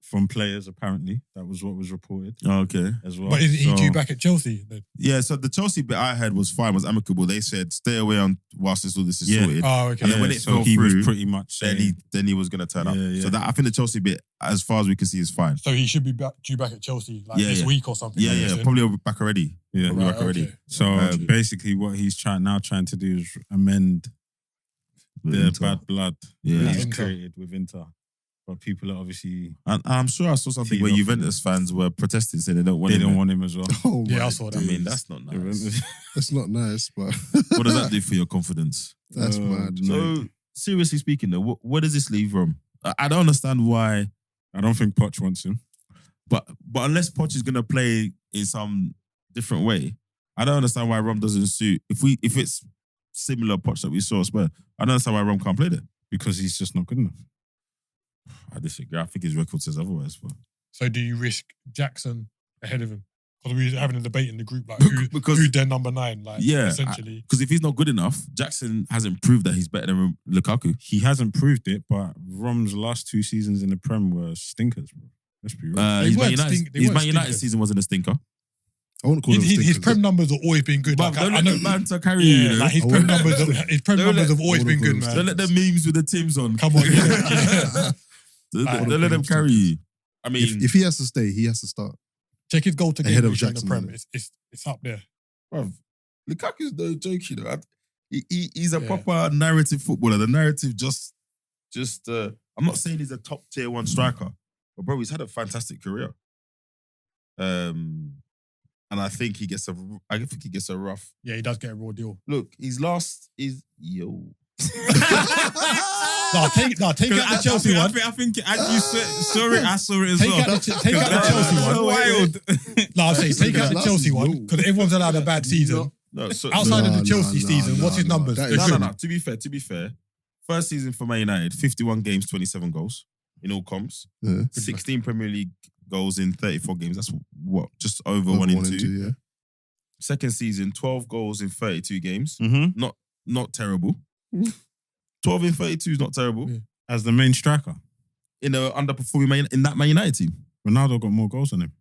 From players, apparently. That was what was reported. Oh, okay. As well. But is he due back at Chelsea? Yeah, so the Chelsea bit I heard was fine, was amicable. They said, stay away on whilst all this is sorted. Oh, okay. And then when it fell he through, was pretty much then he was going to turn up. Yeah. So that I think the Chelsea bit, as far as we can see, is fine. So he should be due back at Chelsea this week or something. Yeah, probably back already. Yeah, probably back already. So basically what he's trying to do is amend the bad blood he's created with Inter. But people are obviously... And I'm sure I saw something where Juventus fans were protesting, saying they don't want him as well. Oh, yeah, I saw that. I mean, that's not nice. That's not nice, but... What does that do for your confidence? That's mad. So, seriously speaking though, what does this leave Rom? I don't understand why... I don't think Poch wants him. But unless Poch is going to play in some different way, I don't understand why Rom doesn't suit... If it's similar Poch that we saw at Spurs, I don't understand why Rom can't play there. Because he's just not good enough. I disagree. I think his record says otherwise. But. So do you risk Jackson ahead of him? Because we were having a debate in the group, like who's their number 9? Like, essentially. Because if he's not good enough, Jackson hasn't proved that he's better than Lukaku. He hasn't proved it, but Rom's last 2 seasons in the Prem were stinkers, bro. Let's be real. His Man United season wasn't a stinker. I wouldn't call his Prem numbers have always been good. Don't let the banter carry you. Like his Prem numbers have always been good, man. Don't let the memes with the Tims on. Come on, Don't let them carry you. I mean, if he has to stay, he has to start. Check his goal to game ratio in the Prem. It's up there. Bruv, Lukaku's no joke, you know. He's a proper narrative footballer. The narrative just. I'm not saying he's a top tier 1 striker, but bro, he's had a fantastic career. And I think he gets a rough. Yeah, he does get a raw deal. Look, his last is take out the Chelsea one. I think I saw it as well. Take out the Chelsea one. Wild. I'm saying take out the Chelsea one because everyone's allowed a bad season. Outside of the Chelsea season, what's his numbers? No. To be fair, first season for Man United, 51 games, 27 goals in all comps. 16 Premier League goals in 34 games. That's what, just over 1 in 2. Yeah. Second season, 12 goals in 32 games. Mm-hmm. Not terrible. 12 in 32 is not terrible. Yeah. As the main striker. In a underperforming in that Man United team. Ronaldo got more goals than him.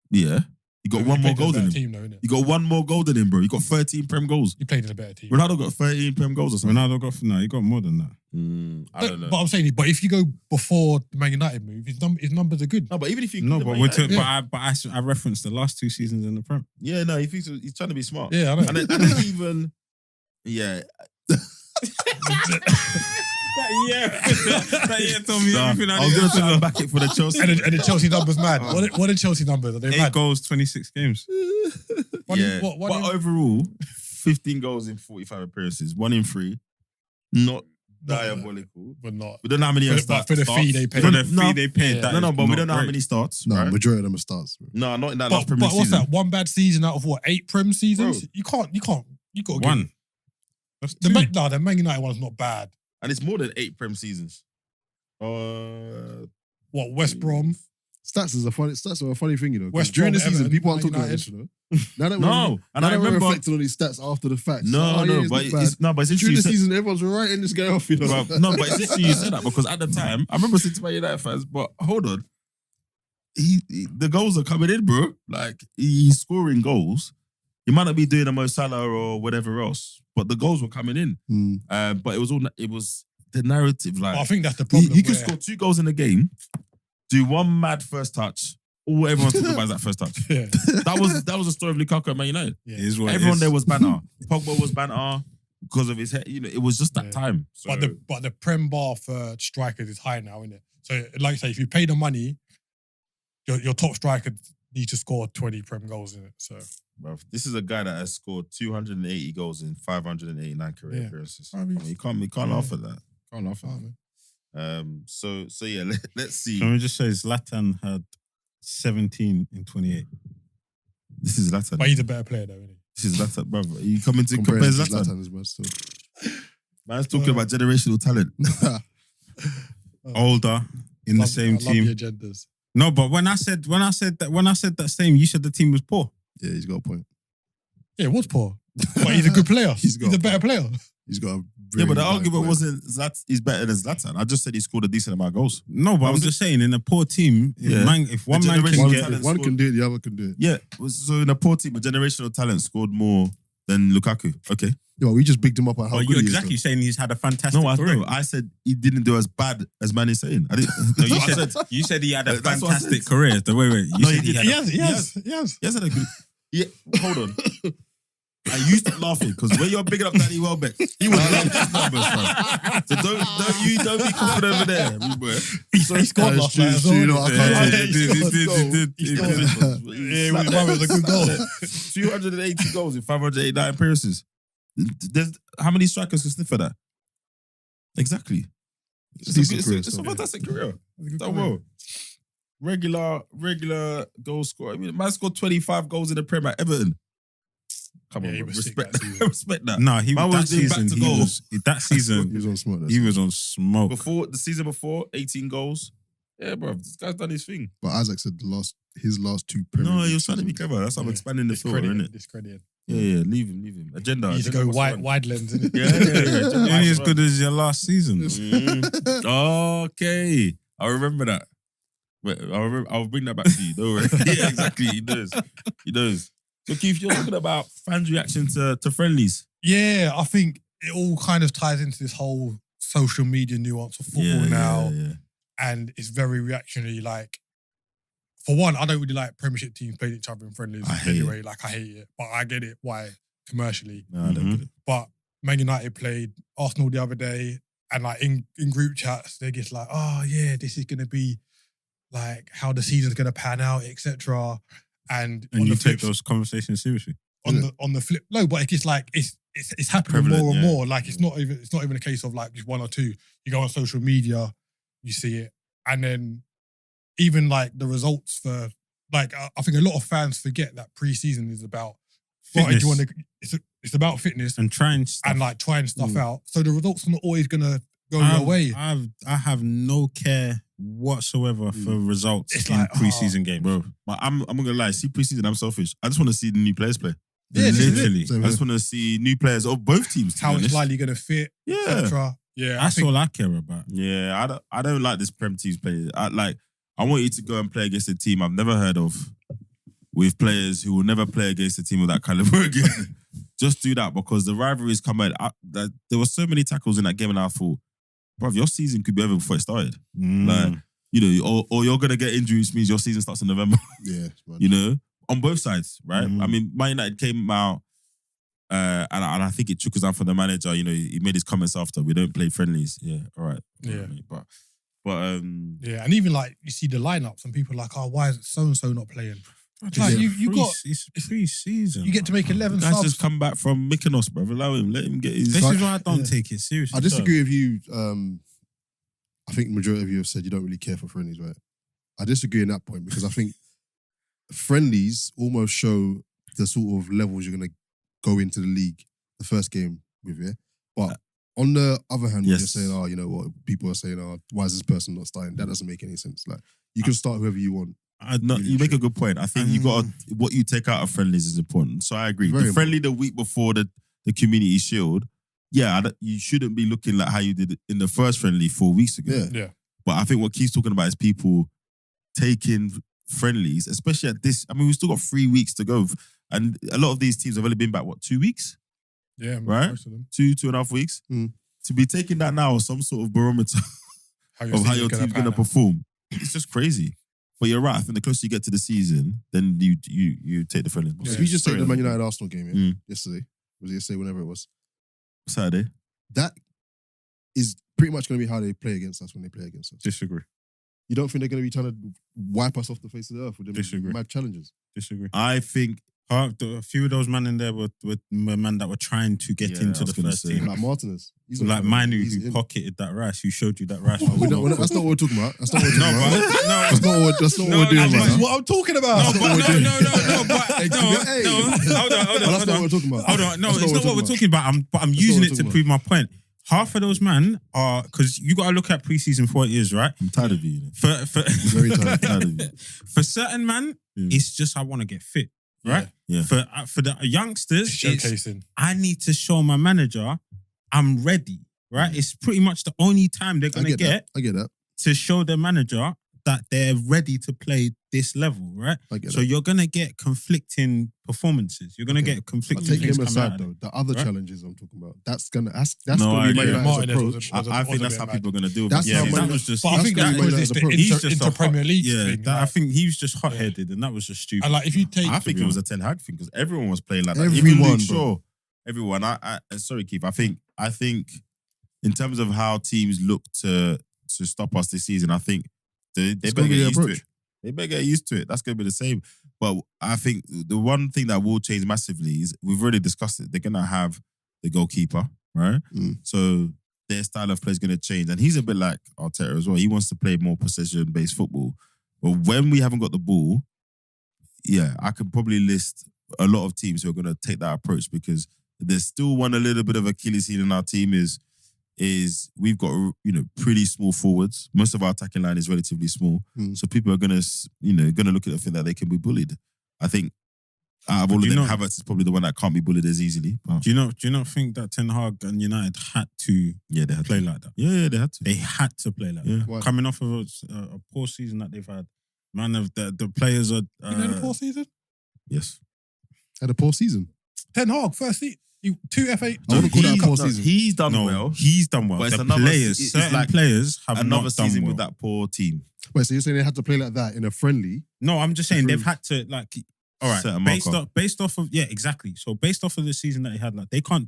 Yeah. He got one more goal than him. He got one more goal than him, bro. He got 13 Prem goals. He played in a better team. Ronaldo got 13 Prem goals or something. He got more than that. I don't know. But I'm saying, if you go before the Man United move, his numbers are good. No, but even if you I referenced the last 2 seasons in the Prem. Yeah, no, he's trying to be smart. Yeah, I know. And then even That year told me everything I was going to try and back it for the Chelsea. And the Chelsea numbers mad. What are Chelsea numbers? Are they 8 mad? goals, 26 games. But overall, 15 goals in 45 appearances, 1 in 3. Not diabolical. But not. We don't know how many But for the fee they paid. For the fee they paid. Yeah. No, but we don't know how many starts. No, right? majority of them are starts. Bro. No, not in that last Premier But League what's season. that? 1 bad season out of what? 8 Prem seasons? Bro. You can't. You got 1. That's 2. The Man United one's not bad. And it's more than 8 Prem seasons. What, West Brom? Stats are a funny thing, you know. West During Brom, the season, Everton, people aren't Man talking about United. this, you know. Now And I remember reflecting on these stats after the fact. but it's interesting. During You the said, season, everyone's writing this guy off, you know. no, but it's interesting you said that because at the time, I remember saying to my United fans, but hold on, the goals are coming in, bro. Like he's scoring goals. He might not be doing a Mo Salah or whatever else, but the goals were coming in. But it was the narrative. Like I think that's the problem. He could score 2 goals in a game, do 1 mad first touch. All everyone's talking about is that first touch. Yeah. That was the story of Lukaku at Man United. Yeah. Everyone there was banter. Pogba was banter. because of his head. You know, it was just that Yeah. time. So, But the prem bar for strikers is high now, isn't it? So like I say, if you pay the money, your top striker need to score 20 prem goals in it. So bruv, this is a guy that has scored 280 goals in 589 career Yeah. appearances. I mean, you can't laugh at that. Can't laugh at Oh, that. man. So yeah, let's see. Can we just say Zlatan had 17 in 28? This is Zlatan. But he's a better player though, isn't he? This is Zlatan, brother. Are you coming to compare Comparing to Zlatan? Zlatan is mad still. Man's talking about generational talent. Older in the same I love team. the agendas. No, but when I said that same, you said the team was poor. Yeah, he's got a point. Yeah, it was poor. But he's a good player. He's he's a better player. He's got a Yeah, but the valid argument point. wasn't that he's better than Zlatan. I just said he scored a decent amount of goals. No, but I'm just saying, in a poor team, Yeah. if one The man can generational get, talent If one scored- can do it, the other can do it. Yeah, so in a poor team, a generational talent scored more than Lukaku. Okay. Yeah, we just bigged him up at how well, good you're he is. exactly saying he's had a fantastic No, career. I said he didn't do as bad as man is saying. I didn't. No, you I said, you said he had a That's what I fantastic said. career. Wait. You No, said he he had did. a, Yes. Yes, I agree. Yeah, hold on. You stop laughing because when you're bigging up Danny Welbeck, he was laughing his numbers, fam. So don't be confident over there, boy. He scored That's last true, night it's as true, well. you know, I can't Yeah, take he it. scored. He He scored. scored. Yeah, it was a good goal. 280 goals in 589 appearances. There's how many strikers can sniff for that? Exactly. It's decent a career, it's a so. fantastic career. Done career. well. Regular goal scorer. I mean, man scored 25 goals in the Premier at Everton. Come Yeah, on, he bro. was sick Respect that that. season. Respect that. no, he Man that was doing back season to he goal. was that He season was on smart. he was on smoke. Before the season before, 18 goals. Yeah, bro. This guy's done his thing. But Isaac said his last two Premier No, he League was trying to be seasons- clever. That's how I'm Yeah. expanding the filter, isn't it? Discredited. Yeah, leave him. Agenda. He used to agenda go must wide, run. wide lens, innit? Yeah. Only as good as your last season. Okay. I remember that. Wait, I'll bring that back to you. Don't worry. Yeah, exactly. He knows. So Keith, you're talking about fans' reaction to friendlies. Yeah, I think it all kind of ties into this whole social media nuance of football now. Yeah. And it's very reactionary. Like, for one, I don't really like Premiership teams playing each other in friendlies I hate anyway. Like, I hate it. But I get it why commercially. No, I don't get it. But Man United played Arsenal the other day, and like in group chats, they're just like, oh yeah, this is gonna be like how the season's gonna pan out, etc. And And on you the flip, take those conversations seriously. on the flip, no, but it's just like it's happening Prevalent, more and yeah. more. Like it's not even a case of like just one or two. You go on social media, you see it, and then even like the results for like I think a lot of fans forget that pre-season is about Fitness. it's about fitness And trying stuff. and like trying stuff Mm. out. So the results are not always gonna go I your way. have no care whatsoever for results It's in like, preseason games. Bro, but I'm not gonna lie. See, preseason, I'm selfish. I just want to see the new players play. Yeah, this is it. Literally. Same I here. just want to see new players of both teams. to How be it's honest. likely gonna fit, Yeah. etc. Yeah, I That's think all I care about. Yeah, I don't like this Prem teams play. I want you to go and play against a team I've never heard of, with players who will never play against a team of that caliber again. Just do that because the rivalries come out. There were so many tackles in that game, and I thought, bruv, your season could be over before it started. Like, you know, or you're gonna get injuries, means your season starts in November. Yeah, it's mad. You know, on both sides, right? Mm. I mean, Man United came out, and I think it took us down for the manager. You know, he made his comments after, we don't play friendlies. Yeah, all right. Yeah. But yeah, and even like you see the lineups and people are like, oh, why is so and so not playing? Like, It's pre-season. You get to make 11 guys subs. just come back from Mykonos, bro. Allow him, let him get his. This Like- is why I don't yeah. take it seriously. I disagree with you. I think the majority of you have said you don't really care for friendlies, right? I disagree on that point because I think friendlies almost show the sort of levels you're going to go into the league the first game with, yeah? But on the other hand, when Yes. you're saying, oh, you know what, people are saying, oh, why is this person not starting? That doesn't make any sense. Like, you can start whoever you want. No, you make a good point. I think you got what you take out of friendlies is important. So I agree. Very The friendly the week before the Community Shield, yeah, you shouldn't be looking like how you did in the first friendly 4 weeks ago. Yeah. Yeah. But I think what Keith's talking about is people taking friendlies, especially at this. I mean, we've still got 3 weeks to go. And a lot of these teams have only been back, 2 weeks? Yeah, Right? most of them. 2.5 weeks? Mm. To be taking that now as some sort of barometer of how your team's going to perform, it's just crazy. But you're right. I think the closer you get to the season, then you take the friendly. So if you just take the Man United Arsenal game Mm. yesterday, was it yesterday, whenever it was? Saturday. That is pretty much going to be how they play against us when they play against us. Disagree. You don't think they're going to be trying to wipe us off the face of the earth with them Disagree. mad challenges? Disagree. I think A few of those men in there were men that were trying to get Yeah, into I the was gonna first say. team. Like Martinez. He's Like Manu, he's who in. pocketed that rice, who showed you that rice. That's not what we're talking about. That's not what we're No, talking about. but no, That's not what we're doing This right is now. what I'm talking about. no, but Hey. hold on. But that's not what we're talking about. Hold on, no, That's it's not what we're talking about. But I'm That's using not it what to we're prove my point. Half of those men are because you got to look at preseason for what it is, right? I'm tired of you. For Very tired. Tired of you. for certain man, it's just I want to get fit, right? Yeah. For the youngsters, it's Showcasing. I need to show my manager I'm ready, right? It's pretty much the only time they're I gonna get that. I get that. to show their manager that they're ready to play this level, right? I get So that. you're gonna get conflicting performances. You're gonna Okay. get But conflicting taking things him coming out aside of though, it. the other Right? challenges I'm talking about, that's No, gonna be I Man agree. United's Martinez approach. I think that's how people are going to deal with That's it. how Yeah, Man that was just. But I That's think gonna that be was Man just the United's approach. inter Premier League Yeah, thing. I like- think he was just hot-headed, and that was just stupid. and like if you take, I think it was a Ten Hag thing because everyone was playing like that. Everyone, Even Luke bro. Shaw, everyone. Sorry, Keith. I think in terms of how teams look to stop us this season, I think they It's better gonna be get the used to approach. it. They better get used to it. That's going to be the same. But I think the one thing that will change massively is we've already discussed it. They're going to have the goalkeeper, right? Mm. So their style of play is going to change. And he's a bit like Arteta as well. He wants to play more possession-based football. But when we haven't got the ball, yeah, I could probably list a lot of teams who are going to take that approach because there's still one a little bit of Achilles heel in our team is we've got pretty small forwards. Most of our attacking line is relatively small, so people are gonna look at the thing that they can be bullied. I think out of all of them, Havertz is probably the one that can't be bullied as easily. But Do you not think that Ten Hag and United had to they had play to. like that? Yeah, they had to. They had to play like Yeah. that. Why? Coming off of a poor season that they've had, man, the players are. you know the poor season. Yes. Had a poor season. Ten Hag first season, 2 FA. I wouldn't call that a poor No, season. he's done No, well. he's done well. But it's The another- players, it's certain like players have Another not season done well. with that poor team. Wait, so you're saying they had to play like that in a friendly? No, I'm just saying they've Improve. had to all right, Set a based marker. off of exactly. So based off of the season that they had, they can't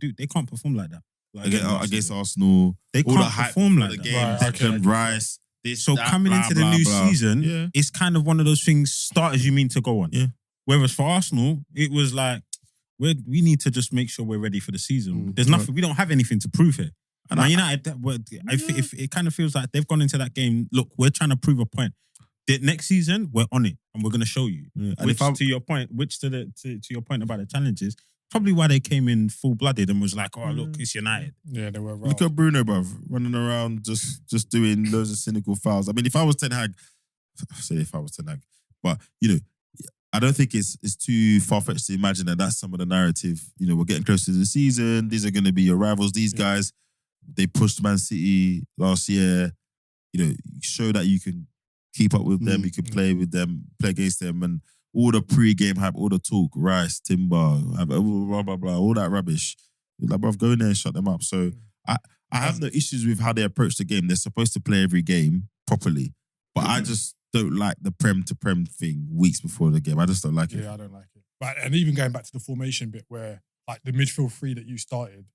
perform like that. Like Against season. Arsenal, They all the can't hype perform for like the that. game, Right, okay. Declan Rice. This, So that, coming blah, into the blah, new blah. season, Yeah. it's kind of one of those things. Start as you mean to go on. Yeah. Whereas for Arsenal, it was like we need to just make sure we're ready for the season. There's nothing. We don't have anything to prove here. And Man United, if it kind of feels like they've gone into that game. Look, we're trying to prove a point. The next season, we're on it, and we're going to show you. Yeah. And Which, if I'm, to your point, to your point about the challenges, probably why they came in full blooded and was like, "Oh, look, it's United." Yeah, they were. look at Bruno, bruv, running around just doing loads of cynical fouls. I mean, if I was Ten Hag, but I don't think it's too far-fetched to imagine that that's some of the narrative. We're getting close to the season. These are going to be your rivals. These guys, they pushed Man City last year. Show that you can keep up with them. You can play with them, play against them, and all the pre-game hype, all the talk, Rice, Timber, blah, blah, blah, all that rubbish. You're like, bruv, go in there and shut them up. So I have no issues with how they approach the game. They're supposed to play every game properly. But I just don't like the prem to prem thing weeks before the game. I just don't like it. Yeah, I don't like it. But and even going back to the formation bit where like the midfield three that you started,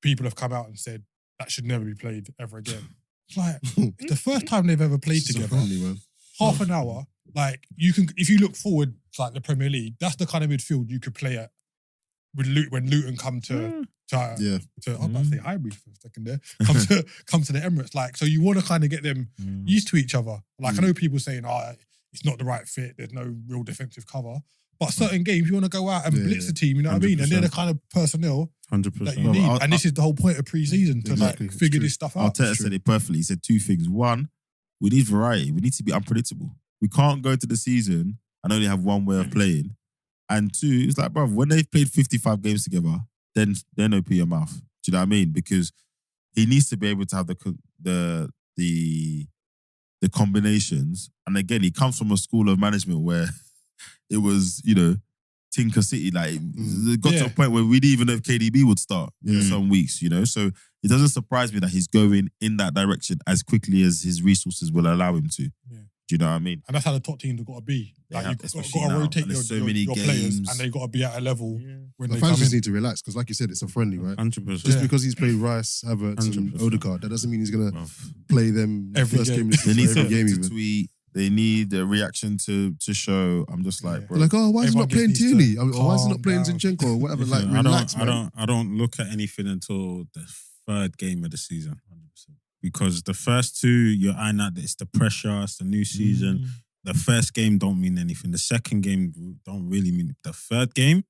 people have come out and said that should never be played ever again. It's like it's the first time they've ever played It's so together. friendly, man. Half an hour. Like you can, if you look forward to like the Premier League, that's the kind of midfield you could play at with when Luton come to Yeah. I'm about to say Highbury for a second there. Come to the Emirates. Like, so you want to kind of get them used to each other. Like I know people saying, it's not the right fit, there's no real defensive cover. But certain games you want to go out and blitz the team, you know what I mean? And they're the kind of personnel 100%. that you need. And this is the whole point of pre-season to Exactly. like figure It's this stuff out. Arteta said it perfectly. He said two things. One, we need variety. We need to be unpredictable. We can't go into the season and only have one way of playing. And two, it's like, bruv, when they've played 55 games together, then open your mouth. Do you know what I mean? Because he needs to be able to have the combinations. And again, he comes from a school of management where it was, Tinker City. Like, it got to a point where we didn't even know if KDB would start some weeks, So it doesn't surprise me that he's going in that direction as quickly as his resources will allow him to. Yeah. Do you know what I mean? And that's how the top teams have got to be. They Like have, you've got especially to now, rotate and there's so your many players games. and they've got to be at a level when The they fans come just in. need to relax because, like you said, it's a friendly, right? 100%. Just Yeah. because he's played Rice, Havertz, and 100%. Odegaard, that doesn't mean he's gonna Bruv. play them Every first game. game. They need every something game to even. tweet. They need a reaction to show. I'm just like, Yeah. bro. They're like, oh, why is he Everyone not playing just needs to Tierney? Or why is he not calm playing down. Zinchenko or whatever? Like, Listen, relax, man. I don't look at anything until the third game of the season. 100%. Because the first two, you're eyeing out that it's the pressure, it's the new season. The first game don't mean anything. The second game don't really mean it. The third game,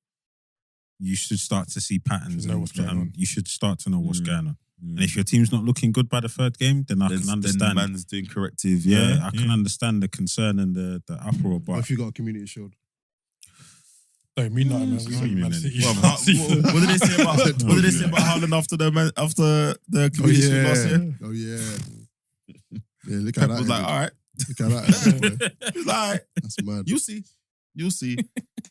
you should start to see patterns. Should know what's going on. You should start to know what's going on. Mm. And if your team's not looking good by the third game, then I can understand. Then man's doing corrective. Yeah, Yeah, I can understand the concern and the uproar. What But if you got a community shield? Don't mean nothing, man. We Don't beat mean Man anything. City. Well, last season. what did they say about Haaland after the community shield last year? Oh, yeah. Yeah, look at Pep that. was like, all right. Look at that. He's like, all right. That's mad. You'll see.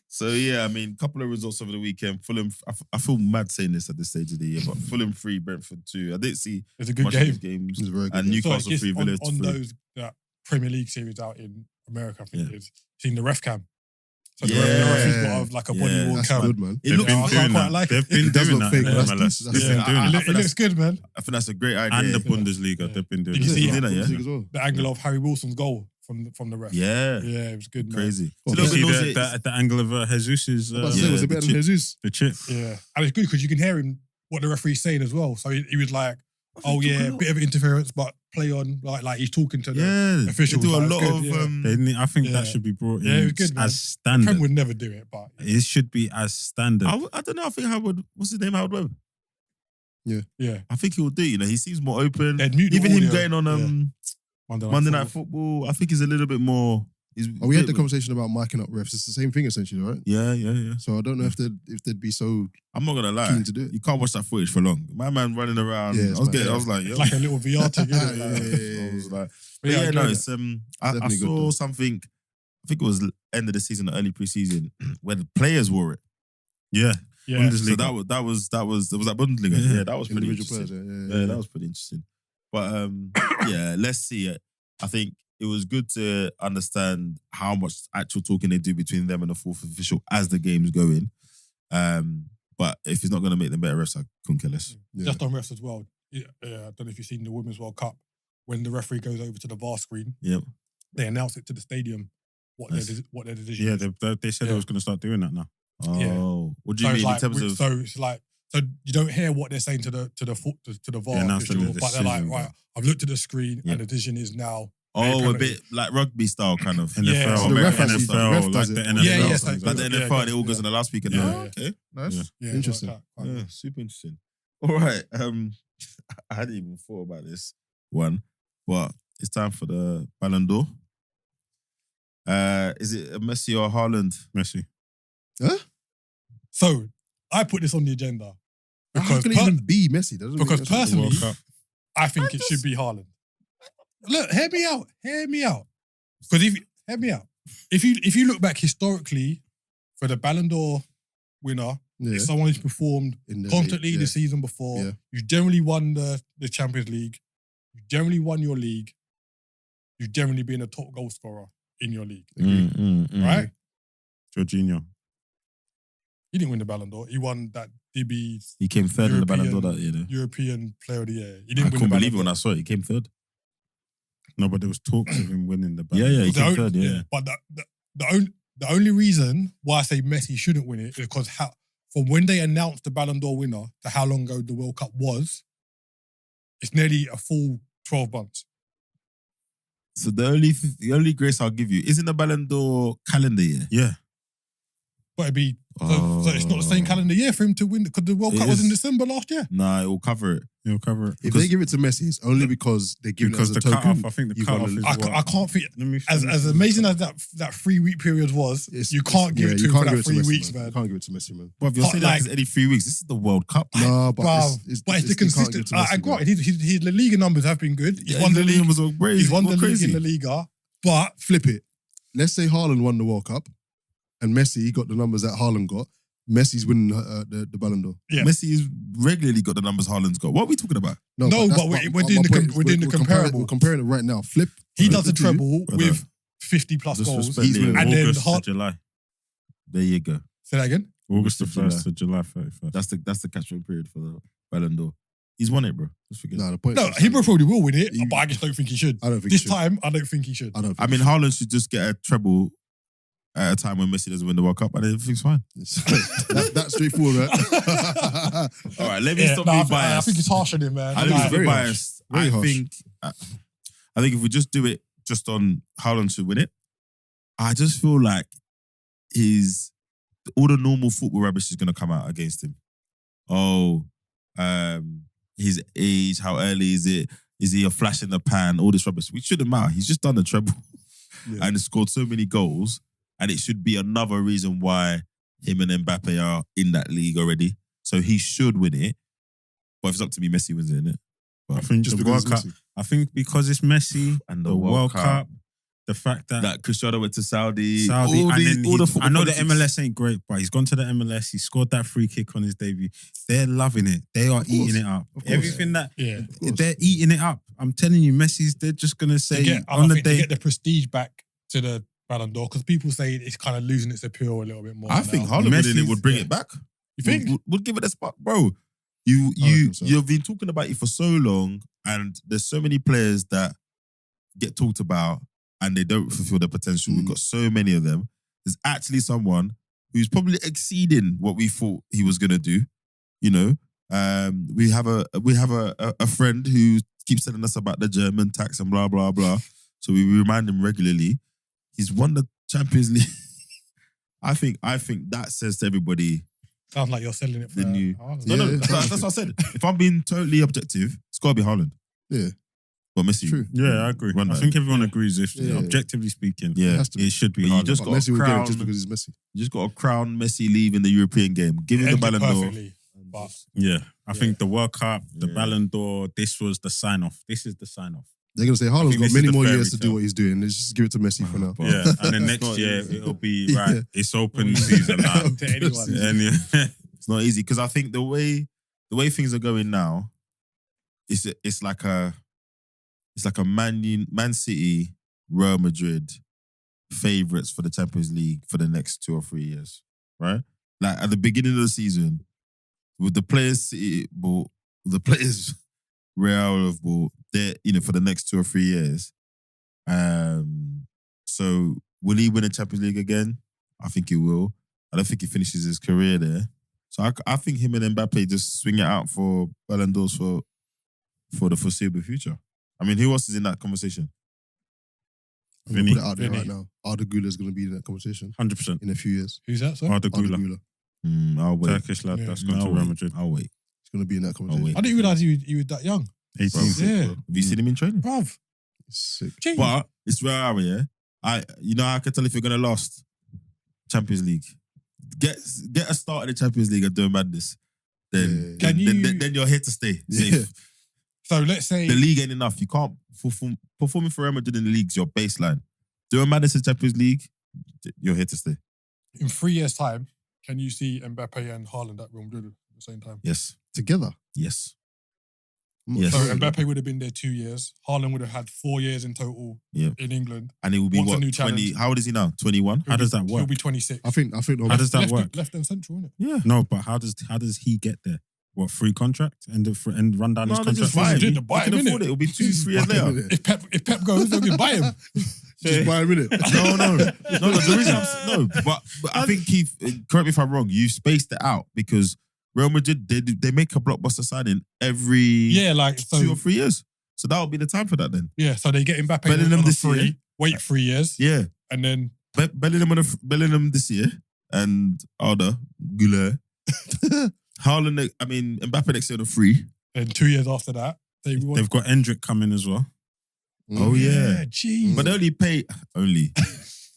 So yeah, I mean, couple of results over the weekend. Fulham. I feel mad saying this at this stage of the year, but Fulham 3, Brentford 2. I didn't see It's a good much of game. these games. It's a very good And game. Sorry, Newcastle just 3, Villa on 3. those that Premier League series out in America, I think Yeah. it is. Seen the ref cam. So the Yeah. referee's got like a body Yeah, worn That's cam. good, man. It they've looks been I doing quite that. like They've it. been It does doing look that. fake, in but MLS. that's They've decent. been Yeah, doing I It, that. it looks good, man. I think that's a great idea. And the Bundesliga, they've been doing Did you that. see Did I, yeah? As well. The angle of Harry Wilson's goal from the ref. Yeah, Yeah, it was good, man. crazy. Well, It's a You little see bit nauseous. the angle of Jesus' I was about to say, was it the better chip. than Jesus? the chip. Yeah. And it's good because you can hear him, what the referee's saying as well. So he was like, I oh think yeah, took a bit of interference, but play on. Like he's talking to the Yeah, officials. they do a Like, lot it's of. good, yeah. They need- I think Yeah. that should be brought in Yeah, it was good, man. as Prem standard. would never do it, but It should be as standard. I don't know. I think Howard. What's his name? Howard Webb. yeah. I think he will do. You know, he seems more open. They'd mute the Even him audio. going on Yeah. Monday Night Football. I think he's a little bit more. Oh, we had the conversation about miking up refs. It's the same thing essentially, right? Yeah. So I don't know if they'd be so I'm not gonna lie. keen to do it. You can't watch that footage for long. My man running around. Yeah, it's I was mad. getting. I was like, yo. It's like a little VR thing, isn't it? Yeah. I was like, But but yeah, I no, enjoyed it's I Definitely good saw though. something. I think it was end of the season, or early preseason, where the players wore it. Yeah. Yeah. So that was that Bundesliga. Yeah, that was pretty individual interesting. players. Yeah, that was pretty interesting. But yeah, let's see it. I think it was good to understand how much actual talking they do between them and the fourth official as the game's going. But if he's not going to make them better refs, I couldn't care less. Yeah. Just on refs as well. Yeah, I don't know if you've seen the Women's World Cup. When the referee goes over to the VAR screen, Yep. they announce it to the stadium what Nice. their decision Yeah, is. they said they was going to start doing that now. Oh, Yeah. what do you So it's mean like, in terms of? so it's like, so you don't hear what they're saying to the VAR Yeah, now it's official, the but they're like, decision. right, I've looked at the screen Yeah. and the decision is now. Oh, a penalty. bit like rugby style kind of. NFL, Yeah, so the ref American actually- NFL, ref like does the it. NFL. Yeah, yeah, something Like the like Yeah, NFL, it all yeah. goes in the last weekend. Yeah, Oh, yeah. okay, nice. Yeah. Yeah, Interesting. like that. Yeah, super interesting. All right. I hadn't even thought about this one, but it's time for the Ballon d'Or. Is it a Messi or Haaland? Messi. So I put this on the agenda How because can it even be Messi? That doesn't make because no sense. personally, World Cup. I think it should be Haaland. Look, hear me out. Because hear me out. If you look back historically for the Ballon d'Or winner, Yeah. it's someone who's performed In the constantly league, the season before. Yeah. You generally won the Champions League. You generally won your league. You've generally been a top goal scorer in your league. Right? Jorginho. He didn't win the Ballon d'Or. He won that DB He came third in the Ballon d'Or European- that year. Though. European Player of the Year. He I didn't win couldn't the believe it Ballon when d'Or. I saw it. He came third. No, but there was talks of him winning the Ballon. Yeah, he The came only- third. Yeah. But the only reason why I say Messi shouldn't win it is because from when they announced the Ballon d'Or winner to how long ago the World Cup was, it's nearly a full 12 months. So the only grace I'll give you isn't the Ballon d'Or calendar year. Yeah. But it'd be so it's not the same calendar year for him to win because the World It Cup was in is. December last year. Nah, it will cover it. He'll cover it. If they give it to Messi, it's only because they give Because it as the a cut token. off, I think the You've cut won off the- is I what? can't think Let me as finish amazing this. as that 3-week period was. It's- You can't give it to you him can't for give that it to 3 Messi, weeks, man. man. You can't give it to Messi, man. But if you're But saying like- that every 3 weeks, this is the World Cup. No, but Bruv, it's but it's the you can't give consistent. it to Messi, And man. granted, his La Liga numbers have been good. He's Yeah, won the his league. was all crazy. He's won the all league crazy. in the Liga. But Flip it. Let's say Haaland won the World Cup and Messi got the numbers that Haaland got. Messi's winning the Ballon d'Or. Yeah. Messi has regularly got the numbers Haaland's got. What are we talking about? No, that's but my- we're my doing the point we're doing the comparable. We're comparing it right now. Flip. He does the two. treble Brother. with 50 plus goals. Disrespect He's me. winning. And then August to Haaland. July. There you go. Say that again. August the July. 1st to July 31st. That's the catchment period for the Ballon d'Or. He's won it, bro. Just forget. No, the point. No, is- he probably will win it, He- but I just don't think he should. I don't think This he should. time, I don't think he should. I don't. Think I mean, Haaland should just get a treble at a time when Messi doesn't win the World Cup, and everything's fine. that's straightforward, right? All right, let me stop I being think- I biased. think it's harsh on him, man. I think Like, it's very biased. Very harsh. I think if we just do it just on Haaland should win it, I just feel like all the normal football rubbish is going to come out against him. Oh, his age, how early is it? Is he a flash in the pan? All this rubbish. We shouldn't matter. He's just done the treble and scored so many goals, and it should be another reason why him and Mbappe are in that league already. So he should win it. But if it's up to me, Messi wins it, innit? I think Just the because World it's Cup. Messi. I think because it's Messi And the World Cup, the fact that That Cristiano went to Saudi. Saudi, all and these, then all the I football know the politics. MLS ain't great, but he's gone to the MLS. He scored that free kick on his debut. They're loving it. They are eating it up. Of course. Everything that Yeah. they're eating it up. I'm telling you, Messi's. They're just gonna say on the to day. get the prestige back to the Ballon d'Or, because people say it's kind of losing its appeal a little bit more. I think now. Haaland winning it Messi's- would bring yeah. it back. You think? Would give it a spot, bro. I reckon so. You've been talking about it for so long, and there's so many players that get talked about and they don't fulfill their potential. We've got so many of them. There's actually someone who's probably exceeding what we thought he was gonna do. You know, we have a friend who keeps telling us about the German tax and blah blah blah. So we remind him regularly. He's won the Champions League. I think that says to everybody. Sounds like you're selling it for The new- Haaland. No, no, Yeah. that's what I said. If I'm being totally objective, it's got to be Haaland. Yeah. But Messi. True. Yeah, I agree. Run I that. think everyone agrees. If Yeah. objectively speaking, Yeah. It has to be. it should be. But you Haaland. just But got Messi will get crown. it just because he's Messi. You just got to crown Messi leaving the European game. Give him the Ended Ballon d'Or. perfectly, but Yeah, I think the World Cup, the Yeah. Ballon d'Or, this was the sign off. This is the sign off. They're gonna say I Haaland's think got this many is the more fairy years to do tale. what he's doing. Let's just give it to Messi for now. But- Yeah, and then It's next not year easy. it'll be Yeah. right. It's open season now. to anyone. And yeah. It's not easy because I think the way things are going now, it's like a Man City, Real Madrid favorites for the Champions League for the next 2 or 3 years, right? Like at the beginning of the season, with the players City bought, the players Real have bought, for the next 2 or 3 years. So will he win a Champions League again? I think he will. I don't think he finishes his career there. So I think him and Mbappe just swing it out for Ballon d'Ors for the foreseeable future. I mean, who else is in that conversation? I'm gonna put it out there Vinny. right now. Arda Güler's gonna be in that conversation 100%. in a few years. Who's that, sir? Arda Arda Güler, Güler. I'll wait. Turkish lad Yeah. that's gone I'll to Real wait. Madrid. I'll wait. He's gonna be in that conversation. wait. I didn't realise you were that young. 18. Yeah. Have you seen him in training? Bruv. Sick. Gee. But it's Real Madrid, yeah. I can tell if you're gonna last Champions League. Get a start in the Champions League and do madness. Then, Yeah. then you're here to stay. Yeah. Safe. So let's say The league ain't enough. You can't performing for Real Madrid in the league's your baseline. Doing madness in Champions League, you're here to stay. in 3 years' time, can you see Mbappe and Haaland at Real Madrid at the same time? Yes. Together. Yes. I'm not Yes. So sure. Mbappe would have been there 2 years. Haaland would have had 4 years in total Yeah. in England. And it will be Wants a what, new 20? challenge. How old is he now? 21? How does that He'll work? be 26. I think How does that left, work? Left and central, innit? Yeah. No, but how does he get there? What, free contract and run down his No, they contract? just buy him. Did They the buy can him, afford innit? it. It'll be 2-3 years later. If Pep goes, they'll just buy him. Just buy a minute. No. The reason but I think Keith, correct me if I'm wrong. You spaced it out because Real Madrid they make a blockbuster signing every Yeah, like 2 or so. 3 years. So that would be the time for that then. Yeah, so they get Mbappe Bellingham on a this free. year. Wait 3 years, Yeah, and then Bellingham this year and Arda Güler, Haaland. I mean Mbappe next year on a free. 2 years after that, They've got Endrick coming as well. Oh yeah, Jeez. but they only pay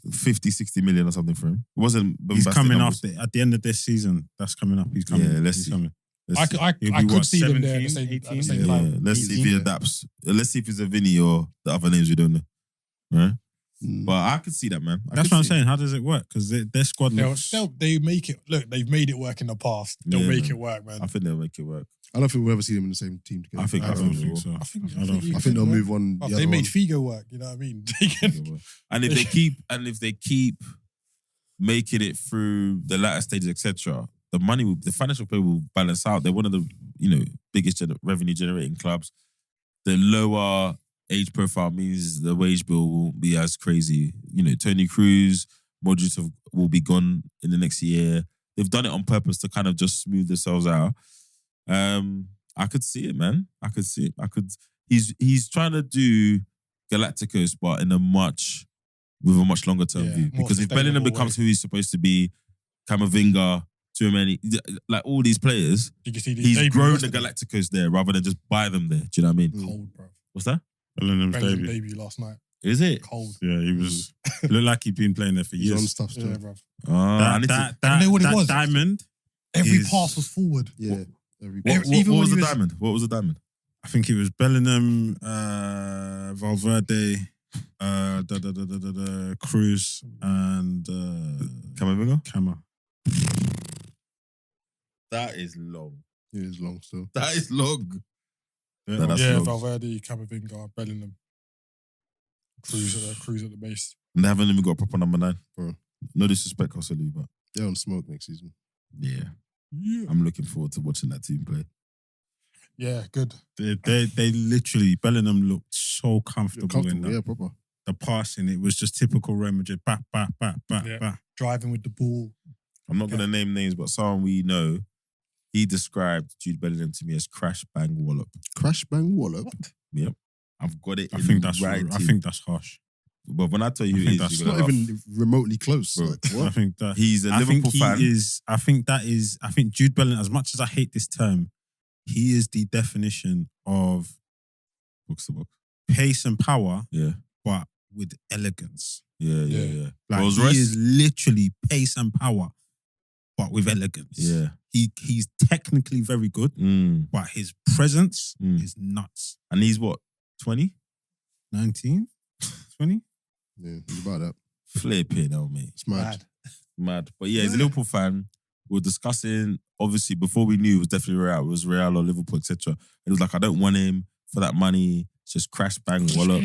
50-60 million or something for him. It wasn't. He's bombastic coming numbers. after at the end of this season. That's coming up. He's coming. Yeah, let's He's see. coming. Let's see. I He'll be could what, see them there at the 17, same, at the same 18? Yeah, time. let's see if he adapts. Let's see if it's a Vinny or the other names we don't know. Right? But I could see that, man. That's what I'm saying. How does it work? Because their squad looks. They make it. Look, they've made it work in the past. They'll Yeah, make man. it work, man. I think they'll make it work. I don't think we'll ever see them in the same team together. I think I don't they think will. so. I think I think they'll move on. Bruv, the they other made one. Figo work. You know what I mean? They can, And if they keep making it through the latter stages, etc., the financial play will balance out. They're one of the biggest revenue generating clubs. The lower age profile means the wage bill won't be as crazy. Tony Cruz, Modric will be gone in the next year. They've done it on purpose to kind of just smooth themselves out. I could see it, man. I could see it. He's trying to do Galacticos, but with a much longer term view. Because if Bellingham becomes who he's supposed to be, Camavinga, too many, like all these players, he's grown the Galacticos there rather than just buy them there. Do you know what I mean? Cold, bro. What's that? Bellingham's debut last night. Is it? Cold. Yeah, he was. Looked like he'd been playing there for years. He's on stuff still. Yeah, bro. That know what it was? diamond. Every pass was forward. Yeah. What was the diamond? What was the diamond? I think it was Bellingham, Valverde, Cruz, and Camavinga? Cama. That is long. It is long still. That is long. That's Yeah, long. Valverde, Camavinga, Bellingham. Cruz at the base. And they haven't even got a proper number 9. Bro. No disrespect, Joselu, but They're on smoke next season. yeah. I'm looking forward to watching that team play. Yeah, good. They literally, Bellingham looked so comfortable in that. Yeah, proper. The passing, it was just typical Real Madrid. Back. Yeah. Driving with the ball. I'm not going to name names, but someone we know, he described Jude Bellingham to me as crash bang wallop. Crash bang wallop. Yep. I've got it. I think that's harsh. But when I tell you who it is, It's you're not gonna laugh. even remotely close. Bro. Like, what? I think that He's a Liverpool fan. I think Jude Bellingham, as much as I hate this term, he is the definition of Box to box. pace and power, Yeah. but with elegance. Yeah. Like Rolls he Royce? is literally pace and power, but with elegance. Yeah. He's technically very good, but his presence is nuts. And he's what? 20? 19? 20? Yeah, it's about that. Flipping hell, mate. It's mad. Mad. But yeah, he's a Liverpool fan. We were discussing, obviously, before we knew it was definitely Real. It was Real or Liverpool, etc. It was like, I don't want him for that money. It's just crash, bang, wallop.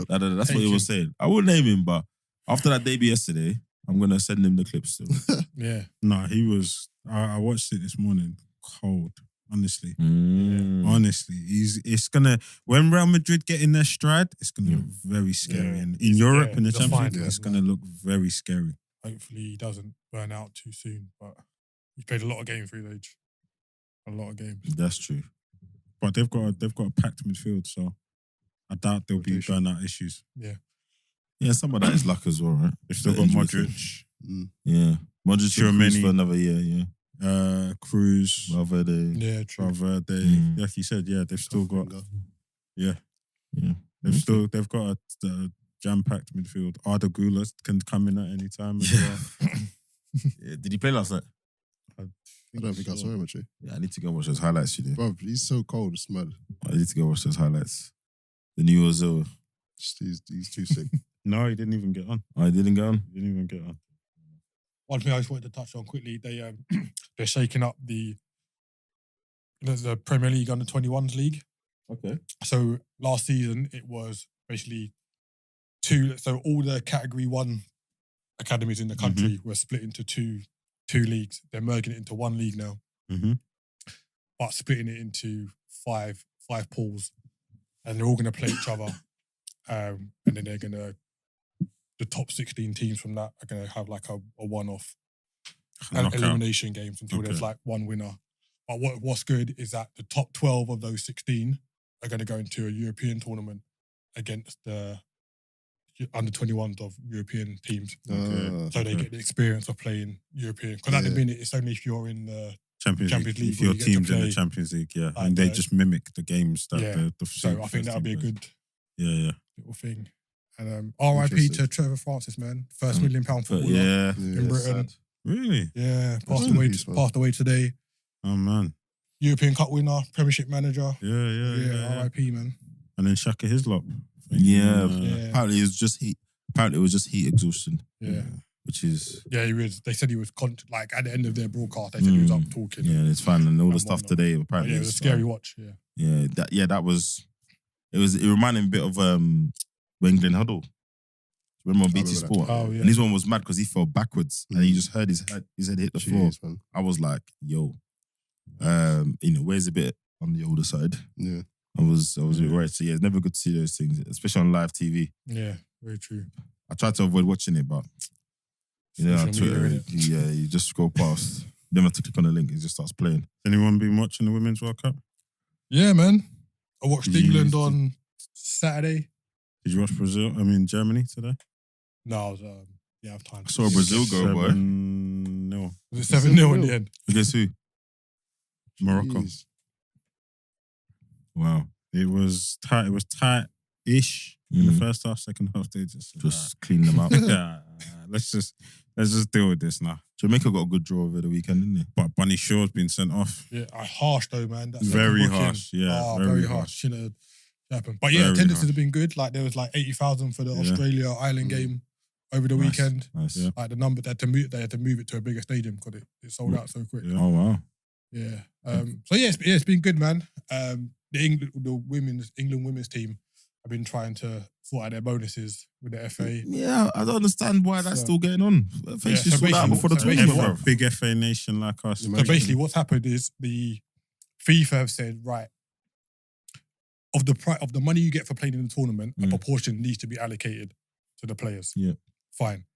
That's what he was saying. I wouldn't name him, but after that debut yesterday, I'm going to send him the clips still. Yeah. No, he was. I watched it this morning. Cold, honestly. Mm. Honestly, it's gonna when Real Madrid get in their stride, it's gonna look very scary. Yeah. And in Europe, in the that's Champions fine. League, it's gonna look very scary. Hopefully he doesn't burn out too soon. But he's played a lot of games for his age. A lot of games. That's true. But they've got a packed midfield, so I doubt there'll be Rotation. burnout issues. Yeah, some of that is luck as well, right? They've still The got injury Modric, Yeah. Modric Tchouaméni. for another year, yeah. Cruz, Valverde. Yeah, true. Valverde. Like you said, yeah, they've still got. Yeah, Yeah. they've got a jam-packed midfield. Arda Güler can come in at any time as well. Yeah. Did he play last night? I don't think I saw him actually. Yeah, I need to go watch those highlights, you know. Bro, he's so cold, it's mad. I need to go watch those highlights. The new Ozil. He's too sick. No, he didn't even get on. I didn't go on. He didn't even get on. One thing I just wanted to touch on quickly, they're shaking up the Premier League under 21s league. Okay. So last season it was basically so all the Category 1 academies in the country were split into two leagues. They're merging it into one league now, but splitting it into five pools, and they're all going to play each other, and then they're going to. The top 16 teams from that are going to have like a one-off elimination games until there's like one winner. But what's good is that the top 12 of those 16 are going to go into a European tournament against the under 21s of European teams. So they get the experience of playing European. Because at the minute, it's only if you're in the Champions League if your where you get to team's in the play, Champions League, yeah. like and they just mimic the games that the So I think that'll be a good little thing. And RIP to Trevor Francis, man. First £1 million footballer in Britain. Sad. Really? Yeah, Really? passed away today. Oh man. European Cup winner, Premiership manager. Yeah. RIP, man. And then Shaka Hislop. Yeah. Apparently it was just heat. Apparently it was just heat exhaustion. Yeah. Which is He was. They said he was like at the end of their broadcast. They said he was up talking. Yeah, it's fine, and all the and stuff whatnot. today. Apparently, It was a scary watch. That was. It reminded me a bit of when Glenn Huddle. Remember on I BT remember that. Sport? Oh, yeah. And his one was mad because he fell backwards and he just heard his head hit the floor. Jeez, man. I was like, yo, where's a bit on the older side? Yeah. I was right. So yeah, it's never good to see those things, especially on live TV. Yeah, very true. I tried to avoid watching it, but on Social Twitter, media, innit? you just scroll past. Then have to click on the link, it just starts playing. Anyone been watching the Women's World Cup? Yeah, man. I watched Did you- England on Saturday. Did you watch Germany today? No, I was, I have time. I saw Brazil go, boy. 7-0. Was it 7-0 in the end? Against who? Morocco. Jeez. Wow. It was tight. It was tight-ish in the first half. Second half, they Just clean them up. yeah. Let's just deal with this now. Jamaica got a good draw over the weekend, didn't they? But Bunny Shaw's been sent off. Yeah, harsh though, man. That Very second booking. harsh, yeah, Oh, very very harsh. harsh. Shouldn't have happened. But yeah, Very attendances harsh. have been good. Like there was like 80,000 for the Yeah. Australia-Ireland game over the Nice, weekend. Nice. Yeah. Like the number, they had to move it to a bigger stadium because it sold out so quick. Yeah. Oh, wow. Yeah. So yeah, it's been good, man. The England women's team have been trying to sort out their bonuses with the FA. Yeah, I don't understand why that's So- still going on. They Yeah, should so sort that out basically- before the so tournament, basically bro. what- Big FA nation like us. So basically, what's happened is the FIFA have said, right, of the money you get for playing in the tournament, a proportion needs to be allocated to the players. Yeah. Fine.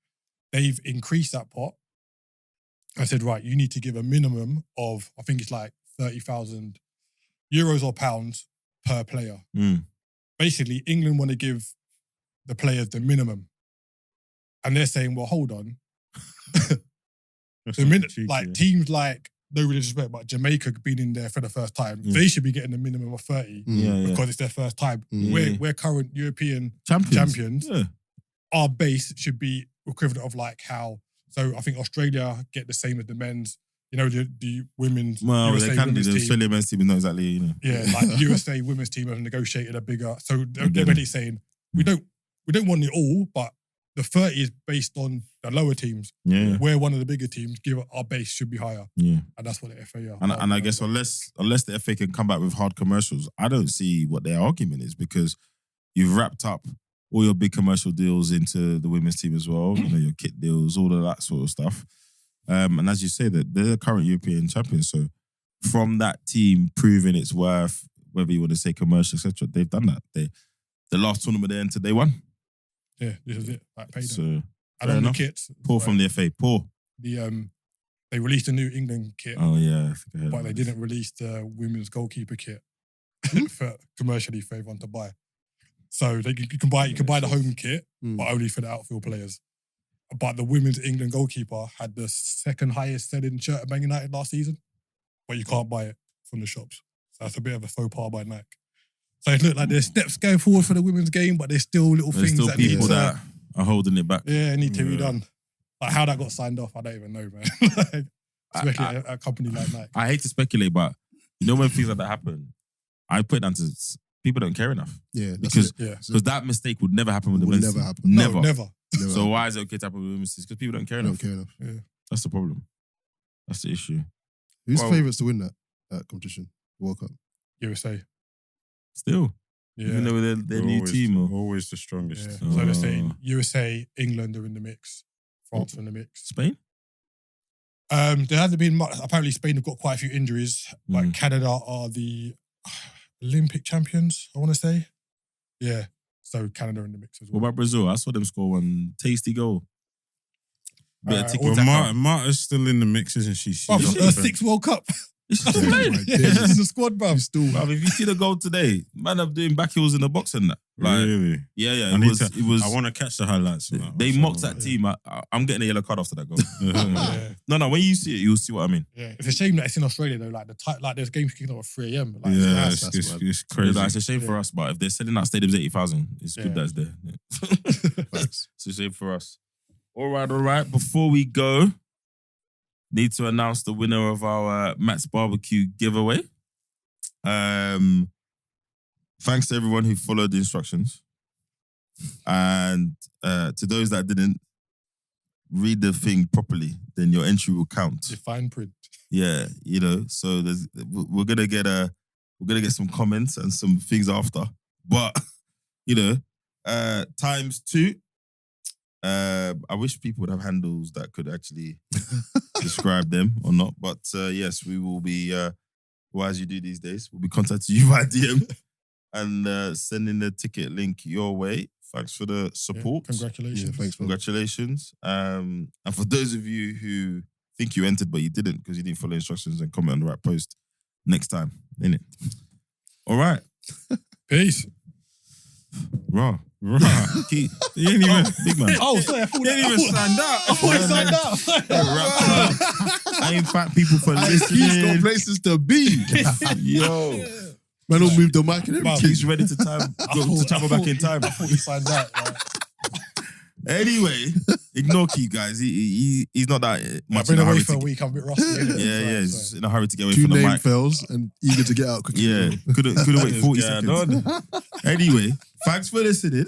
They've increased that pot. I said, right, you need to give a minimum of, I think it's like 30,000 euros or pounds per player. Mm. Basically, England want to give the players the minimum. And they're saying, well, hold on. Like teams like, no disrespect, but Jamaica being in there for the first time, Yeah. they should be getting a minimum of 30 Yeah, because it's their first time. Yeah. We're current European Champions. champions. Yeah. Our base should be equivalent of like how. So I think Australia get the same as the men's. You know, the women's Well, USA they can do. women's The team. Australian men's team is not exactly, Yeah, like USA women's team have negotiated a bigger. So they're get really saying we don't want it all, but the 30 is based on the lower teams. Yeah. We're one of the bigger teams. Give our base should be higher, Yeah. and that's what the FA are. And I guess unless the FA can come back with hard commercials, I don't see what their argument is, because you've wrapped up all your big commercial deals into the women's team as well, your kit deals, all of that sort of stuff. And as you say, that they're the current European champions. So from that team proving its worth, whether you want to say commercial, etc., they've done that. The last tournament they entered, they won. Yeah, this is it. Like pay them. So And fair on enough. the kits, poor like, from the FA, poor. they released a new England kit, Oh yeah, I think I heard but about they this. didn't release the women's goalkeeper kit for commercially for everyone to buy. So you can buy the home kit, but only for the outfield players. But the women's England goalkeeper had the second highest selling shirt at Man United last season, but you can't buy it from the shops. So that's a bit of a faux pas by Nike. So it looked like there's steps going forward for the women's game, but there's still little There's things still that need people to, that are holding it back. need to be done. Like how that got signed off, I don't even know, man. Like, especially at a company like Nike. I hate to speculate, but when things like that happen, I put it down to people don't care enough. Yeah, that's Because it. because that mistake would never happen with the Would men's never team. happen. Never. No, never. Never So why is it okay to happen with women's teams? Because people don't care I don't enough. care enough. Yeah. That's the problem. That's the issue. Who's Well- favourites to win that competition, World Cup? USA. Still, Yeah. even though they're new team. Or always the strongest. Yeah. team. So they're saying USA, England are in the mix, France are in the mix. Spain? There hasn't been much. Apparently, Spain have got quite a few injuries. Like Canada are the Olympic champions, I want to say. Yeah. So Canada in the mix as What well. about Brazil? I saw them score one tasty goal. Bit of Well, tiki-taka. Marta's still in the mix, isn't she? Bruv, She's her sixth World Cup. It's just playing. my Yeah, days. she's in the squad, bruv. Bruv, if you see the goal today, man, I'm doing back heels in the box and that. Like, really? yeah. I It was. I want to catch the highlights. Of that. They So, mocked that team. I'm getting a yellow card after that goal. Yeah. No. When you see it, you'll see what I mean. Yeah. It's a shame that it's in Australia though. Like there's games kicking off at 3 a.m. Like, Yeah, That's it's mad. crazy. It's a shame for us, but if they're selling out stadiums 80,000, it's good Yeah. that it's there. Yeah. It's a shame for us. All right. Before we go, need to announce the winner of our Matt's Barbecue giveaway. Thanks to everyone who followed the instructions. And to those that didn't read the thing properly, then your entry will count. the fine print. Yeah, so we're gonna get some comments and some things after. But times 2, I wish people would have handles that could actually describe them or not. But yes, we will be, well, as you do these days, we'll be contacting you via DM and sending the ticket link your way. Thanks for the support. Yeah, congratulations. Yeah, thanks, man. Congratulations. And for those of you who think you entered but you didn't because you didn't follow instructions and comment on the right post, next time, innit? All right. Peace. Raw. You ain't even big man. Oh, sorry, I thought You ain't even signed up. I thought I signed up. I ain't fat people for He's got listening. places to be. Yo. Man, don't move the mic and everything. He's ready to travel back in time. I thought you signed up. Right? Anyway, ignore Keith, guys. He's not that much I've been in a away hurry for a to week. I'm a bit rusty. innit? Yeah, he's in a hurry to get away Two from the name mic. fails and eager to get out quickly. Yeah, couldn't wait 40 Yeah, seconds. Anyway, thanks for listening.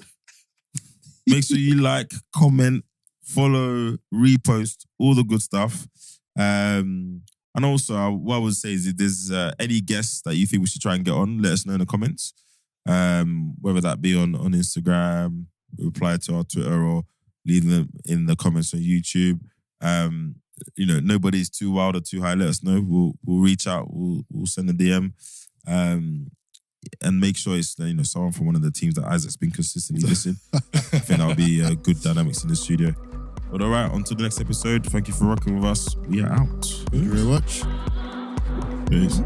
Make sure you like, comment, follow, repost, all the good stuff. And also, what I would say is if there's any guests that you think we should try and get on, let us know in the comments. Whether that be on Instagram, reply to our Twitter, or leave them in the comments on YouTube. Nobody's too wild or too high. Let us know. We'll reach out. We'll send a DM. And make sure it's someone from one of the teams that Isaac's been consistently listening. I think that'll be good dynamics in the studio. But all right, on to the next episode. Thank you for rocking with us. We are out. Thank you very much. Peace.